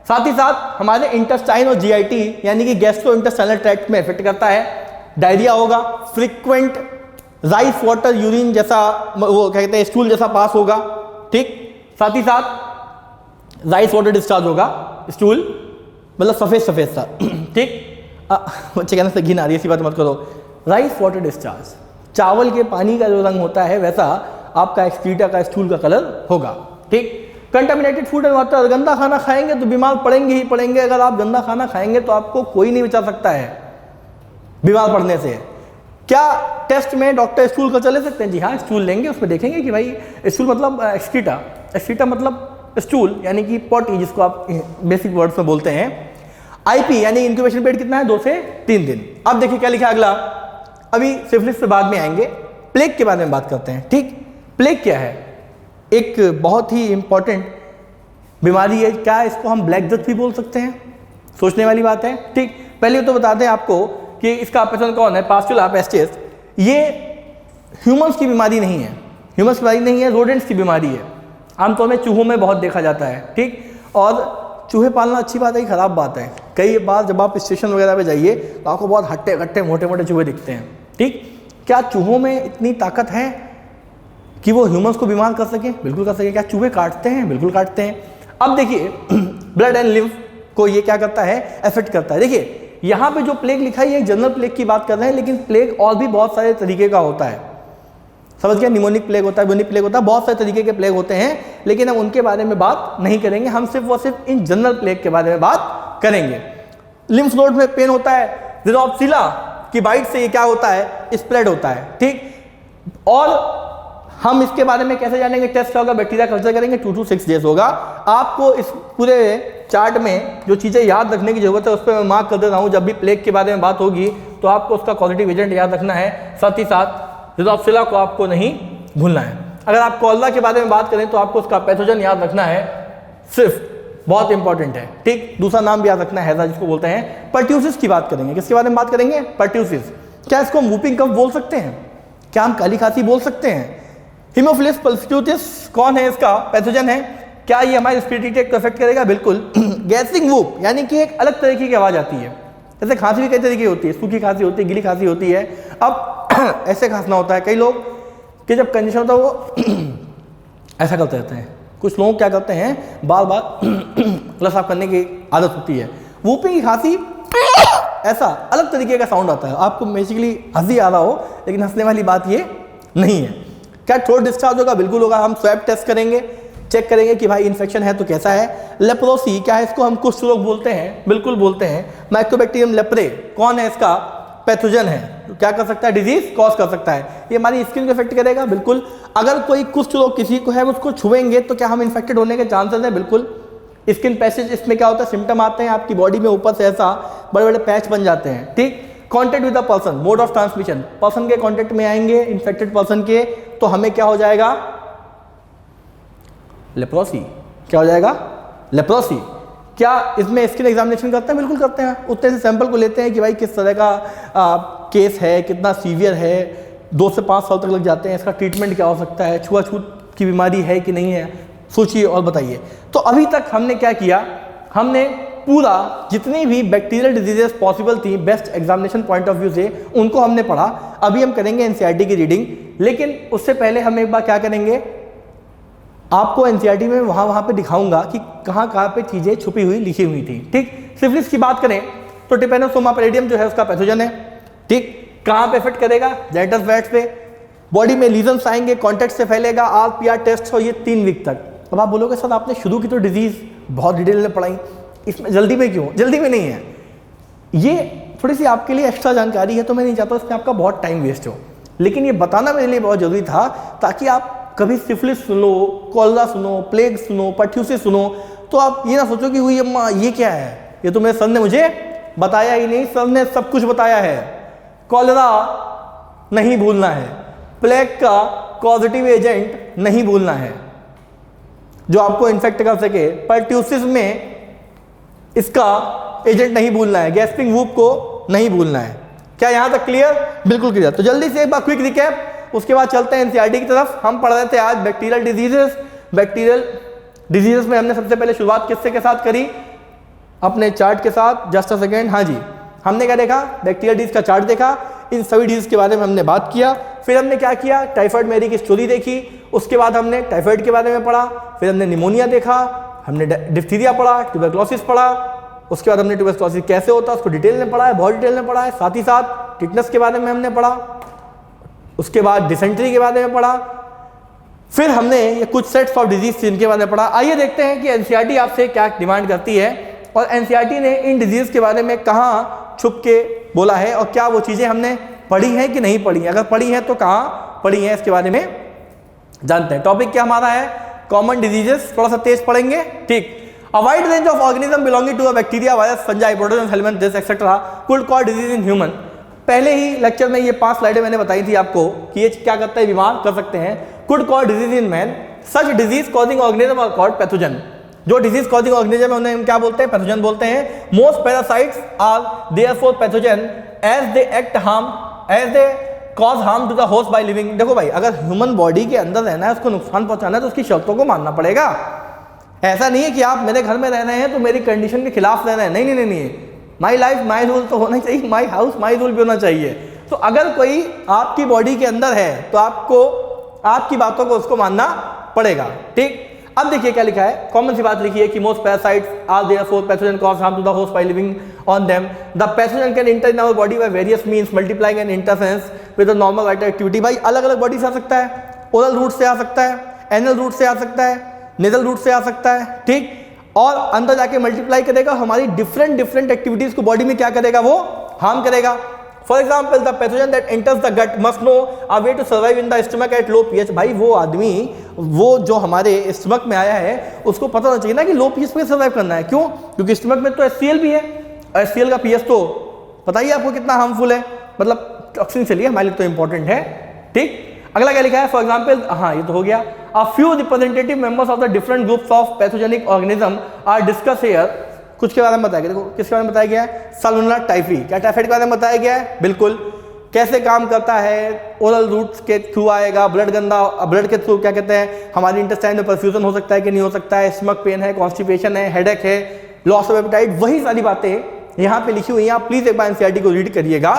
साथ ही साथ हमारे इंटेस्टाइन और जीआईटी यानी कि गैस्ट्रो इंटेस्टाइनल ट्रैक्ट में इफेक्ट करता है। डायरिया होगा, फ्रीक्वेंट राइस वाटर यूरिन जैसा, वो क्या कहते हैं, स्टूल जैसा पास होगा, ठीक। साथ ही साथ राइस वाटर डिस्चार्ज होगा, स्टूल मतलब सफेद सफेद सा, ठीक। बच्चे कहने से घिन आ रही है, ऐसी बात मत करो। राइस वाटर डिस्चार्ज, चावल के पानी का जो रंग होता है वैसा आपका एक्सक्रीटा का स्टूल का कलर होगा, ठीक। कंटामिनेटेड फूड एंड वाटर, गंदा खाना खाएंगे तो बीमार पड़ेंगे ही पड़ेंगे। अगर आप गंदा खाना खाएंगे तो आपको कोई नहीं बचा सकता है बीमार पड़ने से। क्या टेस्ट में डॉक्टर स्टूल का चले सकते हैं? जी हाँ, स्टूल लेंगे, उसमें देखेंगे कि भाई स्टूल मतलब एक्सक्रीटा, एक्सक्रीटा मतलब स्टूल यानी कि पॉटी जिसको आप बेसिक वर्ड्स में बोलते हैं। आईपी यानी इंक्यूबेशन पीरियड कितना है? 2 से 3 दिन। अब देखिए क्या लिखा अगला, अभी सिफिलिस से बाद में आएंगे। प्लेग के बारे में बात करते हैं, ठीक। प्लेग क्या है? एक बहुत ही इंपॉर्टेंट बीमारी है। क्या इसको हम ब्लैक डेथ भी बोल सकते हैं? सोचने वाली बात है, ठीक। पहले तो बता दें आपको कि इसका पैथोजन कौन है? पास्टुला पेस्टिस। ये ह्यूमंस की बीमारी नहीं है, ह्यूमंस की बीमारी नहीं है, रोडेंट्स की बीमारी है। आमतौर में चूहों में बहुत देखा जाता है, ठीक। और चूहे पालना अच्छी बात है कि खराब बात है? कई बार जब आप स्टेशन वगैरह पे जाइए तो आपको बहुत हट्टे कट्टे मोटे मोटे चूहे दिखते हैं, ठीक। क्या चूहों में इतनी ताकत है कि वो ह्यूमंस को बीमार कर सके? बिल्कुल कर सके। क्या चूहे काटते हैं? बिल्कुल काटते हैं। अब देखिए ब्लड एंड लिम्फ को ये क्या करता है? अफेक्ट करता है। देखिए यहाँ पे जो प्लेग लिखा है ये जनरल प्लेग की बात कर रहे हैं, लेकिन प्लेग और भी बहुत सारे तरीके का होता है। समझ गया? निमोनिक प्लेग होता है, ब्यूनिक प्लेग होता है, बहुत सारे तरीके के प्लेग होते हैं, लेकिन हम उनके बारे में बात नहीं करेंगे। हम सिर्फ और सिर्फ इन जनरल प्लेग के बारे में बात करेंगे। लिम्फ नोड में पेन होता है, ड्रोसोफिला की बाइट से ये क्या होता है? स्प्रेड होता है, ठीक। और हम इसके बारे में कैसे जानेंगे? टेस्ट क्या होगा? बैक्टीरिया कल्चर करेंगे, 2 to 6 डेज होगा। आपको इस पूरे चार्ट में जो चीज़ें याद रखने की जरूरत है उस पर मैं मार्क कर दे रहा हूँ। जब भी प्लेग के बारे में बात होगी तो आपको उसका पॉजिटिव एजेंट याद रखना है, साथ ही साथ ड्रोसोफिला को आपको नहीं भूलना है। अगर आप कॉलरा के बारे में बात करें तो आपको उसका पैथोजन याद रखना है, सिर्फ बहुत इंपॉर्टेंट है, ठीक। दूसरा नाम भी याद रखना है, हैजा जिसको बोलते हैं। पर्ट्यूसिस की बात करेंगे। किसके बारे में बात करेंगे? पर्ट्यूसिस। क्या इसको हम वूपिंग कफ बोल सकते हैं? क्या हम काली खांसी बोल सकते हैं? हीमोफिलस पल्सिट्यूटिस कौन है? इसका पैथोजन है। क्या ये हमारे रेस्पिरेटरी ट्रैक्ट को अफेक्ट करेगा? बिल्कुल। गैसिंग वूप यानी कि एक अलग तरीके की आवाज आती है। जैसे खांसी भी कई तरीके की होती है, सूखी खांसी होती है, गीली खांसी होती है। अब ऐसे खांसना होता है। कई लोग कि जब कंडीशन होता है वो ऐसा करते रहते हैं। कुछ लोग क्या करते हैं, बार बार गला साफ करने की आदत होती है। वूपिंग की खांसी ऐसा अलग तरीके का साउंड आता है। आपको बेसिकली हंसी आ रहा हो, लेकिन हंसने वाली बात ये नहीं है। क्या थ्रोट डिस्चार्ज होगा? बिल्कुल होगा। हम स्वैब टेस्ट करेंगे, चेक करेंगे कि भाई इन्फेक्शन है तो कैसा है। लेप्रोसी, क्या है इसको हम कुष्ठ रोग बोलते हैं? बिल्कुल बोलते हैं। माइकोबैक्टीरियम लेप्रे कौन है? इसका पैथोजन है। तो क्या कर सकता है? डिजीज कॉज कर सकता है। ये हमारी स्किन को इफेक्ट करेगा, बिल्कुल। अगर कोई कुष्ठ रोग किसी को है, उसको छुएंगे तो क्या हम इन्फेक्टेड होने के चांसेस है? बिल्कुल। स्किन पैचेज, इसमें क्या होता है? सिम्टम आते हैं आपकी बॉडी में ऊपर से ऐसा बड़े बड़े पैच बन जाते हैं, ठीक। Contact with the person, mode of transmission, person के कॉन्टेक्ट में आएंगे इन्फेक्टेड पर्सन के, तो हमें क्या हो जाएगा, लेप्रोसी। क्या हो जाएगा, लेप्रोसी। क्या इसमें स्किन एग्जामिनेशन करते हैं? बिल्कुल करते हैं। उतने से सैंपल को लेते हैं कि भाई किस तरह का केस है, कितना सीवियर है, 2 से 5 साल तक लग जाते हैं, इसका ट्रीटमेंट क्या हो सकता है, छुआछूत की बीमारी है कि नहीं है, सोचिए और बताइए। तो अभी तक हमने क्या किया, हमने पूरा जितनी भी बैक्टीरियल डिजीजेस पॉसिबल थी best examination point of view से उनको हमने पढ़ा। अभी हम करेंगे एनसीईआरटी की रीडिंग, लेकिन उससे पहले हम एक बार क्या करेंगे, आपको एनसीईआरटी में वहाँ पे दिखाऊंगा कि कहाँ पे चीज़ें छुपी हुई लिखी हुई थी। ठीक, सिफिलिस की बात करें तो ट्रिपेनोसोमा पैरेडियम जो है उसका पैथोजन है। ठीक, कहाँ पे इफेक्ट करेगा, जेनिटल ट्रैक्ट पे, बॉडी में लीजन्स आएंगे, कॉन्टैक्ट से फैलेगा, आरपीआर टेस्ट हो ये 3 वीक तक। अब आप बोलोगे सर आपने शुरू की तो डिजीज बहुत डिटेल में पढ़ाई, इसमें जल्दी में क्यों? जल्दी में नहीं है, ये थोड़ी सी आपके लिए एक्स्ट्रा जानकारी है, तो मैं नहीं चाहता इसमें आपका बहुत टाइम वेस्ट हो, लेकिन ये बताना मेरे लिए बहुत जरूरी था ताकि आप कभी सिफिलिस सुनो, कॉलरा सुनो, प्लेग सुनो, पर्ट्यूसिस सुनो तो आप ये ना सोचो कि हुई अम्मा ये क्या है, ये तो मेरे सर ने मुझे बताया ही नहीं। सर ने सब कुछ बताया है। कॉलरा नहीं भूलना है, प्लेग का पॉजिटिव एजेंट नहीं भूलना है जो आपको इन्फेक्ट कर सके, पर्ट्यूसिस में इसका एजेंट नहीं भूलना है, गैस्पिंग वूप को नहीं भूलना है। क्या यहां तक क्लियर? बिल्कुल क्लियर। तो जल्दी से एक बार क्विक रिकैप, उसके बाद चलते हैं एनसीईआरटी की तरफ। हम पढ़ रहे थे आज बैक्टीरियल डिजीजेस। बैक्टीरियल डिजीजेस में हमने सबसे पहले शुरुआत किससे के साथ करी, अपने चार्ट के साथ। जस्ट अ सेकेंड, हाँ जी, हमने क्या देखा, बैक्टीरियल डिजीज का चार्ट देखा, इन सभी डिजीज के बारे में हमने बात किया। फिर हमने क्या किया, टाइफाइड मैरी की स्टोरी देखी, उसके बाद हमने टाइफाइड के बारे में पढ़ा, फिर हमने निमोनिया देखा, हमने डिप्थीरिया पढ़ा, ट्यूबरक्लोसिस पढ़ा, उसके बाद हमने ट्यूबरक्लोसिस कैसे होता है उसको डिटेल में पढ़ा है, बहुत डिटेल में पढ़ा है। साथ ही साथ टिटनस के बारे में हमने पढ़ा, उसके बाद डिसेंट्री के बारे में पढ़ा, फिर हमने ये कुछ सेट्स ऑफ डिजीज जिनके बारे में पढ़ा। आइए देखते हैं कि एनसीईआरटी आपसे क्या डिमांड करती है और एनसीईआरटी ने इन डिजीज के बारे में कहाँ छुप के बोला है और क्या वो चीज़ें हमने पढ़ी हैं कि नहीं पढ़ी हैं। अगर पढ़ी हैं तो कहाँ पढ़ी हैं, इसके बारे में जानते हैं। टॉपिक क्या हमारा है, कॉमन डिजीजेस। थोड़ा सा तेज पढ़ेंगे, ठीक। A wide range of organism belonging to a bacteria, virus, fungi, protozoan, helminth, this etc. could cause disease in human. पहले ही लेक्चर में ये 5 स्लाइडें मैंने बताई थी आपको कि ये क्या करता है, बीमार कर सकते हैं। could cause disease in man. Such disease causing organism are called pathogen. जो डिजीज कॉजिंग ऑर्गेनिज्म है उन्हें हम क्या बोलते हैं, पैथोजन बोलते हैं। Most parasites are therefore pathogen as they act harm, as they cause harm to the host by living. देखो भाई, अगर ह्यूमन बॉडी के अंदर रहना है, उसको नुकसान पहुंचाना है तो उसकी शर्तों को मानना पड़ेगा। ऐसा नहीं है कि आप मेरे घर में रह रहे हैं तो मेरी कंडीशन के खिलाफ रह रहे हैं, नहीं नहीं नहीं नहीं, माई लाइफ माई रूल तो होना चाहिए, माई हाउस माई रूल भी होना चाहिए। तो अगर कोई आपकी बॉडी के अंदर है तो आपको आपकी बातों को उसको मानना पड़ेगा, ठीक। अब देखिए क्या लिखा है, कॉमन सी बात लिखी है कि most parasites are therefore pathogen cause harm to the host by living on them. The pathogen can enter in our body by various means multiplying and interference with the normal vital activity. भाई अलग अलग body से आ सकता है, oral route से आ सकता है, anal root से आ सकता है, नेजल रूट से आ सकता है, ठीक। और अंदर जाके मल्टीप्लाई करेगा, हमारी डिफरेंट एक्टिविटीज को बॉडी में क्या करेगा, वो हार्म करेगा। For example the pathogen that enters the gut must know a way to survive in the stomach at low pH. भाई वो आदमी, वो जो हमारे स्टमक में आया है उसको पता होना चाहिए ना कि लो पीएच पे सर्वाइव करना है। क्यों? क्योंकि स्टमक में तो HCl भी है, और HCl का पीएच तो पता ही आपको कितना हार्मफुल है, मतलब टॉक्सिन से लिए हमारे लिए तो इंपॉर्टेंट है, ठीक। अगला क्या लिखा है, फॉर एग्जाम्पल, हाँ ये तो हो गया। A few representative members of the different groups of pathogenic organism are discussed here. कुछ के बारे में बताया गया, देखो किसके बारे में बताया गया है, साल्मोनेला टाइफी। क्या टाइफाइड के बारे में बताया गया है? बिल्कुल। कैसे काम करता है, ओरल रूट्स के थ्रू आएगा, ब्लड के थ्रू क्या कहते हैं, हमारी इंटेस्टाइन में परफ्यूजन हो सकता है कि नहीं हो सकता है, स्टमक पेन है, कॉन्स्टिपेशन है, हेडेक है, लॉस ऑफ एपेटाइट, वही सारी बातें यहाँ पे लिखी हुई हैं। आप प्लीज एक बार एनसीईआरटी को रीड करिएगा।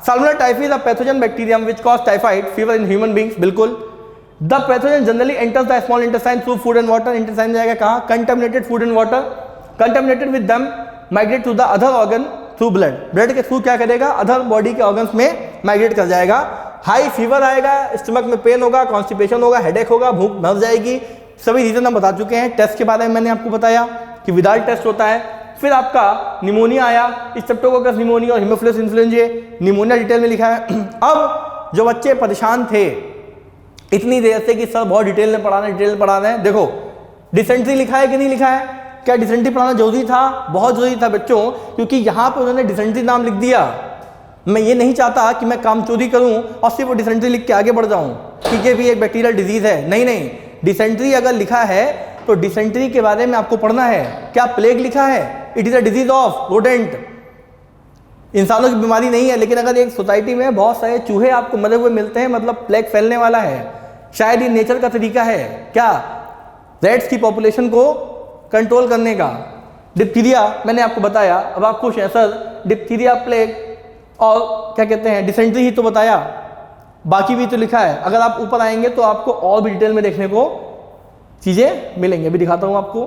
Salmonella typhi is a pathogen bacterium which cause typhoid fever in human beings. बिल्कुल। The pathogen generally enters the small intestine through food and water. Intestine जाएगा कहाँ, contaminated food and water, contaminated with them migrate to the other organ through blood. Blood के through क्या करेगा, other body के organs में migrate कर जाएगा। High fever आएगा, स्टमक में पेन होगा, कॉन्स्टिपेशन होगा, हेडेक होगा, भूख मर जाएगी। सभी रीजन हम बता चुके हैं। टेस्ट के बारे में मैंने आपको बताया कि विदाल टेस्ट होता है। फिर आपका निमोनिया आया, स्ट्रेप्टोकोकस निमोनिया और हीमोफिलस इन्फ्लुएंजा, निमोनिया डिटेल में लिखा है। अब जो बच्चे परेशान थे इतनी देर से कि सर बहुत डिटेल में पढ़ाना, डिटेल पढ़ा रहे हैं, देखो डिसेंट्री लिखा है कि नहीं लिखा है। क्या डिसेंट्री पढ़ाना जरूरी था? बहुत जरूरी था बच्चों, क्योंकि यहाँ पे उन्होंने डिसेंट्री नाम लिख दिया। मैं ये नहीं चाहता कि मैं कामचोरी करूं और सिर्फ डिसेंट्री लिख के आगे बढ़ जाऊं कि ये भी एक बैक्टीरियल डिजीज है। नहीं नहीं, डिसेंट्री अगर लिखा है तो डिसेंट्री के बारे में आपको पढ़ना है। क्या प्लेग लिखा है? It is a disease of rodent, इंसानों की बीमारी नहीं है। लेकिन अगर एक सोसाइटी में बहुत सारे चूहे आपको मरे हुए मिलते हैं, मतलब प्लेग फैलने वाला है। शायद ये नेचर का तरीका है क्या, रैट्स की पॉपुलेशन को कंट्रोल करने का। डिप्थीरिया मैंने आपको बताया, अब आप खुश हैं सर, डिप्थीरिया, प्लेग और क्या कहते हैं डिसेंट्री ही तो बताया, बाकी भी तो लिखा है। अगर आप ऊपर आएंगे तो आपको और भी डिटेल में देखने को चीजें मिलेंगे। अभी दिखाता हूं आपको।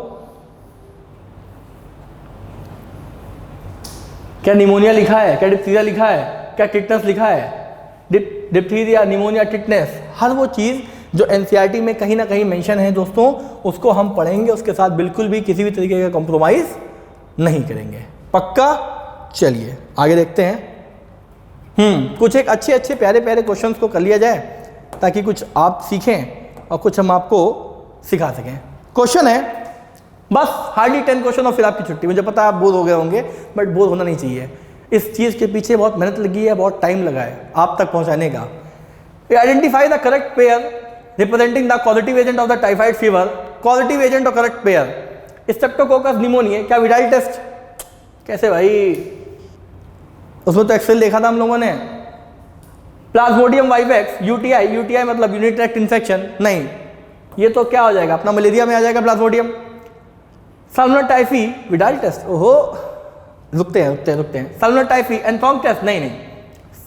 क्या निमोनिया लिखा है, क्या डिप्थीरिया लिखा है, क्या टिटनेस लिखा है? डिप्थीरिया, निमोनिया, टिटनेस, हर वो चीज जो एनसीईआरटी में कहीं ना कहीं मेंशन है दोस्तों, उसको हम पढ़ेंगे। उसके साथ बिल्कुल भी किसी भी तरीके का कॉम्प्रोमाइज नहीं करेंगे, पक्का। चलिए आगे देखते हैं। कुछ एक अच्छे अच्छे प्यारे प्यारे क्वेश्चंस को कर लिया जाए ताकि कुछ आप सीखें और कुछ हम आपको सिखा सकें। क्वेश्चन है बस हार्डली 10 क्वेश्चन और फिर आपकी छुट्टी। मुझे पता है आप बोर हो गए होंगे, बट बोर होना नहीं चाहिए। इस चीज़ के पीछे बहुत मेहनत लगी है, बहुत टाइम लगा है आप तक पहुंचाने का। Identify the correct pair representing the causative agent of the typhoid fever. Positive agent और करेक्ट पेयर, स्ट्रेप्टोकोकस निमोनिया। क्या विडाइल टेस्ट? कैसे भाई, उसमें तो एक्सेल देखा था हम लोगों ने। प्लाज्मोडियम वाइवेक्स, यूटीआई, यूटीआई मतलब यूनिट ट्रैक्ट इन्फेक्शन, नहीं ये तो क्या हो जाएगा अपना मलेरिया में आ जाएगा प्लाज्मोडियम। साल्मोनेला टाइफी विडाइल टेस्ट, ओहो रुकते हैं। साल्मोनेला टाइफी एंथ्राक्स टेस्ट, नहीं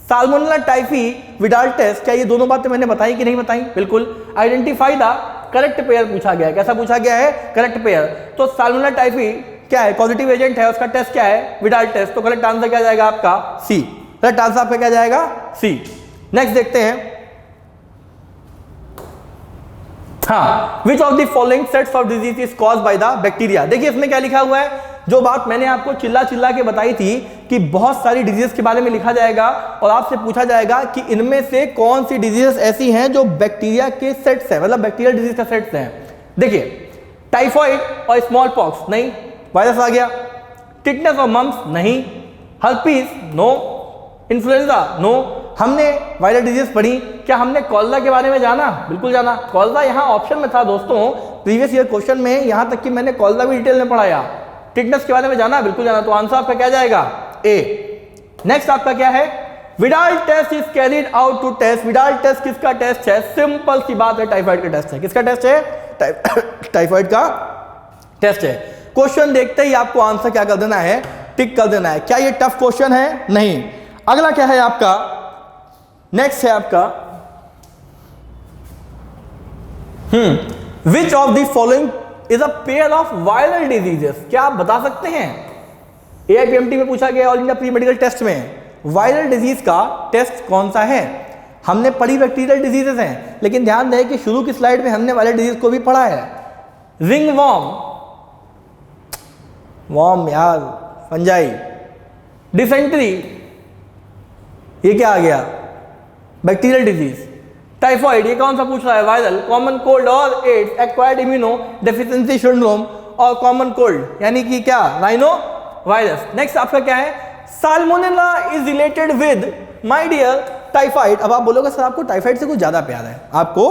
साल्मोनेला टाइफी विडाइल टेस्ट, क्या ये दोनों बातें मैंने बताई कि नहीं बताई? बिल्कुल। आइडेंटिफाई द करेक्ट पेयर पूछा गया है। कैसा पूछा गया है? Correct pair. तो साल्मोनेला टाइफी क्या है? पॉजिटिव एजेंट है, उसका टेस्ट क्या है? Widal test. तो करेक्ट आंसर क्या जाएगा आपका? सी। करेक्ट आंसर आपका क्या जाएगा? सी। नेक्स्ट देखते हैं। हाँ, विच of the following sets of disease is caused by the bacteria. देखिए इसमें क्या लिखा हुआ है, जो बात मैंने आपको चिल्ला चिल्ला के बताई थी कि बहुत सारी डिजीज के बारे में लिखा जाएगा और आपसे पूछा जाएगा कि इनमें से कौन सी डिजीज ऐसी हैं जो बैक्टीरिया के सेट्स है, मतलब बैक्टीरियल डिजीज का सेट्स हैं। देखिए टाइफॉइड और स्मॉल पॉक्स, नहीं। वायरस आ गया। टिटनेस और मम्स, नहीं। Herpes, no. Influenza, no. हमने वायरल डिजीज पढ़ी। क्या हमने कॉलरा के बारे में जाना? बिल्कुल जाना। कॉलरा यहाँ ऑप्शन में था दोस्तों, प्रीवियस ईयर क्वेश्चन में, यहां तक कि मैंने कॉलरा भी डिटेल में पढ़ाया। टिटनेस के बारे में जाना? बिल्कुल जाना। तो आंसर आपका क्या जाएगा? ए। नेक्स्ट आपका क्या है? Widal test is carried out to test. Widal test किसका टेस्ट है? सिंपल सी बात है, टाइफाइड का टेस्ट है। किसका टेस्ट है? टाइफाइड का टेस्ट है। क्वेश्चन देखते ही आपको आंसर क्या कर देना है? टिक कर देना है। क्या ये टफ क्वेश्चन है? नहीं। अगला क्या है आपका? नेक्स्ट है आपका which of the following is a pair of viral diseases. क्या आप बता सकते हैं? एआईपीएमटी में पूछा गया, all India pre medical test में, वायरल डिजीज का टेस्ट कौन सा है? हमने पढ़ी बैक्टीरियल डिजीजेस हैं, लेकिन ध्यान दें कि शुरू की स्लाइड में हमने वायरल डिजीज को भी पढ़ा है। रिंग वॉर्म यार, फंजाई। डिसेंट्री, ये क्या आ गया? Bacterial disease. टाइफॉइड, ये कौन सा पूछ रहा है? वायरल। कॉमन कोल्ड और AIDS, acquired immunodeficiency syndrome और कॉमन कोल्ड यानी कि क्या? Rhinovirus. नेक्स्ट आपका क्या है? Salmonella is related with my dear typhoid. अब आप बोलोगे सर आपको टाइफाइड से कुछ ज्यादा प्यार है, आपको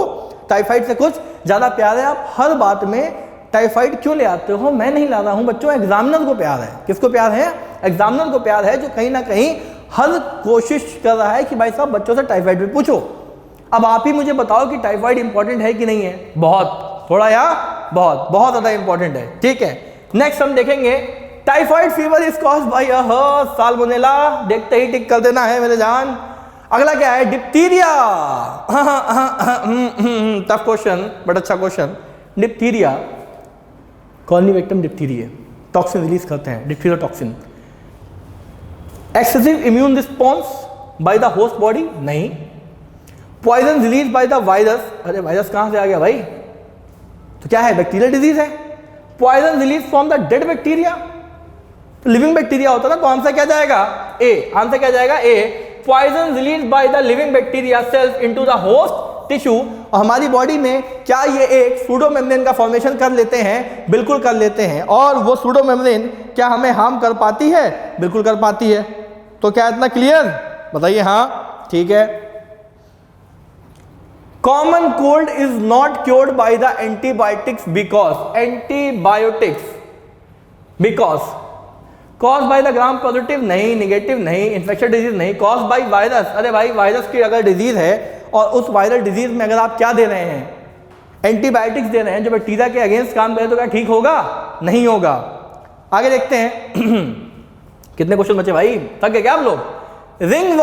टाइफाइड से कुछ ज्यादा प्यार है, आप हर बात में टाइफाइड क्यों ले आते हो? मैं नहीं ला रहा हूं बच्चों, एग्जामिनर को प्यार है। किसको प्यार है? एग्जामिनर को प्यार है, जो कहीं ना कहीं हर कोशिश कर रहा है कि भाई साहब बच्चों से टाइफाइड भी पूछो। अब आप ही मुझे बताओ कि टाइफाइड इंपॉर्टेंट है कि नहीं है? बहुत, थोड़ा या बहुत, बहुत ज्यादा इंपॉर्टेंट है। ठीक है, नेक्स्ट हम देखेंगे typhoid fever is caused bye salmonella. देखते ही टिक कर देना है मेरे जान। अगला क्या है? डिप्थीरिया। टफ क्वेश्चन बट अच्छा question. Diphtheria, Corynebacterium diphtheria, toxin release करते हैं, diphtheria toxin. Excessive immune response by the host body, नहीं। Poison release by the virus, अरे वायरस कहां से आ गया भाई? तो क्या है? बैक्टीरियल डिजीज है। Poison release from the dead bacteria, living bacteria होता ना, तो आंसर क्या जाएगा? ए। आंसर क्या जाएगा? A. Poison release by the living bacteria cells into the host tissue. और हमारी बॉडी में क्या ये एक सूडो मेम्ब्रेन का फॉर्मेशन कर लेते हैं? बिल्कुल कर लेते हैं। और वो सूडो मेम्ब्रेन क्या हमें हार्म कर पाती है? बिल्कुल कर पाती है। तो क्या इतना क्लियर? बताइए हाँ, ठीक है। Common cold is not cured by the antibiotics because cause by the gram positive नहीं, निगेटिव नहीं, इन्फेक्शन डिजीज नहीं, कॉज बाय वायरस। अरे भाई वायरस की अगर डिजीज है और उस वायरल डिजीज में अगर आप क्या दे रहे हैं, एंटीबायोटिक्स दे रहे हैं जो बैक्टीरिया के अगेंस्ट काम करे, तो क्या ठीक होगा? नहीं होगा। आगे देखते हैं कितने क्वेश्चन बचे भाई, थक गए क्या आप लोग? रिंग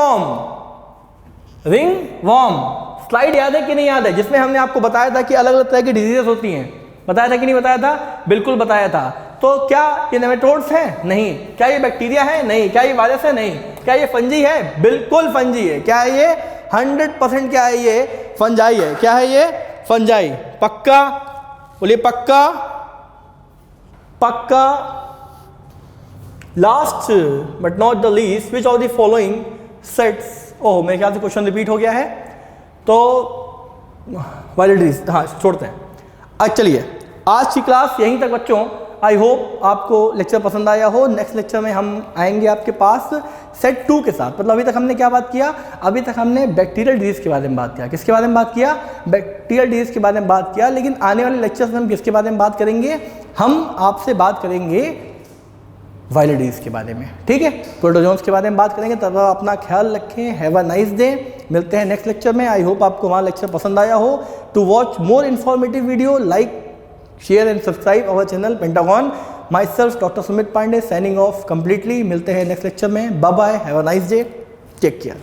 वॉर्म स्लाइड याद है कि नहीं याद है, जिसमें हमने आपको बताया था कि अलग अलग तरह की डिजीजेस होती हैं, बताया था कि नहीं बताया था? बिल्कुल बताया था। तो क्या ये नेमेटोड्स हैं? नहीं। क्या ये बैक्टीरिया है? नहीं। क्या ये वायरस है? नहीं। क्या ये फंजी है? बिल्कुल फंजी है। क्या है ये? 100% क्या है ये? फंजाई है। क्या है ये? फंजाई। पक्का? बोलिए पक्का। पक्का। Last but not the least, which of the following sets, ओह मेरे ख्याल से क्वेश्चन रिपीट हो गया है, तो वायरल, हाँ छोड़ते हैं। आज चलिए आज की क्लास यहीं तक बच्चों। आई होप आपको लेक्चर पसंद आया हो। नेक्स्ट लेक्चर में हम आएंगे आपके पास सेट 2 के साथ। मतलब अभी तक हमने क्या बात किया? अभी तक हमने बैक्टीरियल डिजीज के बारे में बात किया। किसके बारे में बात किया? बैक्टीरियल डिजीज के बारे में बात किया। लेकिन आने वाले लेक्चर्स में हम किसके बारे में बात करेंगे? हम आपसे बात करेंगे वायरल डिजीज के बारे में, ठीक है? प्रोटोजोन्स के बारे में बात करेंगे। तब अपना ख्याल रखें। Have a nice day. मिलते हैं नेक्स्ट लेक्चर में। आई होप आपको हमारा लेक्चर पसंद आया हो। To watch more informative video, like, share and subscribe our channel Pentagon. Myself Dr. Sumit Pandey signing off completely. मिलते हैं नेक्स्ट लेक्चर में। Bye bye, have a nice day, take care.